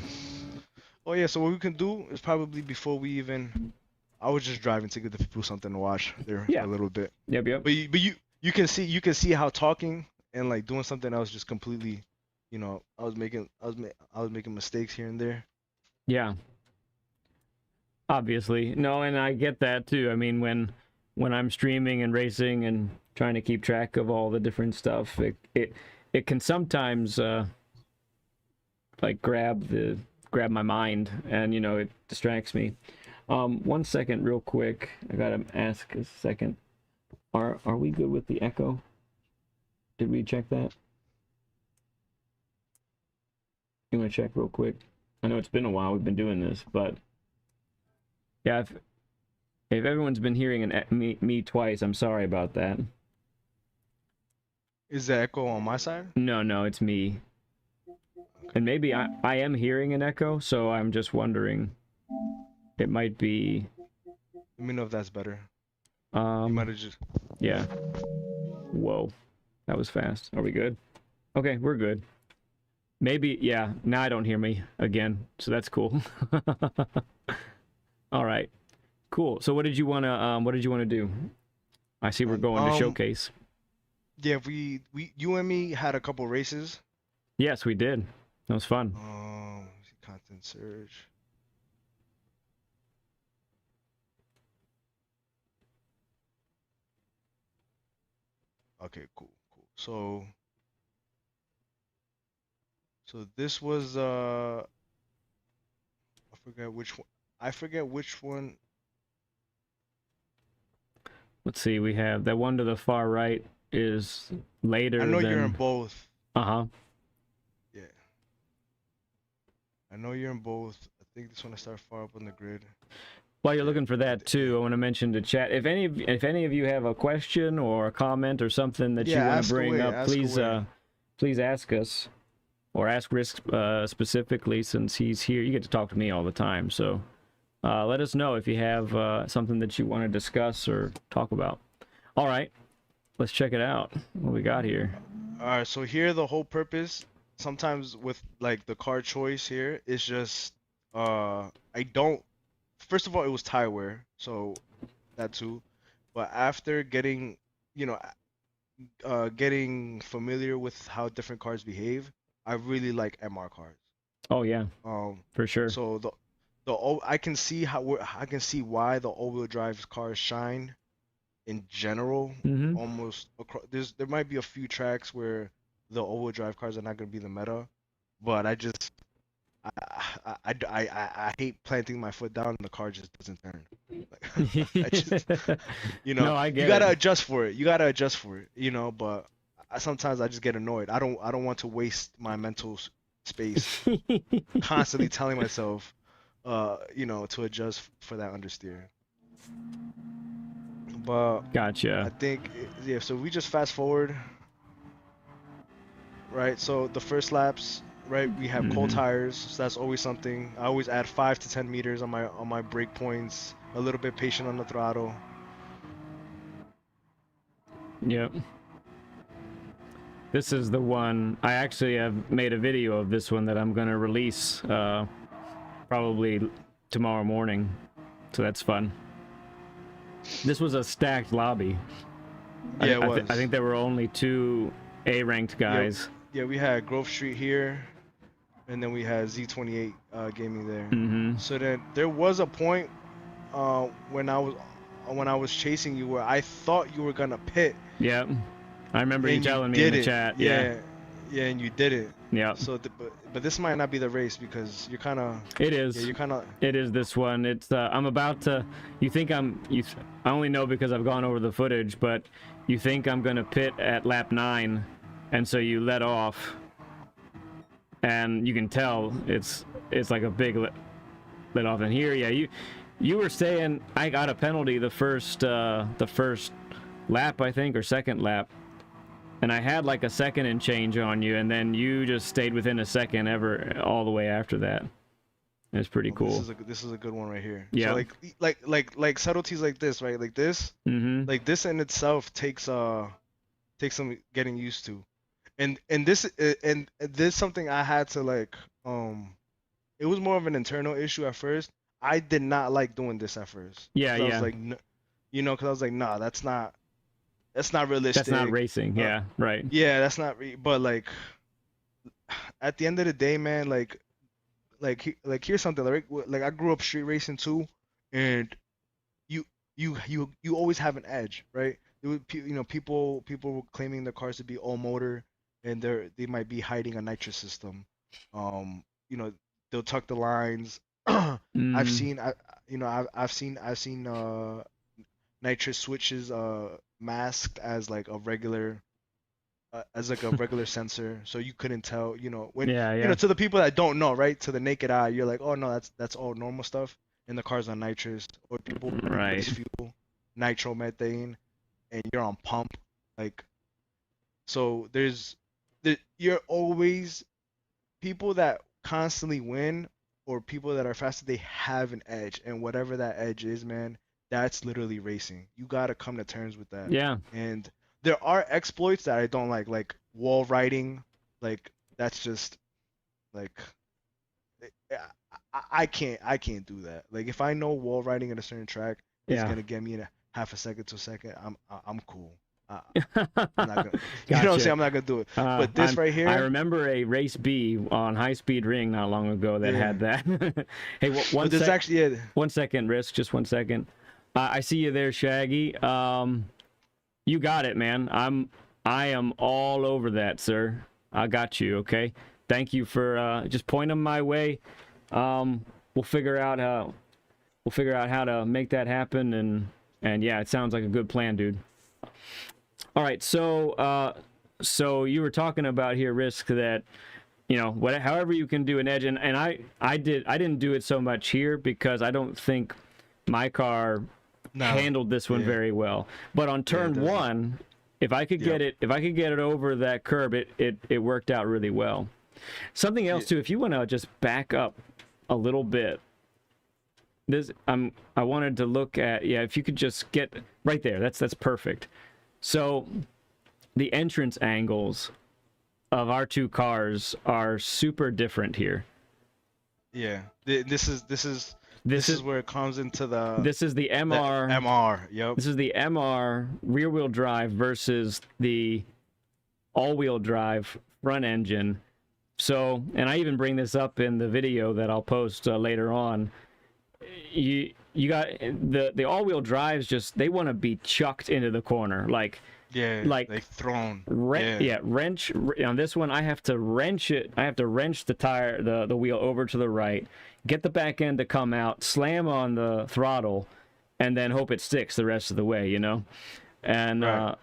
Oh yeah, so what we can do is probably before we even, I was just driving to give the people something to watch there for Yeah. a little bit. Yep. But you can see how talking and like doing something else just completely, I was making mistakes here and there. Yeah. Obviously. No, and I get that too. I mean, when I'm streaming and racing and trying to keep track of all the different stuff, it can sometimes like grab my mind, and it distracts me. 1 second real quick. I got to ask a second. Are we good with the echo? Did we check that? You want to check real quick? I know it's been a while we've been doing this, but yeah, if everyone's been hearing me twice, I'm sorry about that. Is the echo on my side? No, it's me. And maybe I am hearing an echo, so I'm just wondering. It might be. Let me know if that's better. You might have just. Yeah. Whoa, that was fast. Are we good? Okay, we're good. Maybe, yeah. Now I don't hear me again, so that's cool. All right, cool. So what did you wanna do? I see we're going to showcase. Yeah, you and me had a couple races. Yes, we did. That was fun. Content search. Okay, cool. So this was I forget which one. I forget which one. Let's see. We have that one to the far right is later. I know than... you're in both. Uh-huh. Yeah. I know you're in both. I think this one I start far up on the grid. While you're looking for that too, I want to mention to chat if any of you have a question or a comment or something that you want to bring up, please ask us, or ask Risk specifically, since he's here. You get to talk to me all the time, so let us know if you have something that you want to discuss or talk about. All right, let's check it out. What we got here? All right, so here the whole purpose, sometimes with like the car choice here, is just I don't. First of all, it was tire wear, so that too. But after getting, getting familiar with how different cars behave, I really like MR cars. Oh yeah, for sure. So I can see why the all-wheel drive cars shine in general. Mm-hmm. Almost across, there might be a few tracks where the all-wheel drive cars are not going to be the meta, but I hate planting my foot down and the car just doesn't turn. Like, No, I get you gotta it. adjust for it. You gotta adjust for it. But sometimes I just get annoyed. I don't want to waste my mental space constantly telling myself, to adjust for that understeer. But Gotcha. I think, yeah. So we just fast forward, right? So the first laps. Right, we have cold tires, so that's always something. I always add 5 to 10 meters on my brake points. A little bit patient on the throttle. Yep. This is the one I actually have made a video of this one that I'm gonna release probably tomorrow morning, so that's fun. This was a stacked lobby. Yeah, it was. I think there were only 2 A-ranked guys. Yeah, we had Grove Street here. And then we had Z28 gaming there. Mm-hmm. So then there was a point when I was chasing you where I thought you were gonna pit. Yep. I remember you telling me in the chat. Yeah, and you did it. Yeah. So, but this might not be the race because you're kind of. It is. Yeah, you're kind of. It is this one. It's. I'm about to. You think I only know because I've gone over the footage, but you think I'm gonna pit at lap 9, and so you let off. And you can tell it's like a big let off. And here, yeah, you were saying I got a penalty the first lap, I think, or second lap, and I had like a second and change on you, and then you just stayed within a second all the way after that. It's pretty cool. This is a good one right here. Yeah. So like subtleties like this, right? Like this. Mm-hmm. Like this in itself takes some getting used to. And this is something I had to like it was more of an internal issue at first. I did not like doing this at first. Yeah, 'Cause I was yeah. like, because I was like, nah, that's not That's not realistic. racing. Uh, Yeah, right. yeah, that's not. But like, at the end of the day, man, like here's something. Like I grew up street racing too, and you you always have an edge, right? People were claiming the cars to be all motor, and they might be hiding a nitrous system. Um, you know, they'll tuck the lines. I've Mm, seen I've seen nitrous switches masked as like a regular sensor, so you couldn't tell. When yeah, yeah. to the people that don't know, right? To the naked eye, you're like, oh no, that's all normal stuff. And the car's on nitrous, or people running Right. race fuel, nitromethane, and you're on pump. Like, so you're always people that constantly win, or people that are faster. They have an edge, and whatever that edge is, man, that's literally racing. You gotta come to terms with that. Yeah. And there are exploits that I don't like wall riding. Like that's just like I can't do that. Like if I know wall riding at a certain track is Yeah. gonna get me in a half a second to a second, I'm cool. I'm not gonna, you know what I'm Gotcha. saying? I'm not gonna do it. But this I'm. right I here, remember a race B on High Speed Ring not long ago that yeah. had that. Hey, But there's actually, yeah, 1 second, Risk. Just 1 second. I see you there, Shaggy. You got it, man. I am all over that, sir. I got you. Okay. Thank you for just point them my way. We'll figure out how to make that happen, and yeah, it sounds like a good plan, dude. All right, so you were talking about here, Risk, that however you can do an edge, and I didn't do it so much here because I don't think my car no, handled this one yeah, very well. But on yeah, it turn doesn't. one, if I could Yep. get it over that curb, it worked out really well. Something Yeah, else too, if you want to just back up a little bit, I wanted to look at, yeah, if you could just get right there, that's perfect. So the entrance angles of our two cars are super different here. yeah. This is This is where it comes into the this is the the MR. MR. Yep. This is the MR rear wheel drive versus the all wheel drive front engine. So, and I even bring this up in the video that I'll post later on. You got the all wheel drives, just they want to be chucked into the corner Yeah, like like thrown. wrench on this one. I have to wrench it. I have to wrench the tire, the wheel over to the right, get the back end to come out, slam on the throttle, and then hope it sticks the rest of the way. And Right.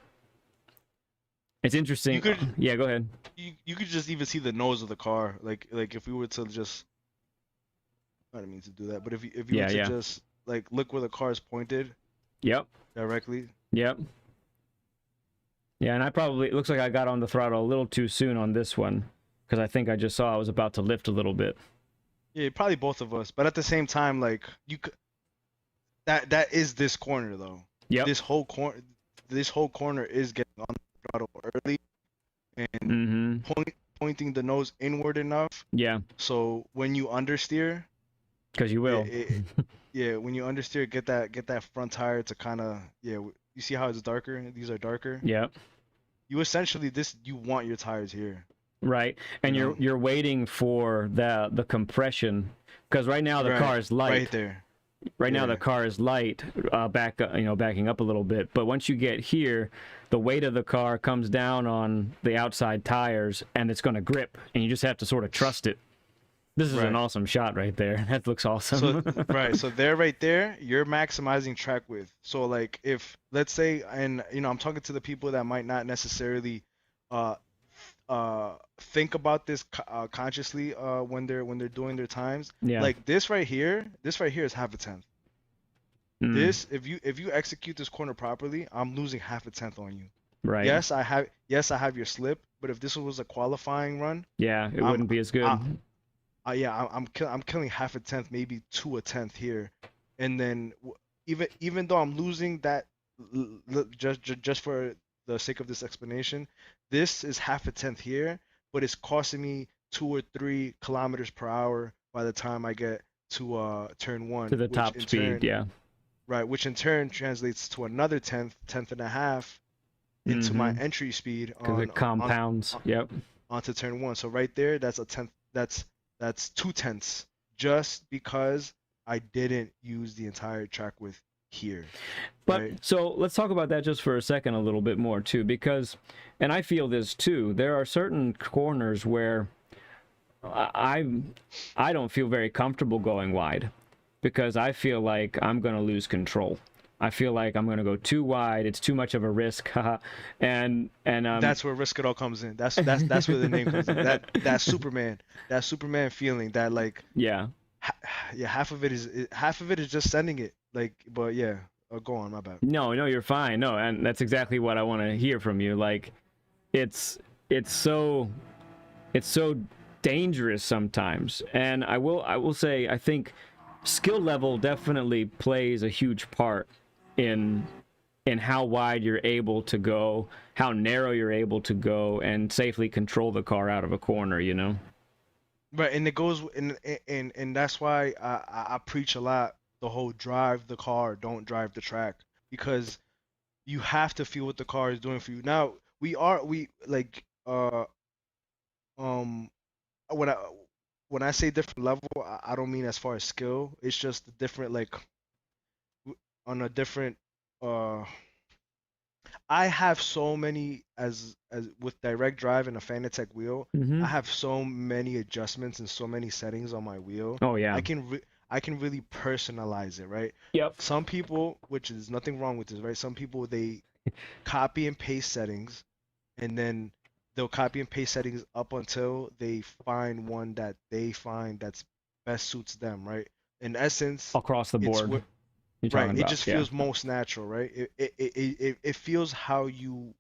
it's interesting. You could Yeah, go ahead. you could just even see the nose of the car. Like if we were to just, I don't mean to do that, but if you were Yeah, to yeah. just like look where the car is pointed Yep, directly. yep. Yeah, and it looks like I got on the throttle a little too soon on this one because I think I just saw I was about to lift a little bit. Yeah, probably both of us. But at the same time, like that is this corner though. Yep. This whole corner is getting on the throttle early and Mm-hmm. pointing the nose inward enough. Yeah, So when you understeer, because you will. yeah, when you understeer, get that front tire to kind of, yeah. You see how it's darker? These are darker. Yep. You essentially you want your tires here. Right, and You you're know? you're waiting for the compression because right now the Right, car is light. right there. Right now Yeah. the car is light, backing up a little bit. But once you get here, the weight of the car comes down on the outside tires, and it's going to grip, and you just have to sort of trust it. This is Right. an awesome shot right there. That looks awesome. So right, so there, right there, you're maximizing track width. So like if let's say, and I'm talking to the people that might not necessarily uh think about this consciously when they're doing their times. Yeah. Like this right here is half a tenth. Mm, This if you execute this corner properly, I'm losing half a tenth on you. right. Yes, I have your slip, but if this was a qualifying run, Yeah, it I'm wouldn't be as good. yeah, I'm killing half a tenth, maybe to a tenth here, and then even though I'm losing that, just for the sake of this explanation, this is half a tenth here, but it's costing me 2 or 3 kilometers per hour by the time I get to turn one, To the which top in speed, turn, yeah. right, which in turn translates to another tenth and a half into my Mm-hmm. entry speed Because it compounds. Yep. onto turn one. So right there, that's a tenth. That's 2/10 just because I didn't use the entire track width here, But right? so let's talk about that just for a second a little bit more too, because, and I feel this too, there are certain corners where I don't feel very comfortable going wide because I feel like I'm going to lose control. I feel like I'm going to go too wide. It's too much of a risk. and That's where risk it all comes in. That's where the name comes in. That Superman feeling. That like, yeah. yeah, half of it is just sending it. Like, but yeah, go on, my bad. No, you're fine. No, and that's exactly what I want to hear from you. Like it's it's so it's so dangerous sometimes. And I will say I think skill level definitely plays a huge part in how wide you're able to go, how narrow you're able to go and safely control the car out of a corner, you know? Right, and it goes and that's why I preach a lot the whole drive the car, don't drive the track because you have to feel what the car is doing for you. Now we like um when I say different level, I don't mean as far as skill. It's just a different like on a different uh I have so many as with direct drive and a Fanatec wheel. I Mm-hmm. have so many adjustments and so many settings on my wheel. Oh yeah. I can really personalize it, right? Yep. Some people, which is nothing wrong with this, right? Some people they copy and paste settings and then they'll copy and paste settings up until they find one that they find that's best suits them, right? In essence, Across the it's board. You're right. talking It about, just yeah. feels most natural, right? It feels how you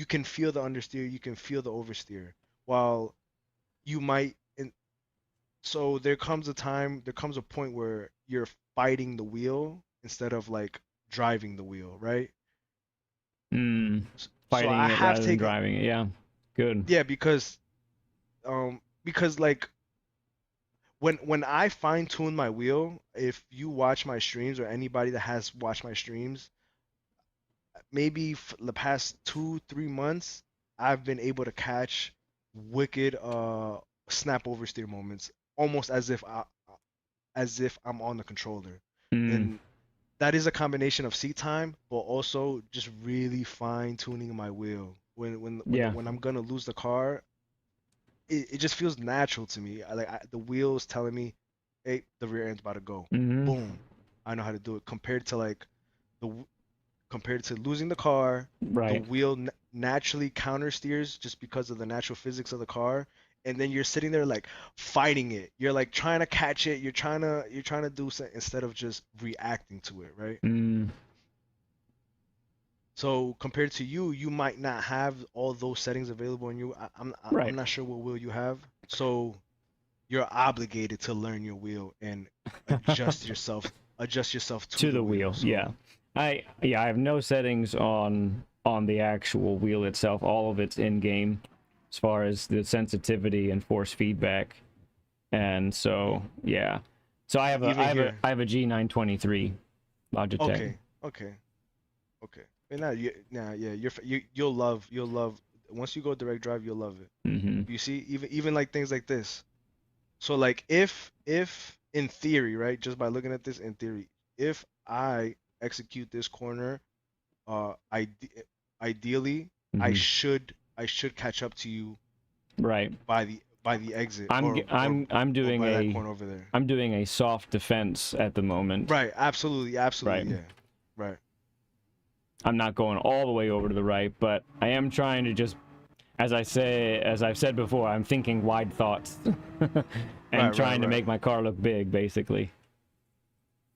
can feel the understeer, you can feel the oversteer, while you might. And so there comes a point where you're fighting the wheel instead of like driving the wheel, right? Mm. So I Fighting it have rather than taken, driving it. Yeah. Good. yeah, because like when I fine tune my wheel, if you watch my streams or anybody that has watched my streams, maybe the past 2 3 months, I've been able to catch wicked snap oversteer moments, almost as if I'm on the controller, Mm. and that is a combination of seat time, but also just really fine tuning my wheel. Yeah. When I'm gonna lose the car, it just feels natural to me. The wheels telling me, hey, the rear end's about to go. Mm-hmm. Boom, I know how to do it. The compared to losing the car, the Right. wheel naturally counter steers just because of the natural physics of the car, and then you're sitting there like fighting it. You're like trying to catch it. You're trying to do something instead of just reacting to it, right? Mm. So compared to you, you might not have all those settings available in you. I'm Right. not sure what wheel you have, so you're obligated to learn your wheel and adjust yourself to To the the wheel. wheel. Yeah. So I have no settings on the actual wheel itself. All of it's in game as far as the sensitivity and force feedback. And so, yeah. So even here. I have a G923 Logitech. Okay. Okay. And now, yeah, you'll love once you go direct drive, you'll love it. Mm-hmm. You see, even like things like this. So like if in theory, right, just by looking at this in theory, if I execute this corner, I ideally Mm-hmm. I should catch up to you Right. by the exit I'm g- I'm I'm or doing by that a corner over there. I'm doing a soft defense at the moment. Right. Absolutely. Right. Absolutely. Yeah. Right. I'm not going all the way over to the right, but I am trying to just, as I've said before, I'm thinking wide thoughts and Right. trying to Right. make my car look big, basically.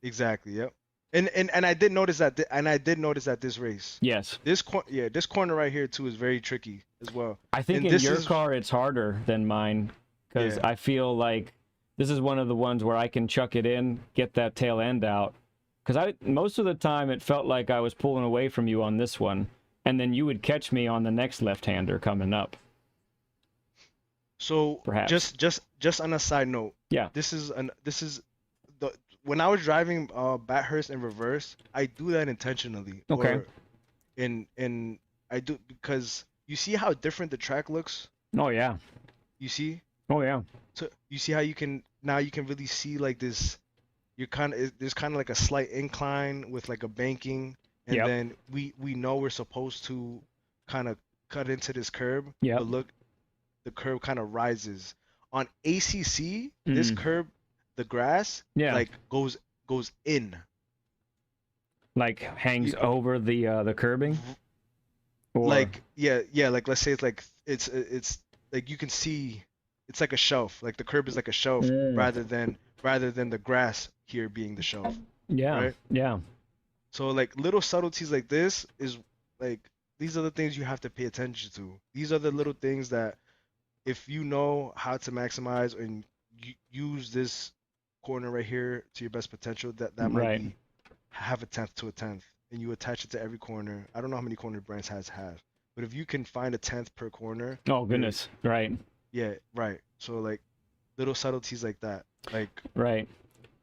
Exactly. Yep. And I did notice that and I did notice that this race, Yes. this corner right here too is very tricky as well. I think And in this your is car it's harder than mine because yeah. I feel like this is one of the ones where I can chuck it in, get that tail end out. Because most of the time it felt like I was pulling away from you on this one, and then you would catch me on the next left-hander coming up. So Perhaps. just on a side note, Yeah. This is the when I was driving Bathurst in reverse, I do that intentionally. Okay. Or in I do because you see how different the track looks. Oh yeah. You see, Oh yeah. so you see how you can really see like this. You're there's kind of like a slight incline with like a banking, and Yep. then we know we're supposed to kind of cut into this curb, Yep. but look, the curb kind of rises. On ACC, this Mm. curb, the grass Yeah. like goes in. Like hangs You- over the curbing. Or Like yeah, like let's say it's like you can see it's like a shelf. Like the curb is like a shelf Mm. rather than the grass here being the shelf, yeah. right? Yeah. So like little subtleties like this is like these are the things you have to pay attention to. These are the little things that if you know how to maximize and use this corner right here to your best potential, that might Right. be have a tenth to a tenth, and you attach it to every corner. I don't know how many corner brands have, but if you can find a tenth per corner, Oh goodness. Right. yeah, right. So like little subtleties like that, like Right.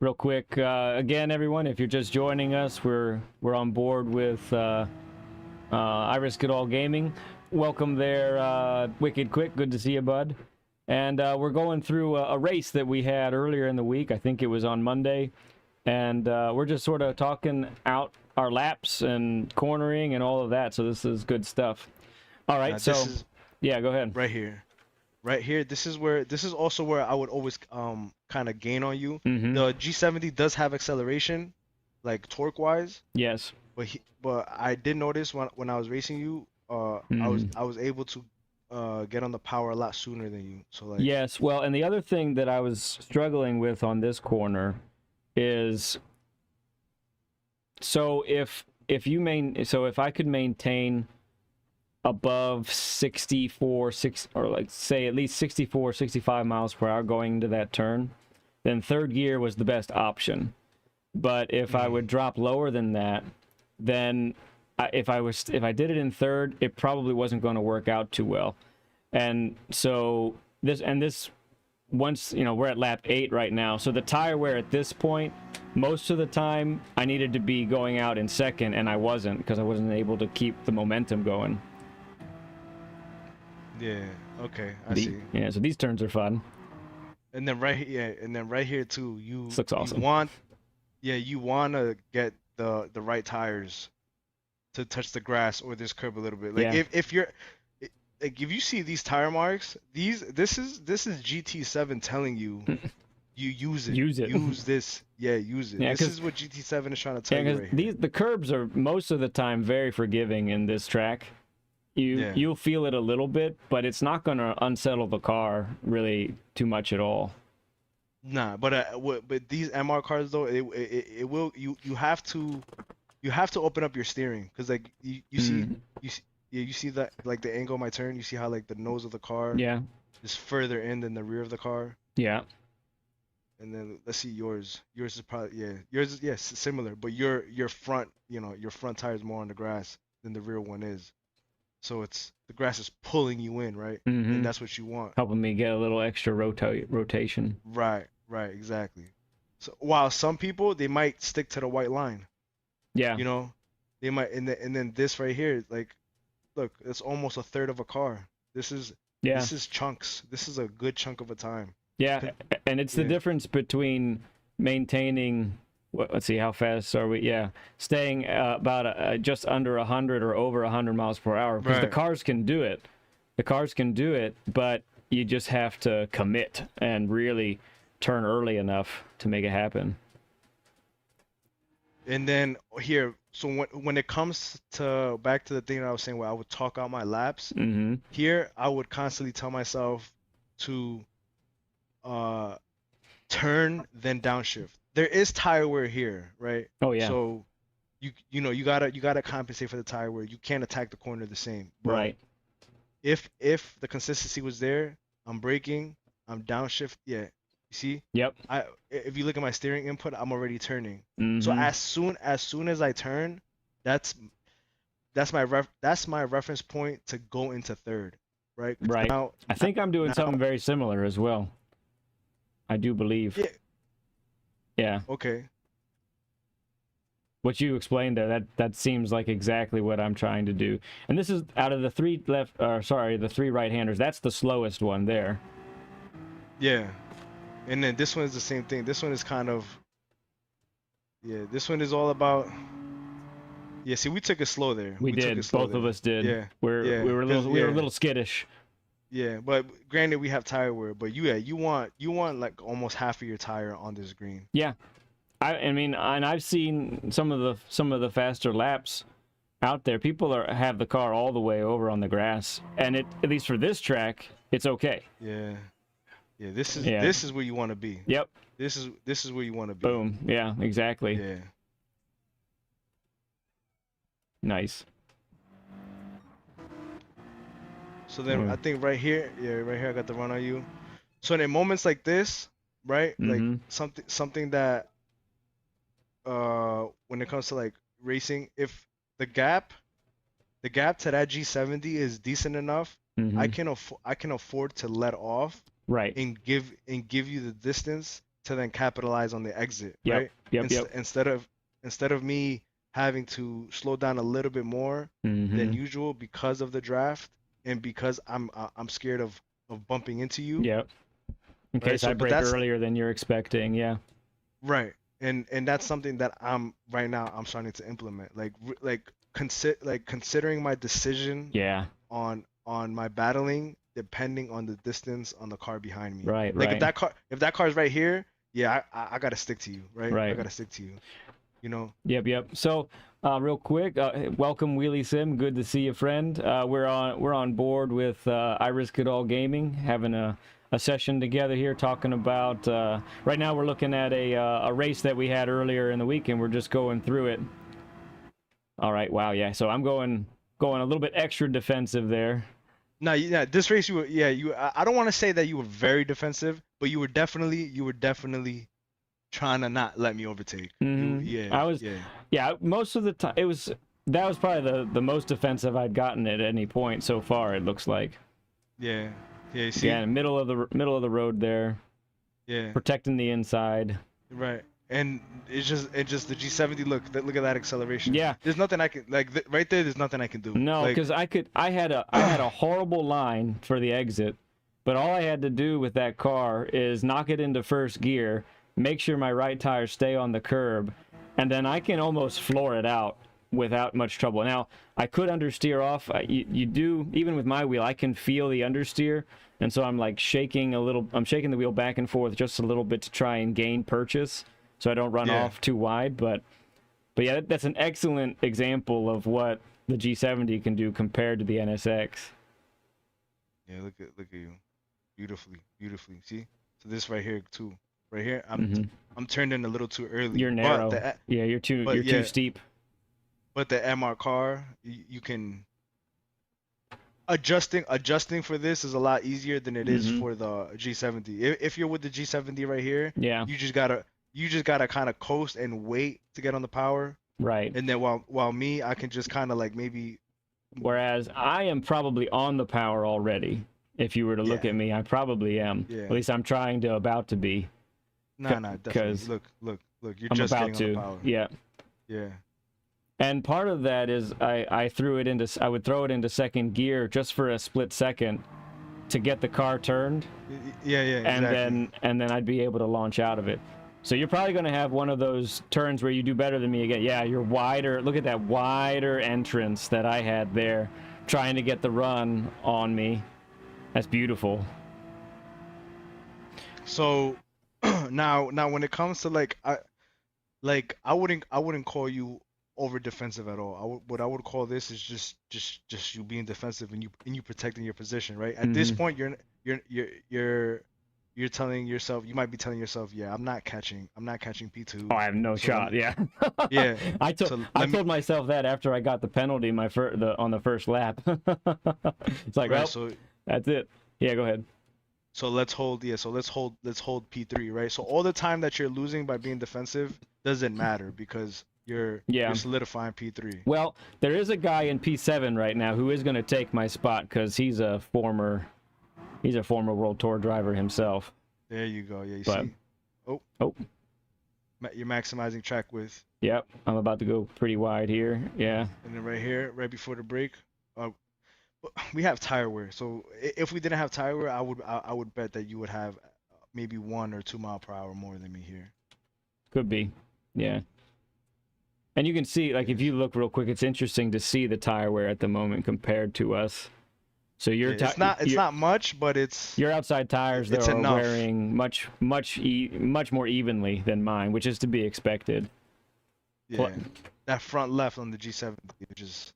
Real quick, again, everyone, if you're just joining us, we're on board with Iris Goodall Gaming. Welcome there, Wicked Quick. Good to see you, bud. And we're going through a race that we had earlier in the week. I think it was on Monday. And we're just sort of talking out our laps and cornering and all of that. So this is good stuff. All right. So, this is yeah, go ahead. right here. Right here, this is also where I would always kind of gain on you. Mm-hmm. The G70 does have acceleration, like torque wise, Yes. but I did notice when I was racing you, I was able to get on the power a lot sooner than you. So like Yes. Well, and the other thing that I was struggling with on this corner is so if I could maintain above 64 6 or like say at least 64 65 miles per hour going into that turn, then third gear was the best option. But if I would drop lower than that, then if I did it in third, it probably wasn't going to work out too well. And so this once, we're at lap 8 right now. So the tire wear at this point, most of the time I needed to be going out in second, and I wasn't because I wasn't able to keep the momentum going. yeah, okay, I see. Yeah, so these turns are fun. And then right here too, This looks awesome. You want to get the right tires to touch the grass or this curb a little bit. Like Yeah. if you're like if you see these tire marks, this is GT7 telling you you use it. Use it. Use this. Yeah, use it. Yeah, This is what GT7 is trying to tell you right here. the curbs are most of the time very forgiving in this track. Yeah. You'll feel it a little bit, but it's not going to unsettle the car really too much at all. Nah, but these MR cars though, it will you have to open up your steering because like you see you see that like the angle of my turn, you see how like the nose of the car Yeah. is further in than the rear of the car. Yeah. And then let's see yours. Yours is probably yours is similar, but your front, your front tire is more on the grass than the rear one is. So the grass is pulling you in, right? Mhm. And that's what you want. Helping me get a little extra rotation. Right, exactly. So while some people they might stick to the white line, Yeah. they might and then this right here, like look, it's almost a third of a car. This is chunks. This is a good chunk of a time. Yeah, and it's the Yeah. difference between maintaining. Let's see, how fast are we? Yeah, staying about just under 100 or over 100 miles per hour because the Right. cars can do it. The cars can do it, but you just have to commit and really turn early enough to make it happen. And then here, so when it comes to back to the thing that I was saying where I would talk out my laps, Mm-hmm. here I would constantly tell myself to turn then downshift. There is tire wear here, right? Oh yeah. So you gotta compensate for the tire wear. You can't attack the corner the same. But Right. If the consistency was there, I'm braking, I'm downshift. Yeah, you see, Yep. if you look at my steering input, I'm already turning. Mhm. So as soon as I turn, that's my reference point to go into third, right? 'Cause Right. Now, I think I'm doing something very similar as well. I do believe. Yeah. Yeah. Okay. What you explained there, that seems like exactly what I'm trying to do. And this is out of the three the three right-handers. That's the slowest one there. Yeah. And then this one is the same thing. This one is kind of, yeah, this one is all about, yeah, see, we took it slow there. We took did. it slow Both of there. us did. Yeah. We were a little skittish. Yeah, but granted we have tire wear, but you want like almost half of your tire on this green. Yeah. I mean, and I've seen some of the faster laps out there. People have the car all the way over on the grass, and at least for this track, it's okay. Yeah. Yeah, this is where you want to be. Yep. This is where you want to be. Boom. Yeah, exactly. Yeah. Nice. So then I think right here I got the run on you. So in moments like this, right? Mhm. Like something that when it comes to like racing, if the gap to that G70 is decent enough, Mhm. I can afford to let off Right. and give you the distance to then capitalize on the exit, Yep. right? Yep. Instead of me having to slow down a little bit more than Mhm. usual because of the draft and because I'm scared of bumping into you. Yep. In Right, case so- I but break that's- earlier than you're expecting. Yeah. Right. And that's something that I'm starting to implement. Considering my decision Yeah. on my battling depending on the distance on the car behind me. Right. Like Right. if that car's right here, yeah, I gotta stick to you, right? I Right. gotta stick to you. You know? Yep. So, real quick, welcome Wheelie Sim. Good to see you, friend. We're on board with I Risk It All Gaming, having a session together here, talking about. Right now, we're looking at a race that we had earlier in the week, and we're just going through it. All right. Wow. Yeah. So I'm going a little bit extra defensive there. No, yeah, this race I don't want to say that you were very defensive, but you were definitely trying to not let me overtake. Mhm. Yeah, most of the time that was probably the most defensive I'd gotten at any point so far. It looks like. Yeah, you see. Yeah, middle of the road there, Yeah, protecting the inside. right. And it's just the G70. Look at that acceleration. Yeah. There's nothing I can right there. There's nothing I can do. No, Like, because I had a horrible line for the exit, but all I had to do with that car is knock it into first gear, make sure my right tires stay on the curb, and then I can almost floor it out without much trouble. Now, I could understeer off. You do, even with my wheel, I can feel the understeer, and so I'm like shaking the wheel back and forth just a little bit to try and gain purchase so I don't run off too wide. But yeah, that's an excellent example of what the G70 can do compared to the NSX. yeah, look at you, beautifully. See, so this right here too. Right here, I'm turned in a little too early. You're narrow. You're too steep. But the MR car, you can adjusting for this is a lot easier than it is for the G70. If you're with the G70 right here, Yeah. you just gotta kind of coast and wait to get on the power. Right. And then while me, I can just kind of like maybe. Whereas I am probably on the power already. If you were to look at me, I probably am. Yeah. At least I'm about to be. Nah, definitely. Look. You're I'm just about getting to. on the power. Yeah. Yeah. And part of that is I would throw it into second gear just for a split second to get the car turned. Yeah. Exactly. And then I'd be able to launch out of it. So you're probably going to have one of those turns where you do better than me again. Yeah, you're wider. Look at that wider entrance that I had there, trying to get the run on me. That's beautiful. So now when it comes to I wouldn't call you over defensive at all. What I would call this is just you being defensive and you protecting your position, right? At this point, you're telling yourself, you might be telling yourself, yeah, I'm not catching P2. Oh, I have no shot. Yeah. Yeah. I told myself that after I got the penalty on the first lap. It's like, Right, well, so that's it. Yeah, go ahead. so let's hold P3, right? So all the time that you're losing by being defensive doesn't matter because you're solidifying P3. Well, there is a guy in P7 right now who is going to take my spot because he's a former World Tour driver himself. There you go. Yeah, you But see? Oh, oh, you're maximizing track width. yep, I'm about to go pretty wide here. Yeah. And then right here, right before the break, uh, we have tire wear. So if we didn't have tire wear, I would bet that you would have maybe 1 or 2 mile per hour more than me here. Could be. Yeah. And you can see, like, if you look real quick, it's interesting to see the tire wear at the moment compared to us. So your Yeah, it's not much, but your outside tires it's though are enough. wearing much more evenly than mine, which is to be expected. Yeah, that front left on the G70 just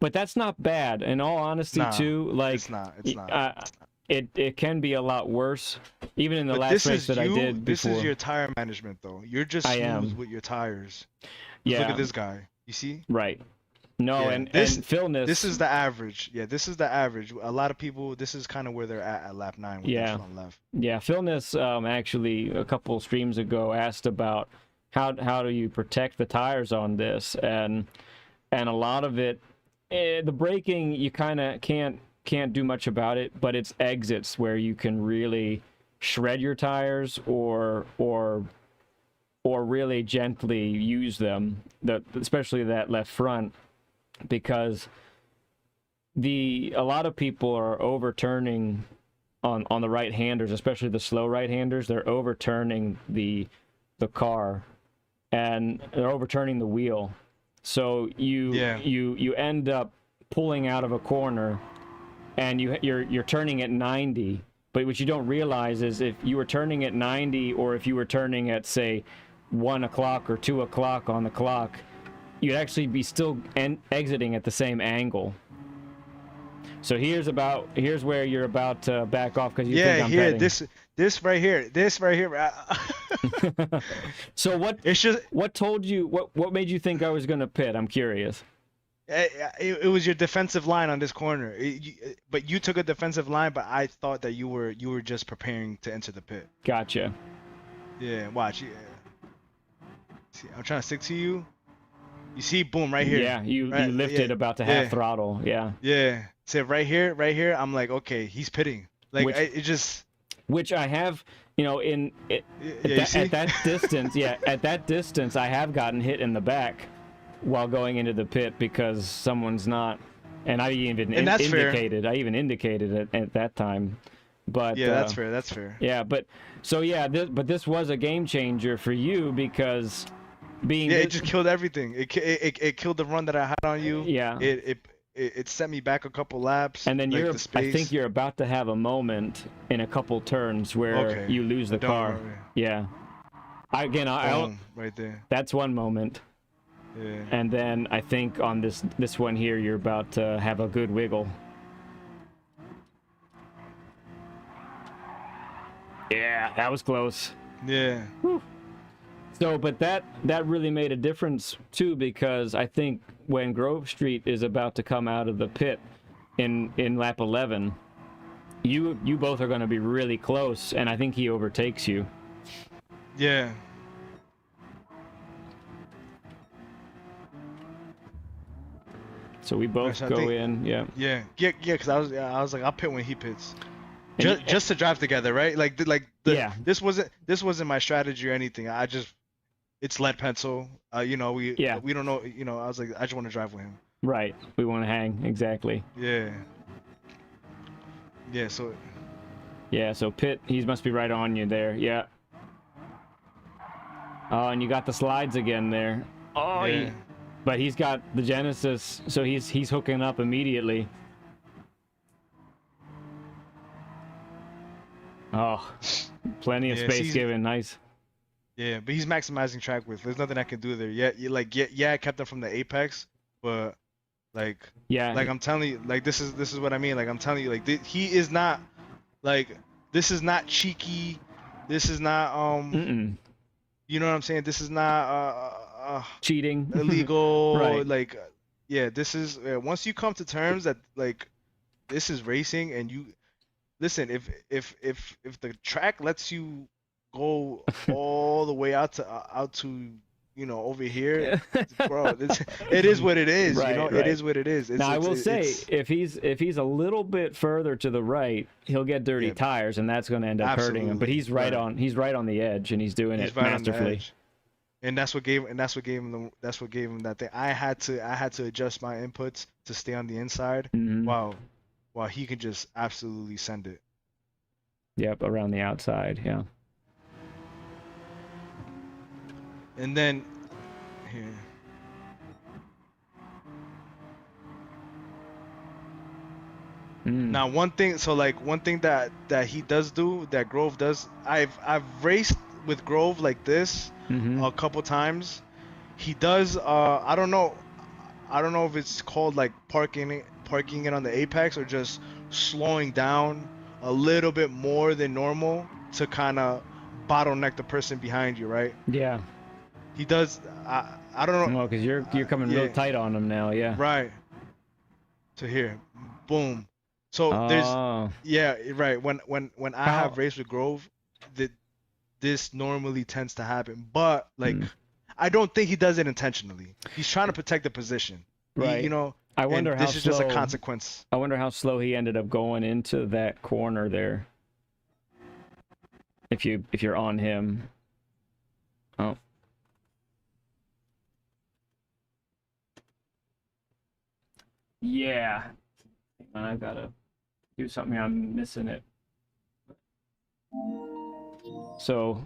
But that's not bad. In all honesty, Nah, too, like it's not. It's not. it can be a lot worse. Even in the But last race that I did this before. is your tire management though. You're just I smooth am. with your tires. Yeah. Look at this guy. You see? Right. No, Yeah, and this- Philness. This is the average. Yeah, this is the average. A lot of people, this is kind of where they're at lap 9 with Yeah. that front left. Yeah, Philness actually a couple streams ago asked about how do you protect the tires on this, and a lot of it, the braking you kind of can't do much about it, but it's exits where you can really shred your tires or really gently use them, especially that left front, because a lot of people are overturning on the right-handers, especially the slow right-handers. They're overturning the car, and they're overturning the wheel. So you end up pulling out of a corner, and you're turning at 90. But what you don't realize is if you were turning at 90, or if you were turning at, say, 1 o'clock or 2 o'clock on the clock, you'd actually be still exiting at the same angle. So here's where you're about to back off because you think I'm here, betting. this right here. So It's just what told you what made you think I was gonna pit? I'm curious. it was your defensive line on this corner. But you took a defensive line, but I thought that you were just preparing to enter the pit. Gotcha. Yeah, watch. Yeah. See, I'm trying to stick to you. You see, boom, right here. Yeah, you Right, lifted yeah, about to yeah. half throttle. Yeah. Yeah. So right here, I'm like, okay, he's pitting. Like it just. Which I have, in you see? at that distance. Yeah, at that distance, I have gotten hit in the back while going into the pit because someone's not, and I even that's fair. indicated. I even indicated it at that time. But Yeah, that's fair. That's fair. Yeah, but so yeah, this was a game changer for you because being it just killed everything. It killed the run that I had on you. Yeah. It set me back a couple laps. And then like I think you're about to have a moment in a couple turns where you lose the car. Worry. Yeah. I Boom, right there. That's one moment. Yeah. And then I think on this one here, you're about to have a good wiggle. Yeah, that was close. Yeah. Whew. So, but that really made a difference too, because I think when Grove Street is about to come out of the pit in lap 11, you both are going to be really close, and I think he overtakes you. Yeah. So we both go in. Yeah. Yeah. Because I was like, I'll pit when he pits. Just to drive together, right? Yeah. This wasn't my strategy or anything. It's Ledpencil. We don't know. I was like, I just want to drive with him. Right. We want to hang. Exactly. Yeah. Yeah. So. Yeah. So Pitt, he must be right on you there. Yeah. Oh, and you got the slides again there. Oh. Yeah. But he's got the Genesis, so he's hooking up immediately. Oh, plenty of space given. Nice. Yeah, but he's maximizing track width. There's nothing I can do there. I kept him from the apex, but like I'm telling you, like this is what I mean. Like I'm telling you, like he is not like this is not cheeky. This is not you know what I'm saying? This is not cheating, illegal. Right. Like this is once you come to terms that like this is racing and you listen, if the track lets you go all the way out to over here, bro, it is what it is. Right, It right. is what it is. Now I will say, if he's a little bit further to the right, he'll get dirty Yeah. tires, and that's going to end up hurting him. But Absolutely. he's right on the edge, and he's doing he's it right on the masterfully. edge. And that's what gave him that thing. I had to adjust my inputs to stay on the inside. Mhm. While he can just absolutely send it. Yep, around the outside. Yeah. And then here. Mm. Now one thing that he does do, that Grove does, I've raced with Grove like this Mhm. a couple times. He does I don't know if it's called like parking it on the apex, or just slowing down a little bit more than normal to kind of bottleneck the person behind you, right? Yeah. He does. I don't know. Well, because you're coming real yeah. tight on him now. Yeah. Right. To here, boom. So Oh. right. When I How- have raced with Grove, this normally tends to happen. But like, Hmm. I don't think he does it intentionally. He's trying to protect the position. Right. I wonder and how this is slow. just a consequence. I wonder how slow he ended up going into that corner there. If you're on him. Oh. Yeah. Hang on, I gotta do something. I'm missing it. So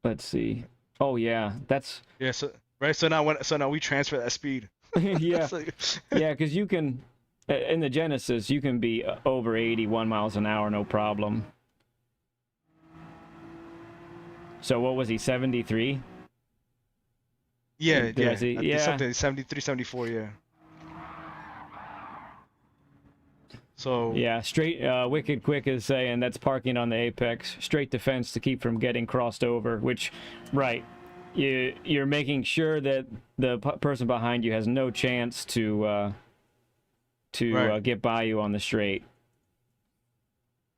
let's see. Oh yeah, that's Yeah. So right. So now we transfer that speed. yeah. So- Yeah, because you can, in the Genesis, you can be over 81 miles an hour, no problem. So what was he, 73? Yeah. Did I Yeah. see? I think Yeah. something 73, 74. Yeah. So Yeah, straight, Wicked Quick is saying that's parking on the apex, straight defense to keep from getting crossed over, which, right, you're making sure that the person behind you has no chance to Right. get by you on the straight.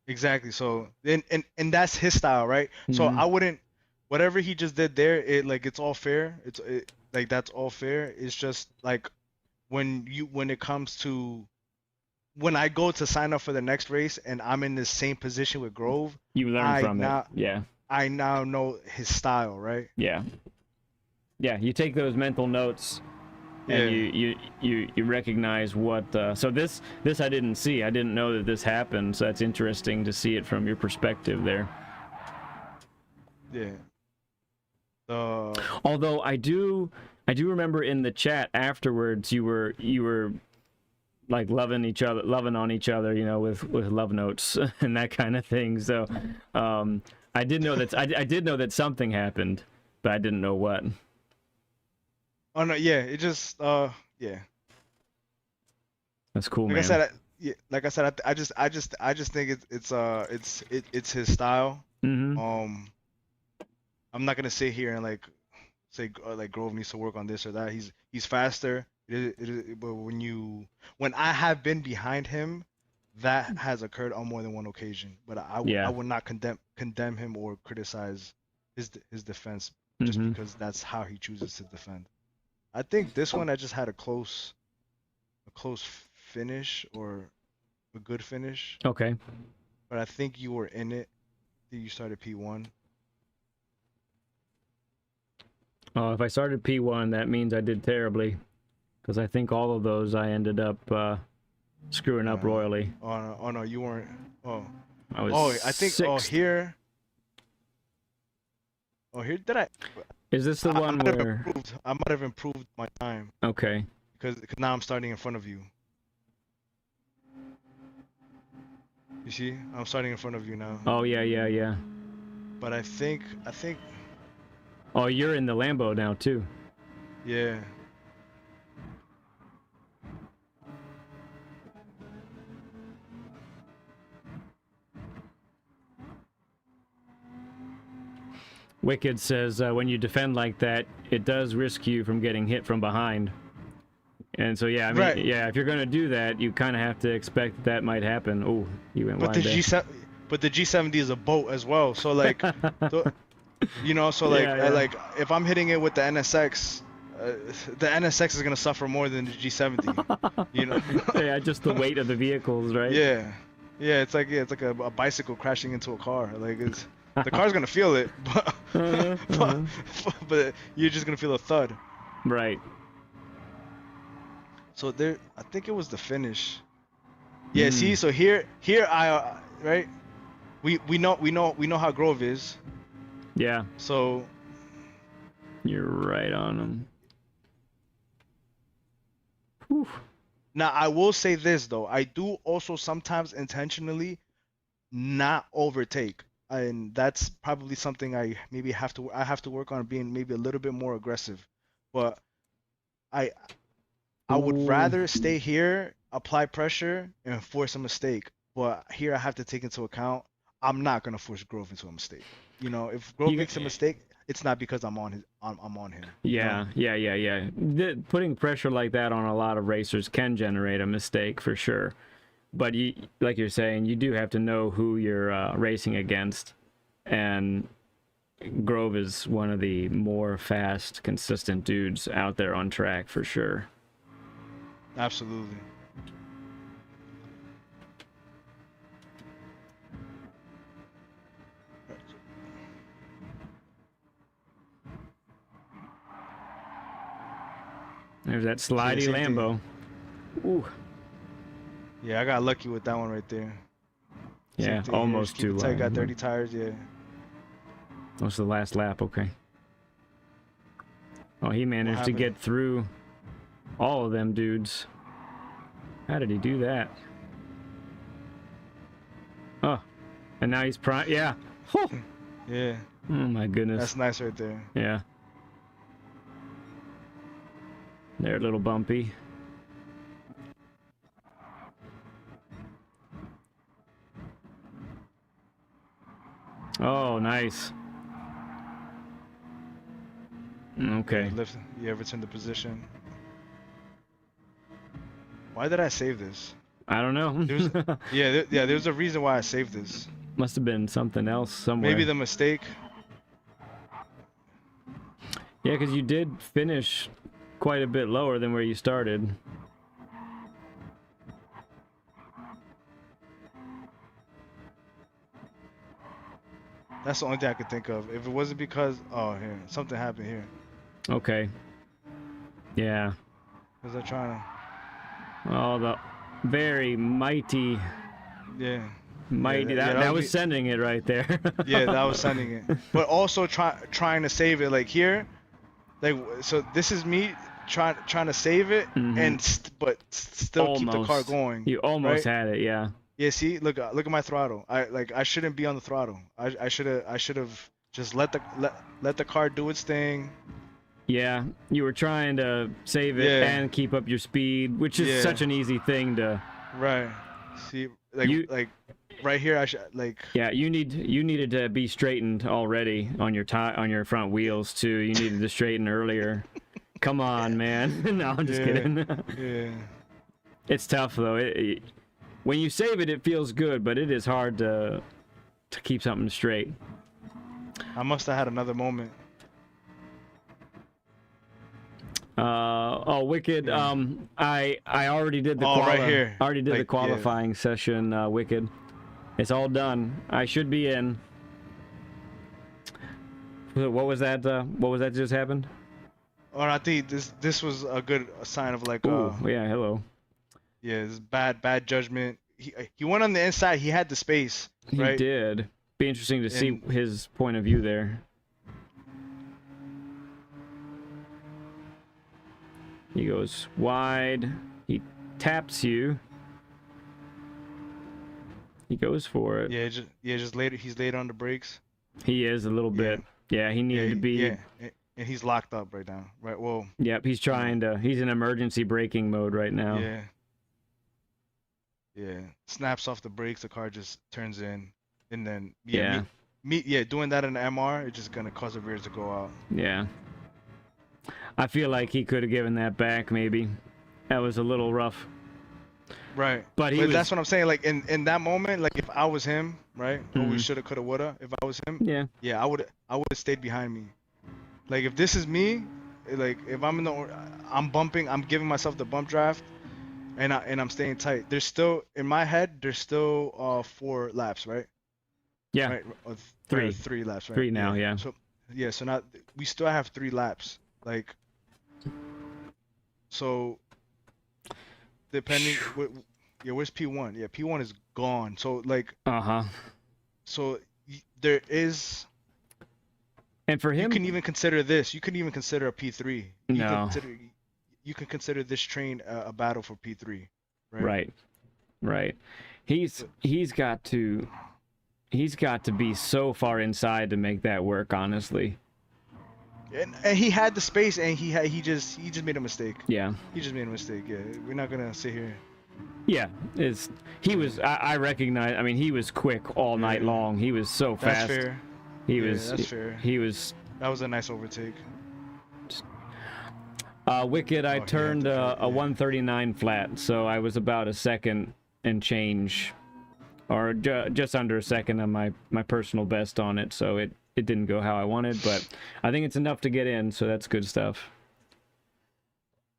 Exactly. So and that's his style, right? So Mhm. I wouldn't, whatever he just did there, it's all fair. Like that's all fair. It's just like when it comes to when I go to sign up for the next race and I'm in the same position with Grove, You learn I from now it. Yeah. I now know his style, right? Yeah. Yeah, you take those mental notes and you recognize what so this I didn't see. I didn't know that this happened, so that's interesting to see it from your perspective there. Yeah. Although I do remember in the chat afterwards you were like loving on each other, with love notes and that kind of thing. So I did know that I did know that something happened, but I didn't know what. Oh no, yeah. It just yeah. That's cool, Like man. I said, like I said, I just think it's his style. Mm-hmm. I'm not gonna sit here and say like Grove needs to work on this or that. He's faster. But when I have been behind him, that has occurred on more than one occasion. But I would not condemn him or criticize his defense just Mhm. because that's how he chooses to defend. I think this one I just had a close finish, or a good finish. Okay. But I think you were in it. I think you started P1. If I started P1, that means I did terribly, because I think all of those I ended up screwing up royally. Oh no, you weren't. Oh. I was I think sixth. here. Oh, here did I? Is this the one where? I might have improved my time Okay. because now I'm starting in front of you. You see, I'm starting in front of you now. Oh yeah. But I think, Oh, you're in the Lambo now too. yeah. Wicked says when you defend like that, it does risk you from getting hit from behind. And so yeah, I mean, Right. yeah, if you're gonna do that, you kind of have to expect that might happen. Oh, you went But wide the there. G7 is a boat as well. So like, You know, so like Yeah, yeah. like if I'm hitting it with the NSX, the NSX is gonna suffer more than the G70. You know? Yeah, just the weight of the vehicles, right? Yeah, yeah. It's like a bicycle crashing into a car. Like it's the car's gonna feel it, but but, Uh-huh. but you're just gonna feel a thud. Right. So there, I think it was the finish. Yeah. See, Mm. so here I right. We know how Grove is. Yeah, So you're right on them. Whew. now I will say this though. I do also sometimes intentionally not overtake, and that's probably something I have to work on being maybe a little bit more aggressive. But I I would Ooh. rather stay here, apply pressure, and force a mistake. But here I have to take into account I'm not gonna force Grove into a mistake. You know, if Grove You, makes a mistake, it's not because I'm on him. You know? yeah. Putting pressure like that on a lot of racers can generate a mistake for sure. But you, like you're saying, you do have to know who you're racing against, and Grove is one of the more fast, consistent dudes out there on track for sure. Absolutely. There's that Yeah, slidey same thing. Lambo. Ooh, Yeah, I got lucky with that one right there. Same yeah, thing here. almost Just keep too it tight. Got wide. 30 tires. Yeah. What's the last lap? Okay. Oh, he managed to happened? get through all of them dudes. How did he do that? Oh, and now he's prime. Yeah. Whew. Yeah. Oh my goodness. That's nice right there. Yeah. They're a little bumpy. Oh, nice. Okay. Lift. You ever turn the position? Why did I save this? I don't know. There's there's a reason why I saved this. Must have been something else somewhere. Maybe the mistake. Yeah, because you did finish quite a bit lower than where you started. That's the only thing I could think of. If it wasn't because here something happened here. Okay. Yeah. Was I trying Oh, the very mighty, to? Yeah. mighty. Yeah, That would was be- sending it right there. Yeah, that was sending it. But also trying to save it. Like here, like so this is me trying to save it and still keep the car going. You almost right? had it. Yeah. Yeah, see, look at my throttle. I shouldn't be on the throttle. I should have just let the car do its thing. Yeah, you were trying to save it Yeah. and keep up your speed, which is Yeah. such an easy thing to. Right. See, like like right here, I should like. Yeah, you needed to be straightened already on your front wheels too. You needed to straighten earlier. Come on, man. No, I'm just kidding. Yeah. It's tough though. When you save it, it feels good, but it is hard to keep something straight. I must have had another moment. Wicked. I already did the right here. I already did the Like, qualifying session. Wicked. It's all done. I should be in. What was that? What was that just happened? Or I think this was a good sign of like Ooh, yeah. Hello. yeah, this bad judgment. He went on the inside. He had the space. He Right? did. Be interesting to see And- his point of view there. He goes wide. He taps you. He goes for it. Just later he's late on the brakes. He is a little bit. Yeah, he needed to be. Yeah, and he's locked up right now. Right. Well. Yep, he's trying to. He's in emergency braking mode right now. Yeah. Yeah. Snaps off the brakes. The car just turns in, and then doing that in the MR, it's just gonna cause the rears to go out. Yeah. I feel like he could have given that back. Maybe that was a little rough. Right. But he But was, that's what I'm saying. Like in that moment, like if I was him, right? Always Mhm. shoulda, coulda, woulda. If I was him, yeah, yeah, I would have stayed behind me. Like if this is me, like if I'm in I'm bumping, I'm giving myself the bump draft, and I'm staying tight. There's still in my head, there's still 4 laps, right? yeah, Right. Or 3, 3 laps, right? 3 now, Yeah. yeah. So yeah, so now we still have 3 laps. Like so depending yeah, where's P1? Yeah, P1 is gone. So like Uh-huh. so there is And for you him, can even consider this. You can even consider a P3. no, You can consider this train a battle for P3, right? right, right. He's But he's got to he's got to be so far inside to make that work, honestly. and he had the space and he just made a mistake. Yeah. He just made a mistake. Yeah, we're not gonna sit here. Yeah, he was. I recognize. I mean, he was quick all night Yeah. long. He was so That's fast. fair. He Yeah, was. that's fair. He was. That was a nice overtake. Wicked. I Oh, he turned had to a fight, yeah. 139 flat, so I was about a second and change, or just under a second on my personal best on it. So it didn't go how I wanted, but I think it's enough to get in. So that's good stuff.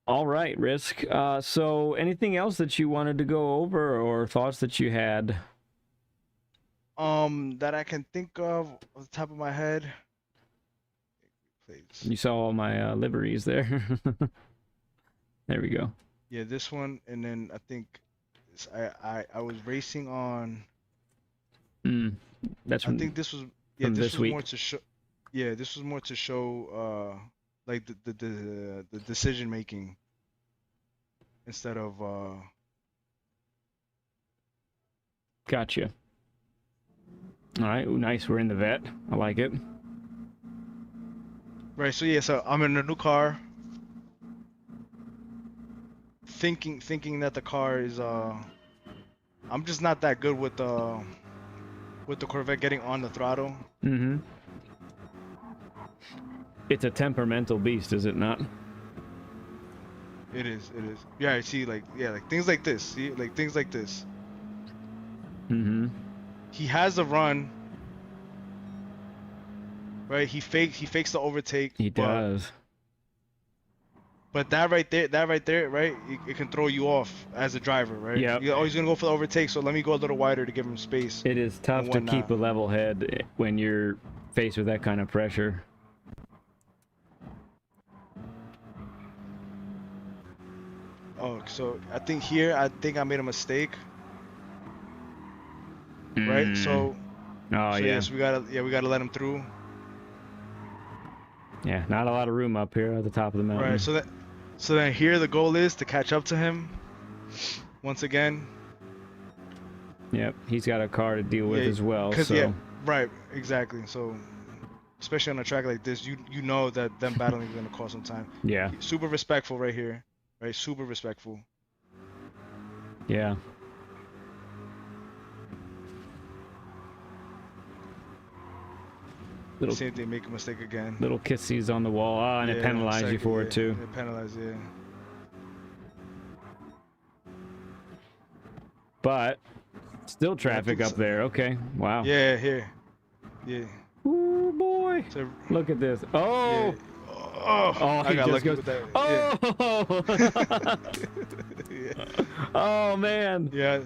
All right, Risk. So anything else that you wanted to go over or thoughts that you had? That I can think of off the top of my head. Please. You saw all my liveries there. There we go. Yeah, this one, and then I think I was racing on. That's I from, think this was from this this was week. more to show. Yeah, this was more to show like the decision making instead of Gotcha. All right, ooh, nice. We're in the vet. I like it. right. So yeah, so I'm in a new car, thinking that the car is I'm just not that good with the Corvette getting on the throttle. Mm-hmm. It's a temperamental beast, is it not? It is. Yeah, I see. Like things like this. See, like things like this. Mm-hmm. He has a run. Right, he fakes the overtake. He does. But that right there, right, it can throw you off as a driver, right? Yep. You're always gonna go for the overtake, so let me go a little wider to give him space. It is tough to keep a level head when you're faced with that kind of pressure. Oh, so I think I made a mistake. Right? So Oh, yeah. yes, we gotta let him through. Yeah, not a lot of room up here at the top of the mountain. Right, so then here the goal is to catch up to him once again. Yep, he's got a car to deal with as well. So Yeah, right, exactly. So especially on a track like this, you know that them battling is gonna cause some time. yeah, Super respectful right here. Right, super respectful. yeah. Little Same thing, make a mistake again. little kissies on the wall. Ah, and it penalized you for it too. It penalized, yeah. But still traffic up there. Okay. Wow. Yeah, here. Yeah. Ooh, boy. So, Look at this. Oh. yeah. Oh, Oh, I he got just lucky goes. with that. Oh. Yeah. Oh man. Yeah.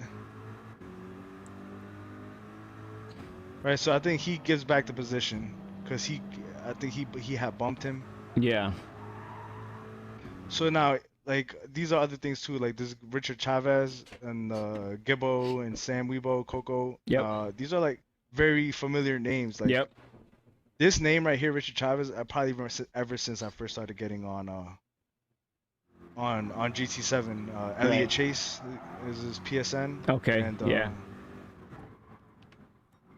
Right, so I think he gives back the position because I think he had bumped him. Yeah. So now, like, these are other things too, like this Richard Chavez and Gibbo and Sam Weibo, Coco. Yep. These are like very familiar names. Like, Yep. this name right here, Richard Chavez, I probably remember ever since I first started getting on GT7. Elliot Right. Chase is his PSN. Okay. And, yeah.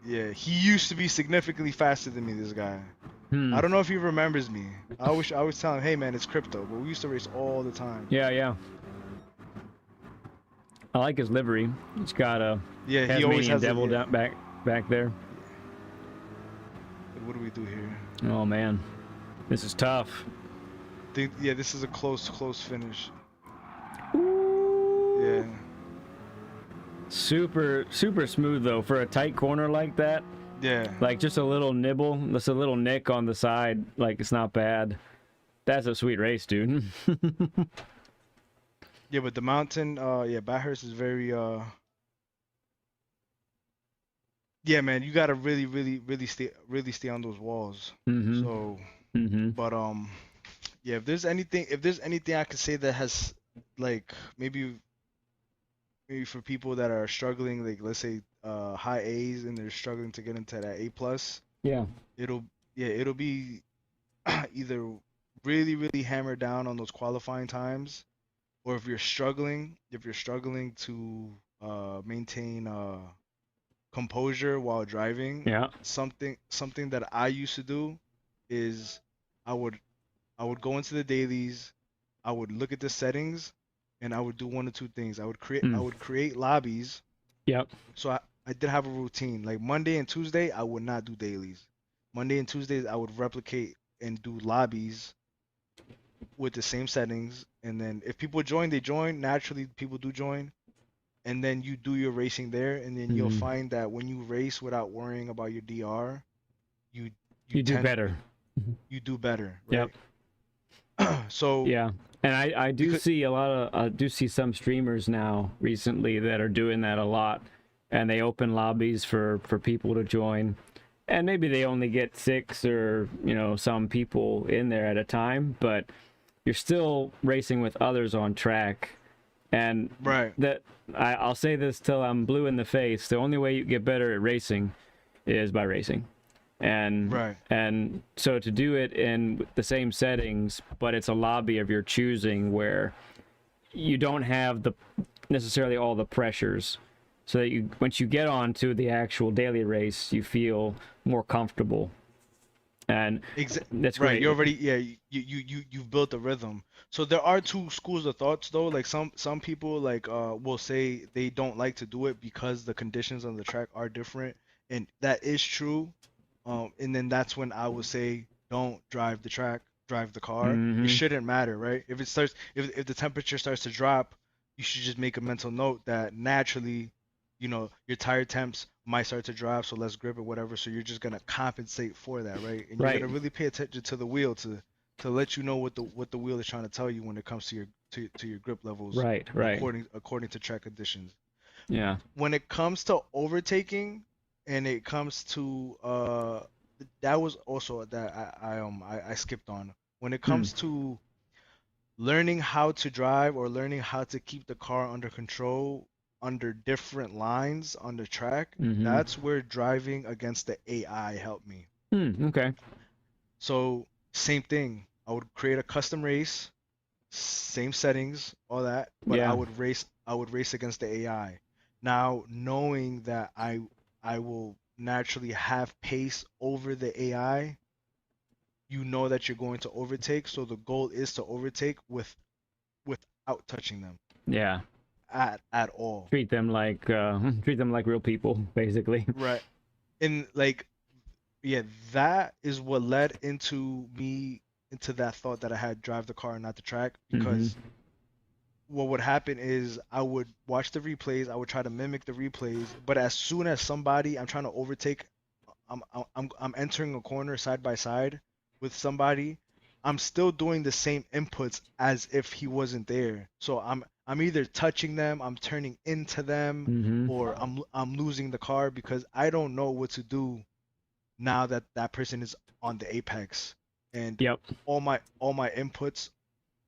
Yeah, he used to be significantly faster than me, this guy. Hmm. I don't know if he remembers me. I always tell him, hey man, it's crypto, but we used to race all the time. Yeah. Yeah. I like his livery. He's got a Yeah, he always Tasmanian has devil a, down back there. What do we do here? Oh man, this is tough. Yeah, this is a close finish. Ooh. Yeah. Super smooth though for a tight corner like that. Yeah. Like just a little nibble, just a little nick on the side. Like it's not bad. That's a sweet race, dude. Yeah, but the mountain, yeah, Bathurst is very, yeah, man, you gotta really stay on those walls. Mhm. So, Mhm. but yeah, if there's anything I could say that has, like, maybe for people that are struggling, like let's say high A's and they're struggling to get into that A+, Yeah. it'll yeah, it'll be either really hammer down on those qualifying times, or if you're struggling to maintain composure while driving, Yeah. something that I used to do is I would I would go into the dailies, I would look at the settings, and I would do one or two things. I Mm. would create lobbies. Yep. So I did have a routine. Like Monday and Tuesday, I would not do dailies. Monday and Tuesdays, I would replicate and do lobbies with the same settings. And then if people join, they join. Naturally, people do join. And then you do your racing there. And then you'll Mhm. find that when you race without worrying about your DR, you you You do tend better. you do better, Yep. right? So Yeah. And I do because see a lot of do see some streamers now recently that are doing that a lot, and they open lobbies for people to join, and maybe they only get 6 or some people in there at a time, but you're still racing with others on track. And right, that I'll say this till I'm blue in the face. The only way you get better at racing is by racing. And right. and so to do it in the same settings, but it's a lobby of your choosing where you don't have the necessarily all the pressures, so that you once you get on to the actual daily race, you feel more comfortable. And that's Right. You great. already, yeah, you've built a rhythm. So there are two schools of thoughts though. Like some people like will say they don't like to do it because the conditions on the track are different, and that is true. And then that's when I would say don't drive the track, drive the car. It Hmm. shouldn't matter, right? If the temperature starts to drop, you should just make a mental note that naturally, your tire temps might start to drop, so less grip or whatever. So you're just gonna compensate for that, right? And you're Right. gonna really pay attention to the wheel to let you know what the wheel is trying to tell you when it comes to your grip levels Right. Right. according to track conditions. Yeah. When it comes to overtaking and it comes to that was also that I skipped on. When it Hmm. comes to learning how to drive or learning how to keep the car under control under different lines on the track, Hmm. that's where driving against the AI helped me. Hmm. Okay. So, same thing. I would create a custom race, same settings, all that, but Yeah. I would race against the AI. Now, knowing that I will naturally have pace over the AI, you know that you're going to overtake, so the goal is to overtake without touching them Yeah. at all. Treat them like treat them like real people, basically. Right. And like, yeah, that is what led into me into that thought that I had drive the car and not the track, Hmm. because what would happen is I would watch the replays, I would try to mimic the replays, but as soon as somebody I'm trying to overtake, I'm entering a corner side by side with somebody, I'm still doing the same inputs as if he wasn't there. So I'm either touching them, I'm turning into them, Hmm. or I'm losing the car because I don't know what to do now that that person is on the apex, and Yep. all my inputs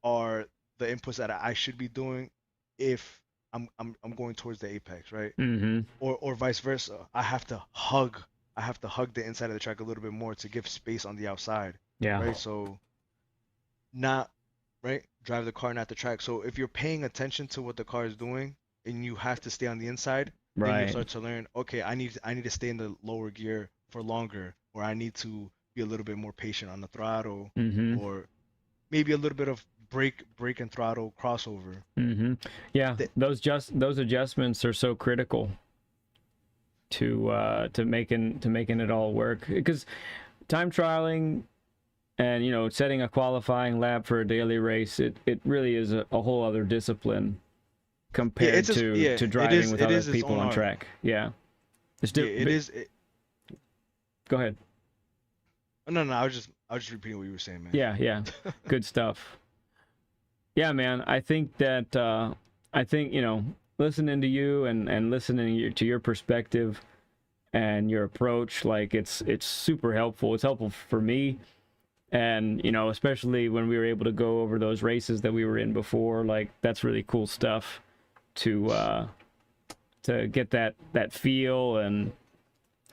are the inputs that I should be doing if I'm going towards the apex, right? Hmm. Or vice versa. I have to hug the inside of the track a little bit more to give space on the outside, Yeah. right? So not right, drive the car, not the track. So if you're paying attention to what the car is doing and you have to stay on the inside, then you'll Right. start to learn, okay, I need to stay in the lower gear for longer, or I need to be a little bit more patient on the throttle, Hmm. or maybe a little bit of brake and throttle crossover. Hmm. Yeah. That Those adjustments are so critical to making it all work, because time trialing and setting a qualifying lap for a daily race, it really is a whole other discipline, compared to driving with it other is its people own on art. track. Yeah, it's Yeah, it is. Go ahead. No, I was just repeating what you were saying, man. Yeah, good stuff. Yeah, man. I think that listening to you and listening to your perspective and your approach, like it's super helpful. It's helpful for me, and especially when we were able to go over those races that we were in before. Like that's really cool stuff to get that feel and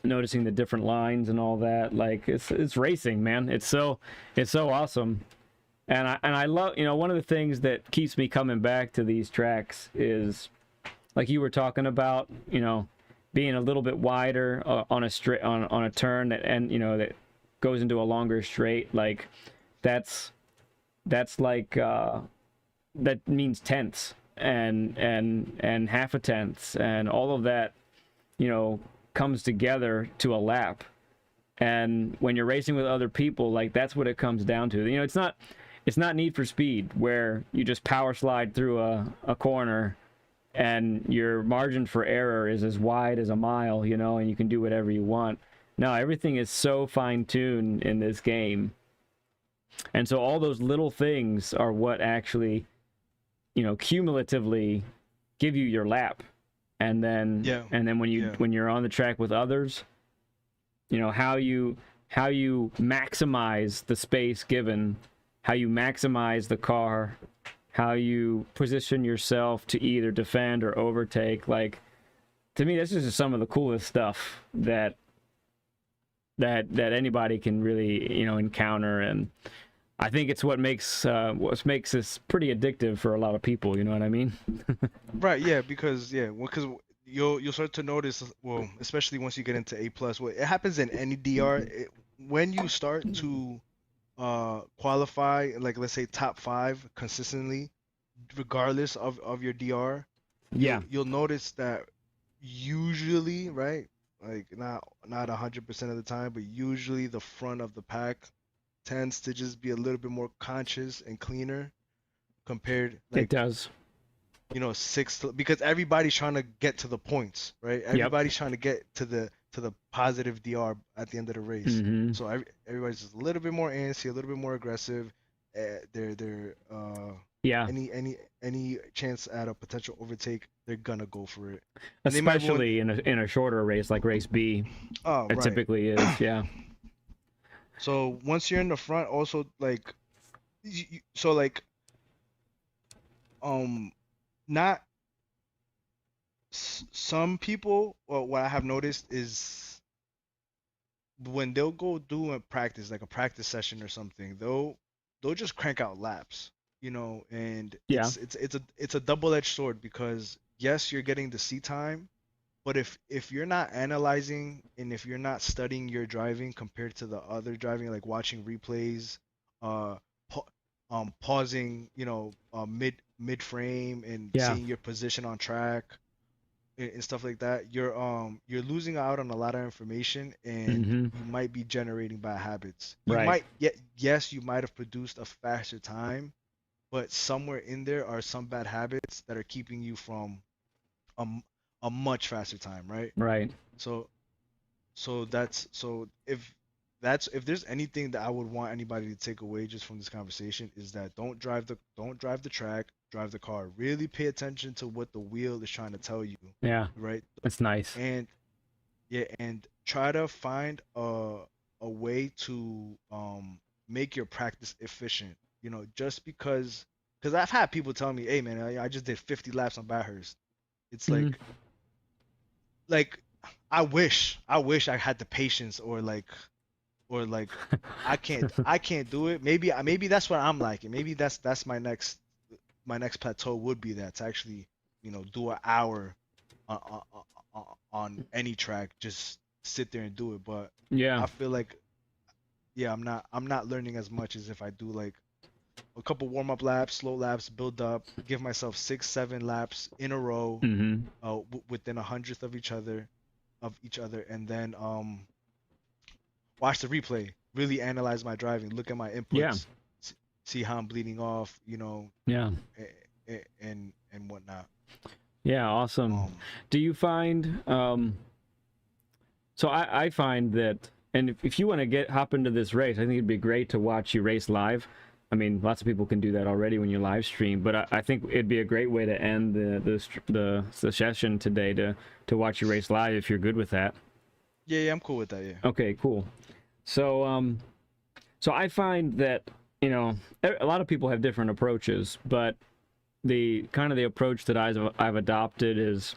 noticing the different lines and all that. Like it's racing, man. It's so awesome. And I love, one of the things that keeps me coming back to these tracks is, like you were talking about, being a little bit wider on a straight on a turn that goes into a longer straight. Like that's like that means tenths and half a tenths and all of that, comes together to a lap. And when you're racing with other people, like that's what it comes down to. It's not Need for Speed where you just power slide through a corner and your margin for error is as wide as a mile, and you can do whatever you want. No, everything is so fine-tuned in this game. And so all those little things are what actually, cumulatively give you your lap. And then when you're on the track with others, how you maximize the space given, how you maximize the car, how you position yourself to either defend or overtake. Like, to me, this is just some of the coolest stuff that anybody can really, encounter. And I think it's what makes this pretty addictive for a lot of people. You know what I mean? Right, yeah, because you'll start to notice, well, especially once you get into A plus. Well, it happens in any DR. When you start to qualify, like let's say top 5 consistently, regardless of your DR, Yeah. you'll notice that usually, right, like not 100% of the time, but usually the front of the pack tends to just be a little bit more conscious and cleaner compared, like, It does. because everybody's trying to get to the points, right? Yep. Everybody's trying to get to the positive DR at the end of the race. Mm-hmm. So everybody's just a little bit more antsy, a little bit more aggressive. They're Yeah. any chance at a potential overtake, they're gonna go for it. Especially in a shorter race like race B. Oh, It right. typically is. Yeah. So once you're in the front, also like, so like, not some people. Well, what I have noticed is when they'll go do a practice, like a practice session or something, they'll just crank out laps, and Yeah. it's a double-edged sword, because yes, you're getting the seat time, but if you're not analyzing and if you're not studying your driving compared to the other driving, like watching replays, uh, pausing, mid frame and Yeah. seeing your position on track and stuff like that, you're losing out on a lot of information, and Mm-hmm. you might be generating bad habits. Right. Yes, you might have produced a faster time, but somewhere in there are some bad habits that are keeping you from a, a much faster time, right? Right. So if there's anything that I would want anybody to take away just from this conversation, is that don't drive the track, drive the car. Really pay attention to what the wheel is trying to tell you, Yeah. right? That's nice. And and try to find a way to make your practice efficient. Just because I've had people tell me, "Hey man, I just did 50 laps on Bathurst." It's Mhm. like I wish I had the patience, or like I can't do it. Maybe that's what I'm like, and maybe that's my next plateau would be that, to actually do an hour on any track, just sit there and do it. But Yeah. I feel like, yeah, I'm not learning as much as if I do like a couple warm up laps, slow laps, build up, give myself 6-7 laps in a row, Mm-hmm. within 100th of each other, and then watch the replay, really analyze my driving, look at my Yeah. inputs, see how I'm bleeding off, Yeah. and whatnot. Yeah, awesome. Do you find so I find that, and if you want to hop into this race, I think it'd be great to watch you race live. I mean, lots of people can do that already when you live stream, but I think it'd be a great way to end the session today to watch you race live if you're good with that. Yeah, I'm cool with that. Yeah. Okay, cool. So so I find that, you know, a lot of people have different approaches, but the kind of the approach that I've adopted is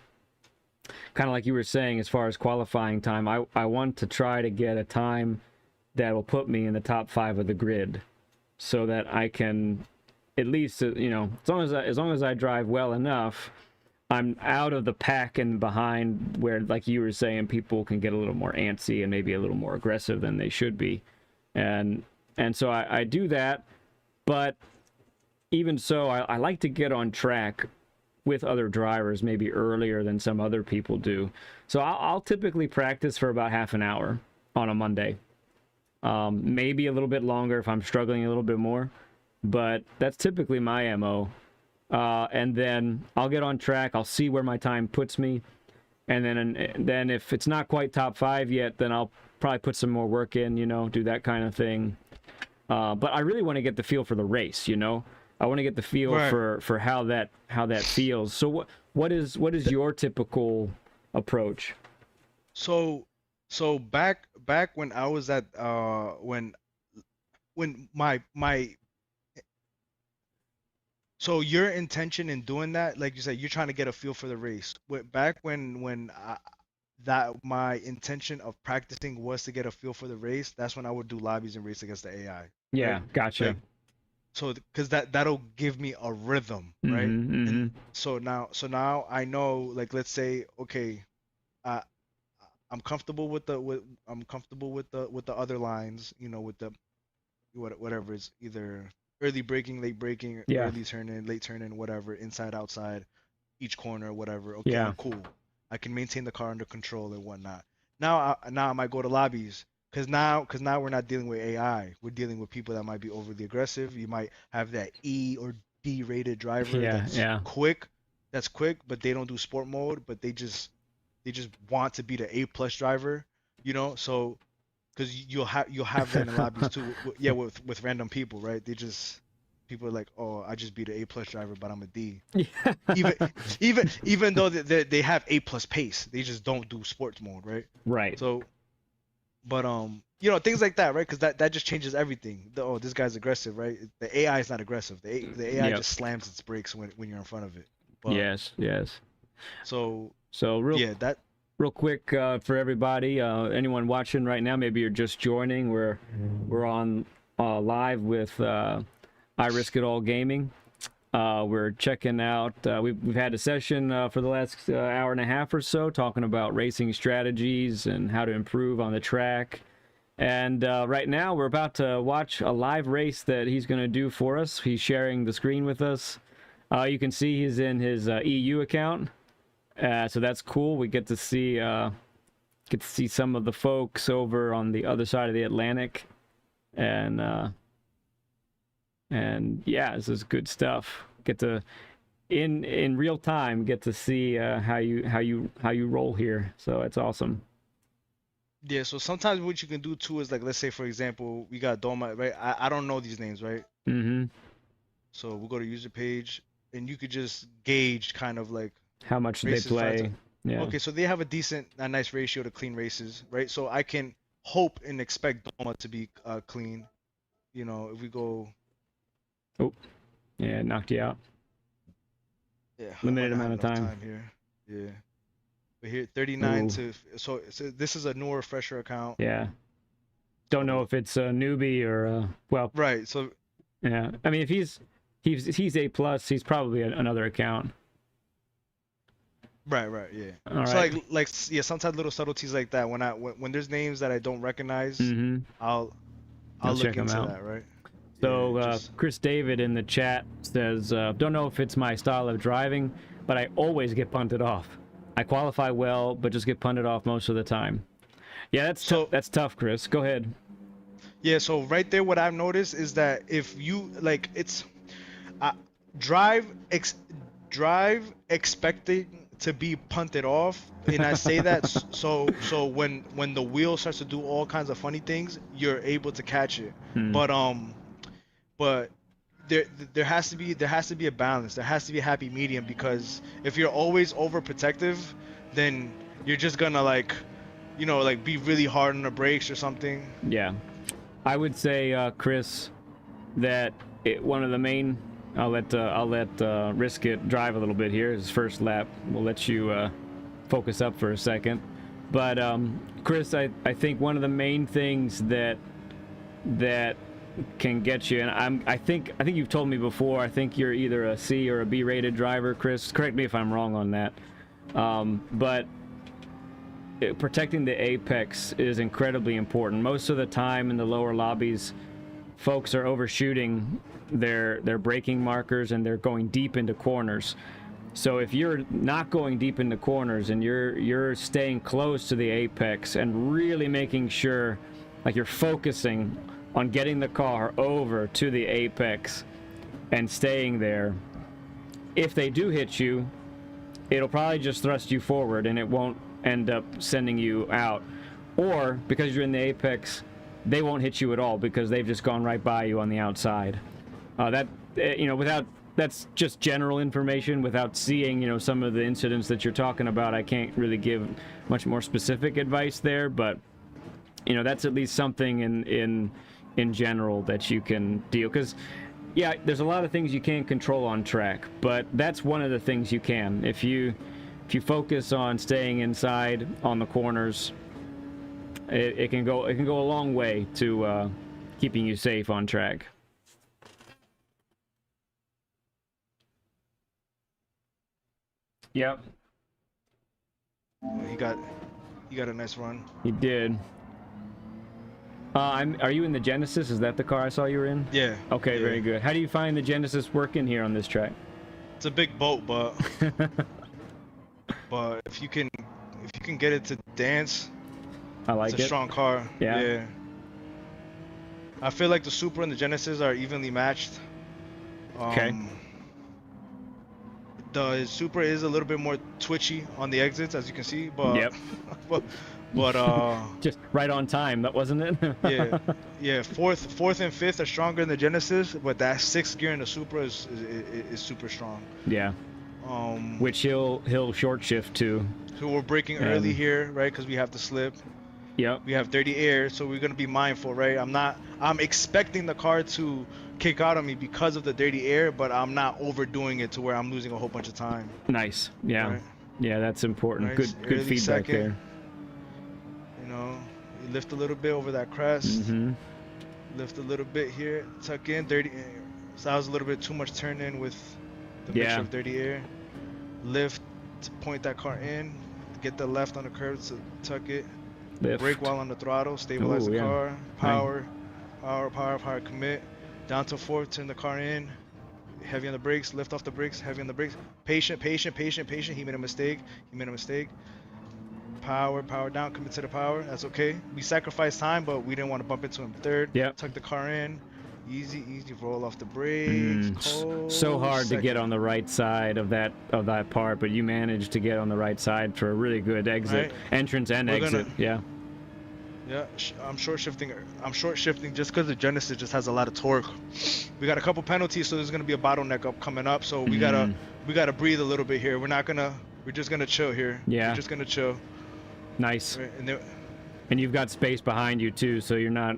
kind of like you were saying, as far as qualifying time. I want to try to get a time that will put me in the top 5 of the grid, so that I can at least, you know, as long as I drive well enough, I'm out of the pack and behind where, like you were saying, people can get a little more antsy and maybe a little more aggressive than they should be. And so I do that, but even so, I like to get on track with other drivers maybe earlier than some other people do. So I'll typically practice for about half an hour on a Monday. Maybe a little bit longer if I'm struggling a little bit more, but that's typically my MO. And then I'll get on track. I'll see where my time puts me. And then if it's not quite top 5 yet, then I'll probably put some more work in, you know, do that kind of thing. But I really want to get the feel for the race, you know. I want to get the feel for how that feels. So what is your typical approach? So back when I was at when my so your intention in doing that, like you said, you're trying to get a feel for the race. Back when that my intention of practicing was to get a feel for the race, that's when I would do lobbies and race against the AI. Yeah, right? gotcha. Like, so because that'll give me a rhythm, right? Mm-hmm. And so now I know, like, let's say, okay, uh, I'm comfortable with the other lines, you know, with the whatever is either early braking, late braking, Yeah. early turn in, late turn in, whatever, inside, outside, each corner, whatever. Okay, Yeah. cool. I can maintain the car under control and whatnot. Now I might go to lobbies because now we're not dealing with AI. We're dealing with people that might be overly aggressive. You might have that E or D rated driver Yeah. that's quick, but they don't do sport mode, but they just want to be the A+ driver, you know? So because you'll have that in lobbies too. Yeah, with random people, right? People are like, oh, I just beat an A+ driver, but I'm a D. Even though they have A+ pace, they just don't do sports mode, right? Right. So, but you know, things like that, right? Because that just changes everything. Oh, this guy's aggressive, right? The AI is not aggressive. The AI Yep. just slams its brakes when you're in front of it. But, Yes. So So real quick for everybody, anyone watching right now, maybe you're just joining. We're on live with I Risk It All Gaming. We're checking out. We've had a session for the last hour and a half or so, talking about racing strategies and how to improve on the track. And right now, we're about to watch a live race that he's going to do for us. He's sharing the screen with us. You can see he's in his EU account. So that's cool. We get to see some of the folks over on the other side of the Atlantic, and yeah, this is good stuff. Get to in real time get to see how you roll here. So it's awesome. yeah, so sometimes what you can do too is, like, let's say for example we got Doma, right? I don't know these names, right? Mm-hmm. So we'll go to user page and you could just gauge kind of like How much they races play. Yeah. Okay, so they have a nice ratio to clean races, right? So I can hope and expect Doma to be clean. You know, if we go, Oh, yeah, knocked you out. yeah, Limited I might amount have of enough time. here. Yeah, but here 39 Ooh. to so this is a newer, fresher account. Yeah. Don't know So- if it's a newbie or well. Right. So Yeah. I mean, if he's A+, he's probably another account. right, yeah. All So right. like yeah, sometimes little subtleties like that. When there's names that I don't recognize, Mm-hmm. I'll You'll check look 'em into out. that, right? So Yeah, just- Chris David in the chat says, don't know if it's my style of driving, but I always get punted off. I qualify well, but just get punted off most of the time. Yeah, that's tough, Chris. Go ahead. Yeah, so right there, what I've noticed is that if you like, drive drive expecting to be punted off, and I say that so when the wheel starts to do all kinds of funny things, you're able to catch it. Hmm. But there has to be a balance. There has to be a happy medium, because if you're always overprotective, then you're just gonna like, like be really hard on the brakes or something. Yeah, I would say, Chris, that one of the main. I'll let Risk It drive a little bit here. His first lap. We'll let you focus up for a second. But Chris, I think one of the main things that can get you, and I think you've told me before, I think you're either a C or a B rated driver, Chris. Correct me if I'm wrong on that. But protecting the apex is incredibly important. Most of the time in the lower lobbies, folks are overshooting their braking markers, and they're going deep into corners. So if you're not going deep into corners and you're staying close to the apex and really making sure, like, you're focusing on getting the car over to the apex and staying there, if they do hit you, it'll probably just thrust you forward and it won't end up sending you out. Or because you're in the apex, they won't hit you at all because they've just gone right by you on the outside. That's just general information. Without seeing, some of the incidents that you're talking about, I can't really give much more specific advice there. But that's at least something in general that you can deal. Because yeah, there's a lot of things you can't control on track, but that's one of the things you can. If you focus on staying inside on the corners, it can go a long way to keeping you safe on track. Yep. He got a nice run. He did. Are you in the Genesis? Is that the car I saw you were in? Yeah. Okay, yeah. Very good. How do you find the Genesis working here on this track? It's a big boat, but if you can get it to dance, I like it's a strong car. Yeah. I feel like the Supra and the Genesis are evenly matched. Okay. The Supra is a little bit more twitchy on the exits, as you can see, but Yep. but just right on time, that wasn't it? yeah. Fourth and fifth are stronger in the Genesis, but that sixth gear in the Supra is super strong. Yeah. Which he'll short shift to. So we're braking early here, right? Because we have to slip. Yep. We have dirty air, so we're gonna be mindful, right? I'm expecting the car to kick out on me because of the dirty air, but I'm not overdoing it to where I'm losing a whole bunch of time. Nice. Yeah. Right? Yeah, that's important. Nice. Good Early feedback second. there. You lift a little bit over that crest. Mm-hmm. Lift a little bit here. Tuck in dirty air. So that was a little bit too much turn in with the mixture of dirty air. Lift to point that car in. Get the left on the curve to tuck it. Lift. Brake while on the throttle. Stabilize the car. Power. Commit. Down to fourth. Turn the car in. Heavy on the brakes. Lift off the brakes. Heavy on the brakes. Patient. He made a mistake. Power down. Commit to the power. That's okay. We sacrificed time, but we didn't want to bump into him. Third. Yep. Tuck the car in. Easy. Roll off the brakes. So hard to get on the right side of that part, but you managed to get on the right side for a really good exit, entrance and exit. Yeah. I'm short shifting just because the Genesis just has a lot of torque. We got a couple penalties, so there's gonna be a bottleneck coming up. So we gotta breathe a little bit here. We're just gonna chill here. Yeah. We're just gonna chill. Nice. Right, and you've got space behind you too, so you're not.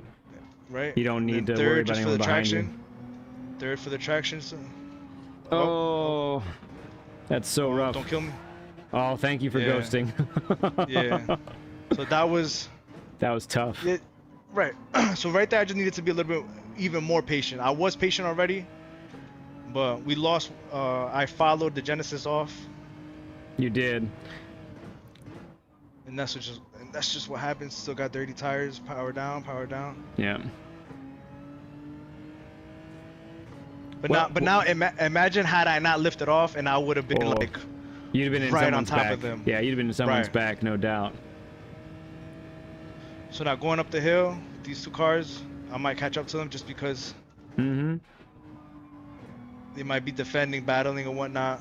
Right. You don't need to worry about anyone behind you. Third for the traction. So, oh, that's so rough. Don't kill me. Oh, thank you for ghosting. Yeah. So that was tough. Right. So right there, I just needed to be a little bit even more patient. I was patient already, but we lost. I followed the Genesis off. You did. And that's just what happens. Still got dirty tires. Power down. Yeah. But now imagine had I not lifted off, and I would have been you'd have been in right someone's on top back. of them. Yeah, you'd have been in someone's back, no doubt. So now going up the hill, these two cars, I might catch up to them just because. Mm-hmm. They might be defending, battling, and whatnot.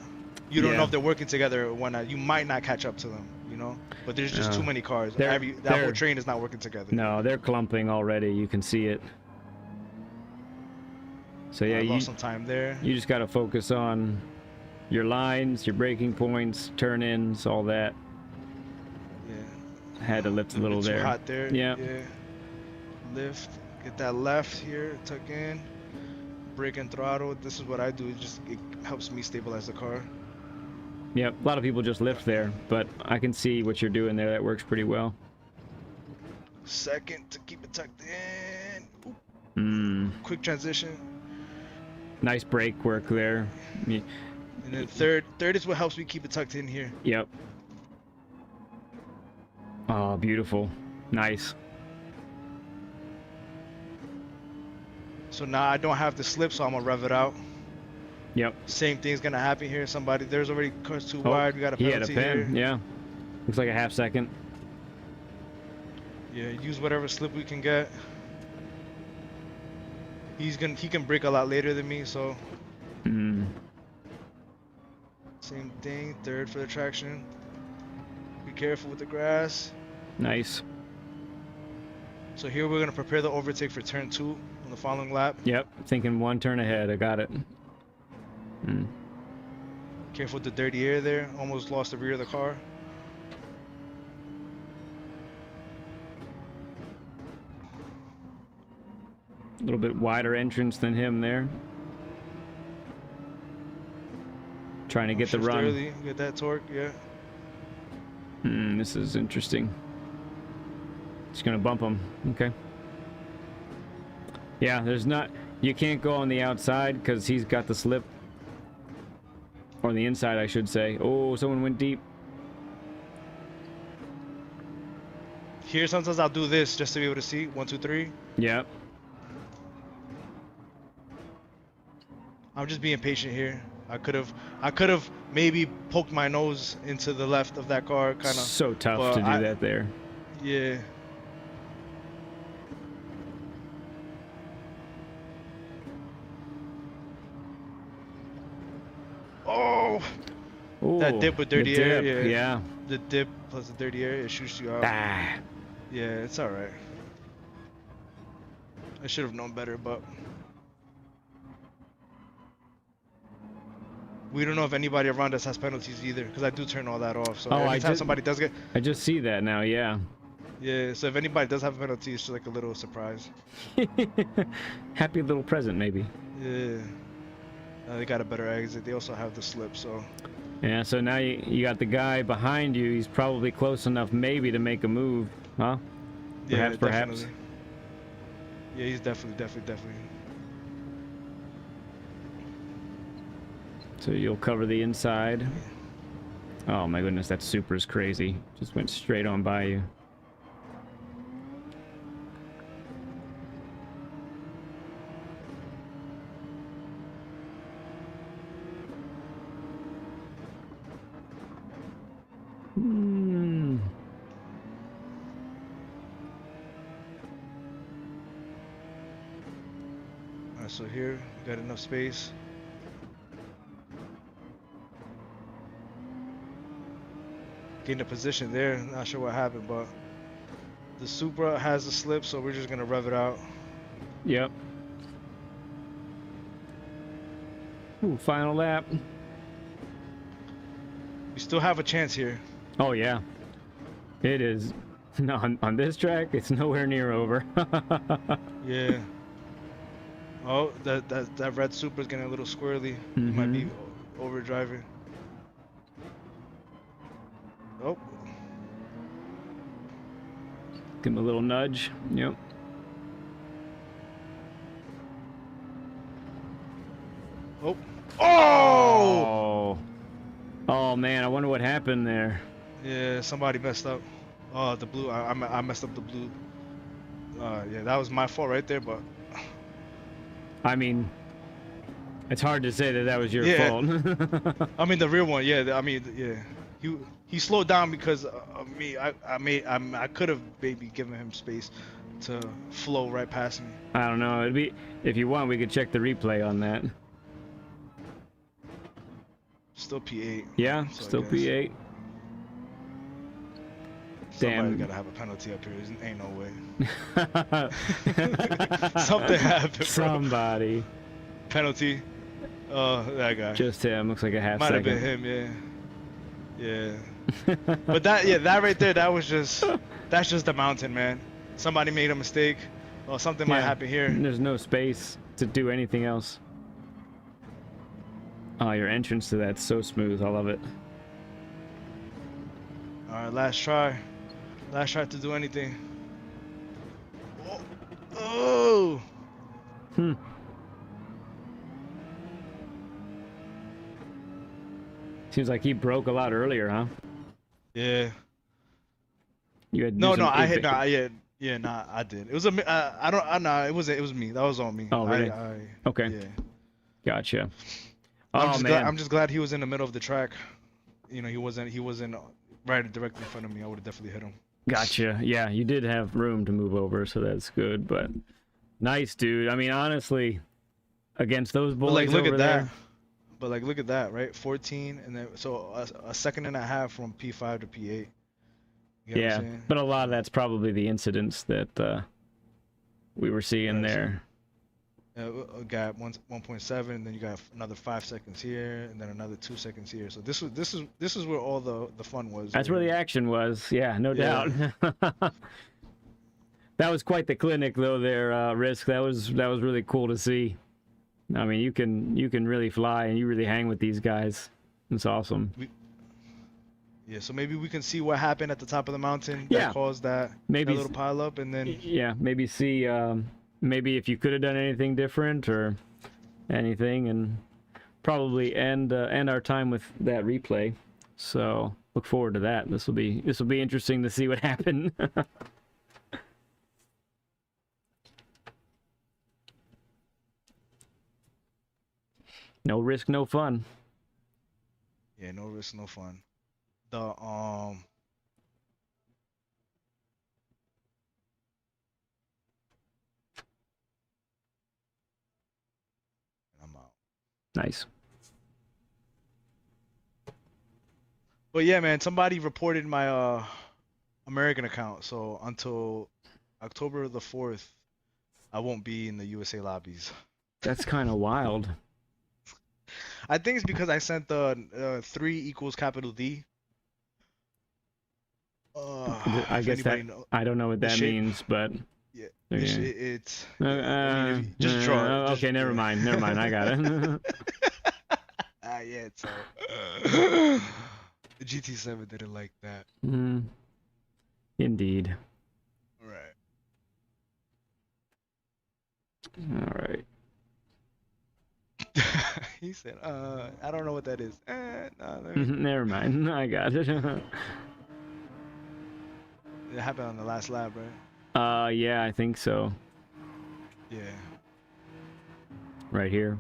You don't know Yeah. if they're working together or whatnot. You might not catch up to them, you know. But there's just too many cars. They're- That whole they're- train is not working together. No, they're clumping already. You can see it. So yeah, I you lost some time there. you just got to focus on your lines, your braking points, turn-ins, all that. Yeah. Had to lift a little Too there. hot there. Yeah. Yeah. Lift. Get that left here. Tuck in. Brake and throttle. This is what I do. It helps me stabilize the car. Yep, a lot of people just lift there, but I can see what you're doing there. That works pretty well. Second to keep it tucked in. Oop. Quick transition. Nice brake work there. And then third is what helps me keep it tucked in here. Yep. Oh, beautiful. Nice. So now I don't have to slip, so I'm gonna rev it out. Yep. Same thing's gonna happen here. There's already cars too Oh, wide. We got a he had a penalty pen. here. Yeah. Looks like a half second. Yeah, use whatever slip we can get. He can brake a lot later than me, so same thing. Third for the traction. Be careful with the grass. Nice. So here we're gonna prepare the overtake for turn 2 on the following lap. Yep. Thinking one turn ahead. I got it. Careful with the dirty air there. Almost lost the rear of the car. A little bit wider entrance than him there. Trying to get the Shift run. early, get that torque, yeah. This is interesting. Just gonna bump him. Okay. Yeah, you can't go on the outside because he's got the slip. Or the inside, I should say. Oh, someone went deep. Here, sometimes I'll do this just to be able to see. 1, 2, 3. Yep. I'm just being patient here. I could have maybe poked my nose into the left of that car, kind of. So tough to do that there. Yeah. Oh, Ooh, that dip with dirty the air. dip, Yeah. yeah. The dip plus the dirty air, it shoots you out. Ah. Yeah, it's all right. I should have known better, but we don't know if anybody around us has penalties either, because I do turn all that off. So every time somebody does get, I just see that now, yeah. yeah. So if anybody does have a penalty, it's just like a little surprise. Happy little present, maybe. Yeah. They got a better exit. They also have the slip, so. Yeah, so now you got the guy behind you. He's probably close enough maybe to make a move, huh? Yeah, Perhaps. definitely. Yeah, he's definitely. So you'll cover the inside. Oh my goodness, that Supra's crazy. Just went straight on by you. Alright, so here we got enough space. Getting a position there. Not sure what happened, but the Supra has a slip, so we're just gonna rev it out. Yep. Ooh, final lap. We still have a chance here. Oh yeah. It is. No, on this track, it's nowhere near over. Yeah. Oh, that red Supra's getting a little squirrely. He might be overdriving. Oh. Give him a little nudge. Yep. Oh. Oh! Oh. Oh man, I wonder what happened there. Yeah, somebody messed up. Oh, the blue. I messed up the blue. Yeah, that was my fault right there, but. I mean, it's hard to say that was your fault. I mean the real one. Yeah. I mean, yeah. He slowed down because of me. I could have maybe given him space to flow right past me. I don't know. It'd be, if you want, we could check the replay on that. Still P8. Yeah, So I still guess P8. somebody Damn. gotta have a penalty up here. Ain't no way. Something happened, bro. Somebody. Penalty. Oh, that guy. Just him. Looks like a half Might have been second. him, yeah. Yeah. But that right there, that's just the mountain, man. Somebody made a mistake. Or something might Yeah, happen here. There's no space to do anything else. Oh, your entrance to that's so smooth. I love it. Alright, last try. Last try to do anything. Oh! Hmm. Seems like he broke a lot earlier, huh? Yeah. You had to do No, some I hit. ev- I did. It was it was me. That was on me. Oh, really? Okay. Yeah. Gotcha. I'm Oh just man. glad, I'm just glad he was in the middle of the track. You know, he wasn't right directly in front of me. I would have definitely hit him. Gotcha. Yeah, you did have room to move over, so that's good. But nice, dude. I mean, honestly, against those But boys like, look over at there. that. But like, look at that, right? 14, and then so a second and a half from P5 to P8. You know what I'm Yeah, saying? but a lot of that's probably the incidents that we were seeing Right, so- there. Got 1.7, and then you got another 5 seconds here, and then another 2 seconds here. So this is where all the fun was. That's where the action was. Yeah, no doubt. That was quite the clinic, though. There, Risk. That was really cool to see. I mean, you can really fly, and you really hang with these guys. It's awesome. Yeah, so maybe we can see what happened at the top of the mountain Yeah. that caused that Maybe little pile up, and then Yeah, maybe see maybe if you could have done anything different or anything, and probably end our time with that replay. So look forward to that. This will be interesting to see what happened. No risk, no fun. yeah, no risk, no fun. The I'm out. Nice. But yeah, man, somebody reported my American account, so until October the 4th, I won't be in the USA lobbies. That's kind of wild. I think it's because I sent the 3 equals capital D. I If guess that anybody I don't know what the that shape- mean, but Yeah, Yeah. it's. I mean, if you, just draw it. okay, never mind. Never mind. I got it. Yeah, so the GT7 didn't like that. Mm, indeed. Right. All right. He said, I don't know what that is. No, Never mind. I got it. it happened on the last lap, right? Yeah, I think so. Yeah. Right here.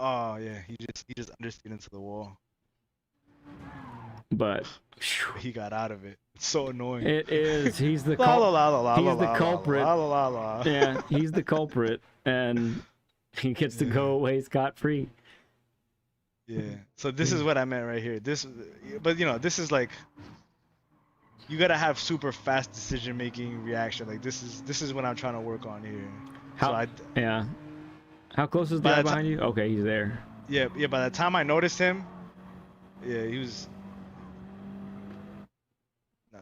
Oh yeah, he just understeered into the wall. But He got out of it. It's so annoying. it is. He's the La la la la la he's la the la culprit. La la la la. Yeah, he's the culprit, and he gets to go away scot-free. Yeah. So this is what I meant right here. But you know, this is like, you gotta have super fast decision making reaction. Like this is what I'm trying to work on here. How? Yeah. How close is the By guy the behind you? Okay, he's there. Yeah. By the time I noticed him, yeah, he was. Nah,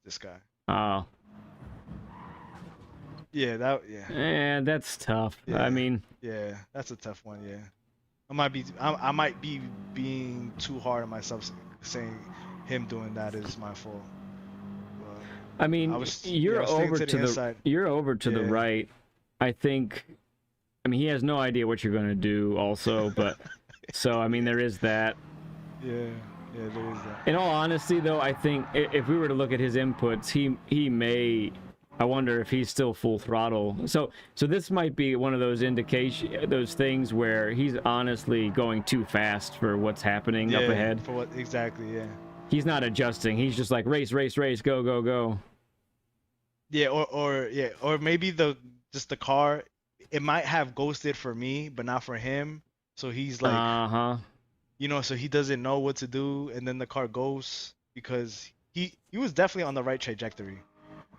this guy. Oh. Yeah, Yeah, that's tough. Yeah. I mean, yeah, that's a tough one. Yeah, I might be being too hard on myself, saying him doing that is my fault. But I mean, I was you're sticking over to to the the inside. you're over to the Yeah. right. I think. I mean, he has no idea what you're gonna do, also. But so I mean, there is that. Yeah, there is that. In all honesty, though, I think if we were to look at his inputs, he may. I wonder if he's still full throttle. So this might be one of those those things where he's honestly going too fast for what's happening up ahead. For what exactly? Yeah. He's not adjusting. He's just like race, go, go, go. Yeah, or maybe the car, it might have ghosted for me, but not for him. So he's like, Uh-huh. so he doesn't know what to do, and then the car goes because he was definitely on the right trajectory,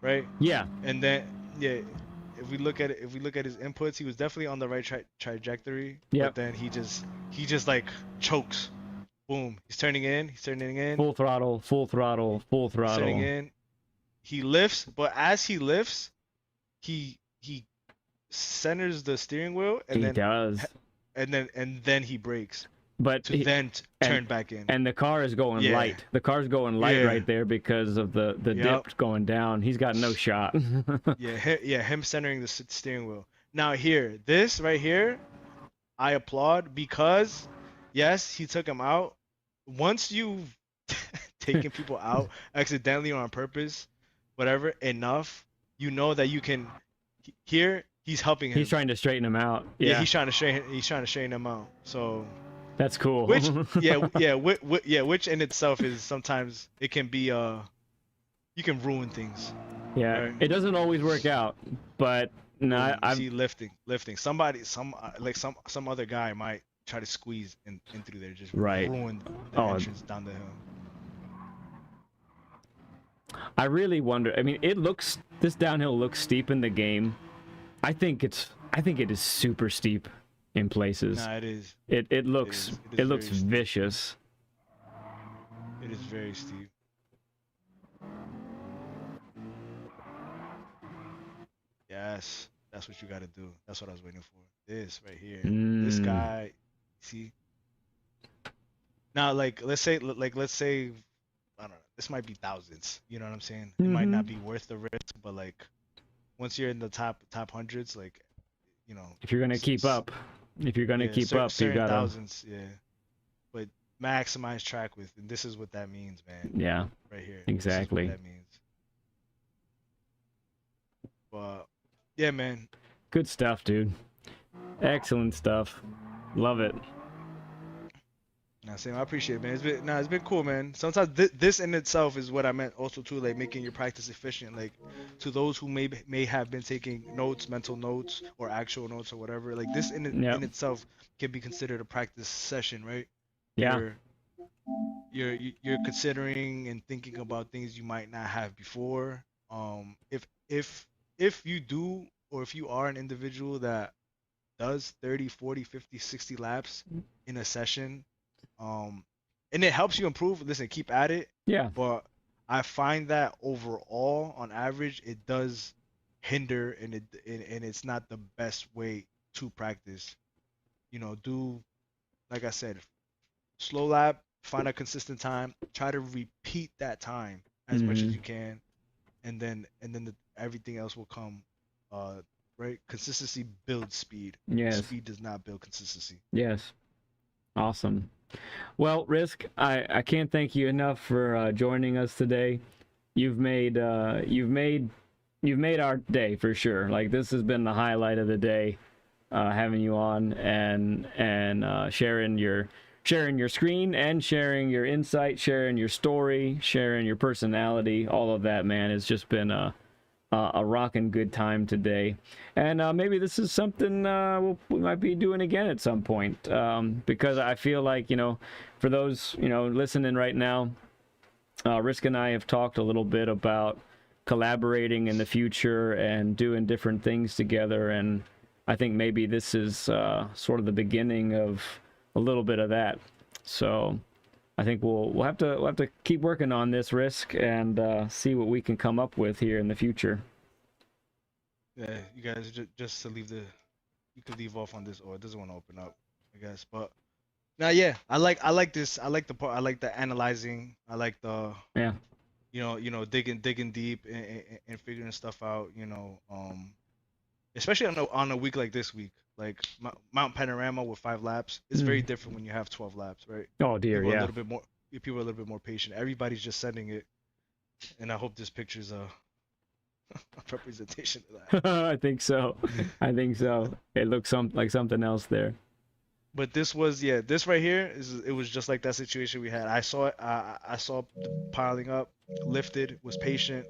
right? Yeah. And then yeah, if we look at his inputs, he was definitely on the right trajectory, but Yep. then he just like chokes. Boom, he's turning in, Full throttle, full throttle, full he's turning throttle. in. He lifts, but as he lifts, he centers the steering wheel, He does. and then he brakes But to then turn back in. and the car is going Yeah. light. The car's going light Yeah. right there because of the Yep. dip going down. He's got no shot. Him centering the steering wheel. Now here, this right here, I applaud because yes, he took him out. Once you've taken people out accidentally or on purpose, whatever, enough, you know that you can. Here, he's helping him. He's trying to straighten him out. Yeah, Yeah, he's trying to straighten him out. So, that's cool. which which in itself is sometimes it can be you can ruin things. Yeah, Right. it doesn't always work out, but no, Boom, I've see lifting. Some other guy might try to squeeze in through there, just Right. ruin the Oh. entrance down the hill. I really wonder. I mean, this downhill looks steep in the game. I think it is super steep in places. Nah, it is. It looks is it looks very steep. vicious. It is very steep. Yes, that's what you got to do. That's what I was waiting for. This right here. This Mm. guy, see. Now, let's say, I don't know. This might be thousands. You know what I'm saying? It might not be worth the risk, but like, once you're in the top hundreds, like, you know. If you're gonna keep up, Yeah, you certain gotta. thousands, yeah. But maximize track width, and this is what that means, man. Yeah, Right here. exactly. This is what that means. But yeah, man. Good stuff, dude. Excellent stuff. Love it. Nah, Sam, I appreciate it, man. It's been cool, man. Sometimes this in itself is what I meant also too, like making your practice efficient. Like to those who may have been taking notes, mental notes, or actual notes or whatever. Like this Yep. in itself can be considered a practice session, right? Yeah. You're considering and thinking about things you might not have before. If you do, or if you are an individual that does 30, 40, 50, 60 laps in a session, and it helps you improve, listen, keep at it. Yeah. But I find that overall, on average, it does hinder, and it's not the best way to practice. Do, like I said, slow lap, find a consistent time, try to repeat that time as much as you can, and then everything else will come. Right? Consistency builds speed. Yes. Speed does not build consistency. Yes. Awesome. Well, Risk, I can't thank you enough for joining us today. You've made our day for sure. Like, this has been the highlight of the day, having you on and sharing your screen and sharing your insight, sharing your story, sharing your personality. All of that, man, has just been a rockin' good time today. And maybe this is something we might be doing again at some point, because I feel like, for those, listening right now, Risk and I have talked a little bit about collaborating in the future and doing different things together. And I think maybe this is sort of the beginning of a little bit of that. So I think we'll have to keep working on this, Risk, and see what we can come up with here in the future. Yeah, you guys just to leave you could leave off on this, or it doesn't want to open up, I guess. But now, yeah, I like this. I like the part. I like the analyzing. I like the Yeah. digging deep and figuring stuff out. Especially on a week like this week, like Mount Panorama with 5 laps, it's very different when you have 12 laps, right? Oh dear, People are yeah. a little bit more. People are a little bit more patient. Everybody's just sending it, and I hope this picture's a representation of that. I think so. It looks like something else there. But this right here it was just like that situation we had. I saw it. I saw the piling up, lifted, was patient,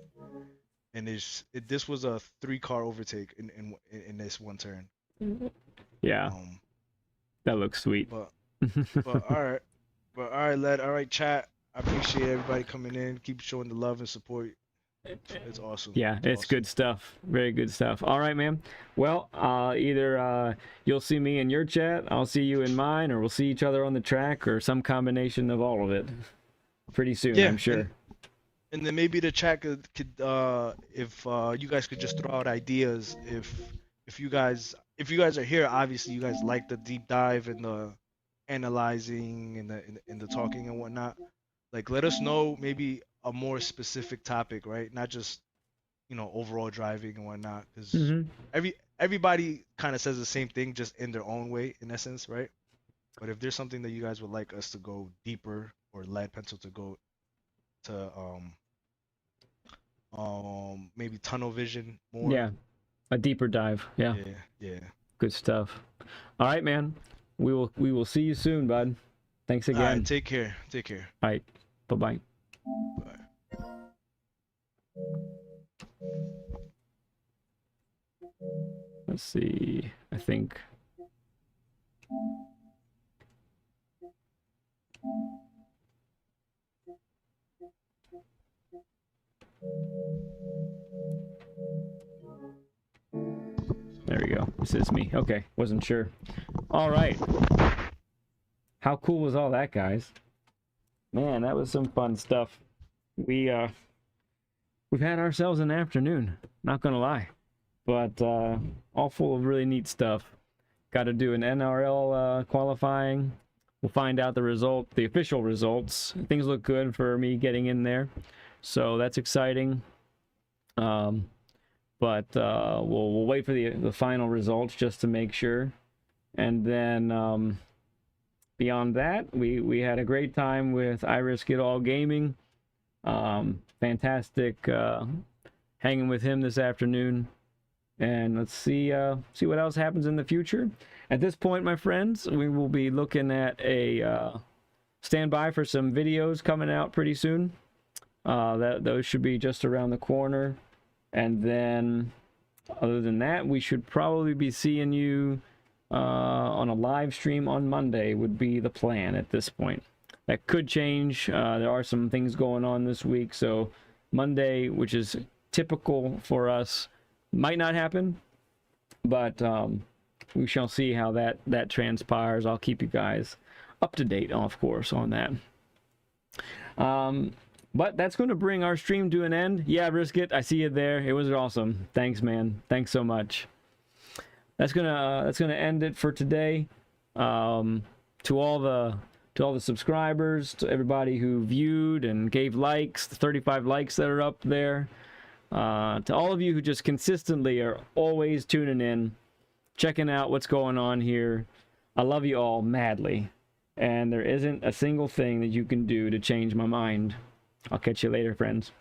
and this was a 3-car overtake in this one turn. Yeah, that looks sweet. But all right. But all right, Led. All right, chat. I appreciate everybody coming in. Keep showing the love and support. It's awesome. Yeah, it's awesome. good stuff. Very good stuff. All right, man. Well, either you'll see me in your chat, I'll see you in mine, or we'll see each other on the track, or some combination of all of it pretty soon, Yeah, I'm sure. and then maybe the chat could if you guys could just throw out ideas if you guys are here, obviously you guys like the deep dive and the analyzing and the talking and whatnot. Like let us know maybe a more specific topic, right? Not just overall driving and whatnot, because Mm-hmm. everybody kind of says the same thing just in their own way in essence, right? But if there's something that you guys would like us to go deeper or Ledpencil to go to maybe tunnel vision more. Yeah, a deeper dive. Yeah, Yeah. good stuff. All right, man. We will see you soon, bud. Thanks All again. right, take care. Take care. All right, bye-bye. Bye. Let's see. I think. There we go. This is me. Okay, wasn't sure. All right. How cool was all that, guys? Man, that was some fun stuff. We've had ourselves an afternoon, not gonna lie. But all full of really neat stuff. Got to do an NRL qualifying. We'll find out the official results. Things look good for me getting in there, so that's exciting. But we'll wait for the final results just to make sure. And then beyond that, we had a great time with I Risk It All Gaming. Fantastic hanging with him this afternoon. And let's see what else happens in the future. At this point, my friends, we will be looking at a standby for some videos coming out pretty soon. Those should be just around the corner. And then, other than that, we should probably be seeing you on a live stream on Monday would be the plan at this point. That could change. There are some things going on this week, so Monday, which is typical for us, might not happen, but we shall see how that transpires. I'll keep you guys up to date, of course, on that. But that's going to bring our stream to an end. Yeah, Risk It, I see you there. It was awesome. Thanks, man. Thanks so much. That's gonna end it for today. To all the subscribers, to everybody who viewed and gave likes, the 35 likes that are up there. To all of you who just consistently are always tuning in, checking out what's going on here. I love you all madly. And there isn't a single thing that you can do to change my mind. I'll catch you later, friends.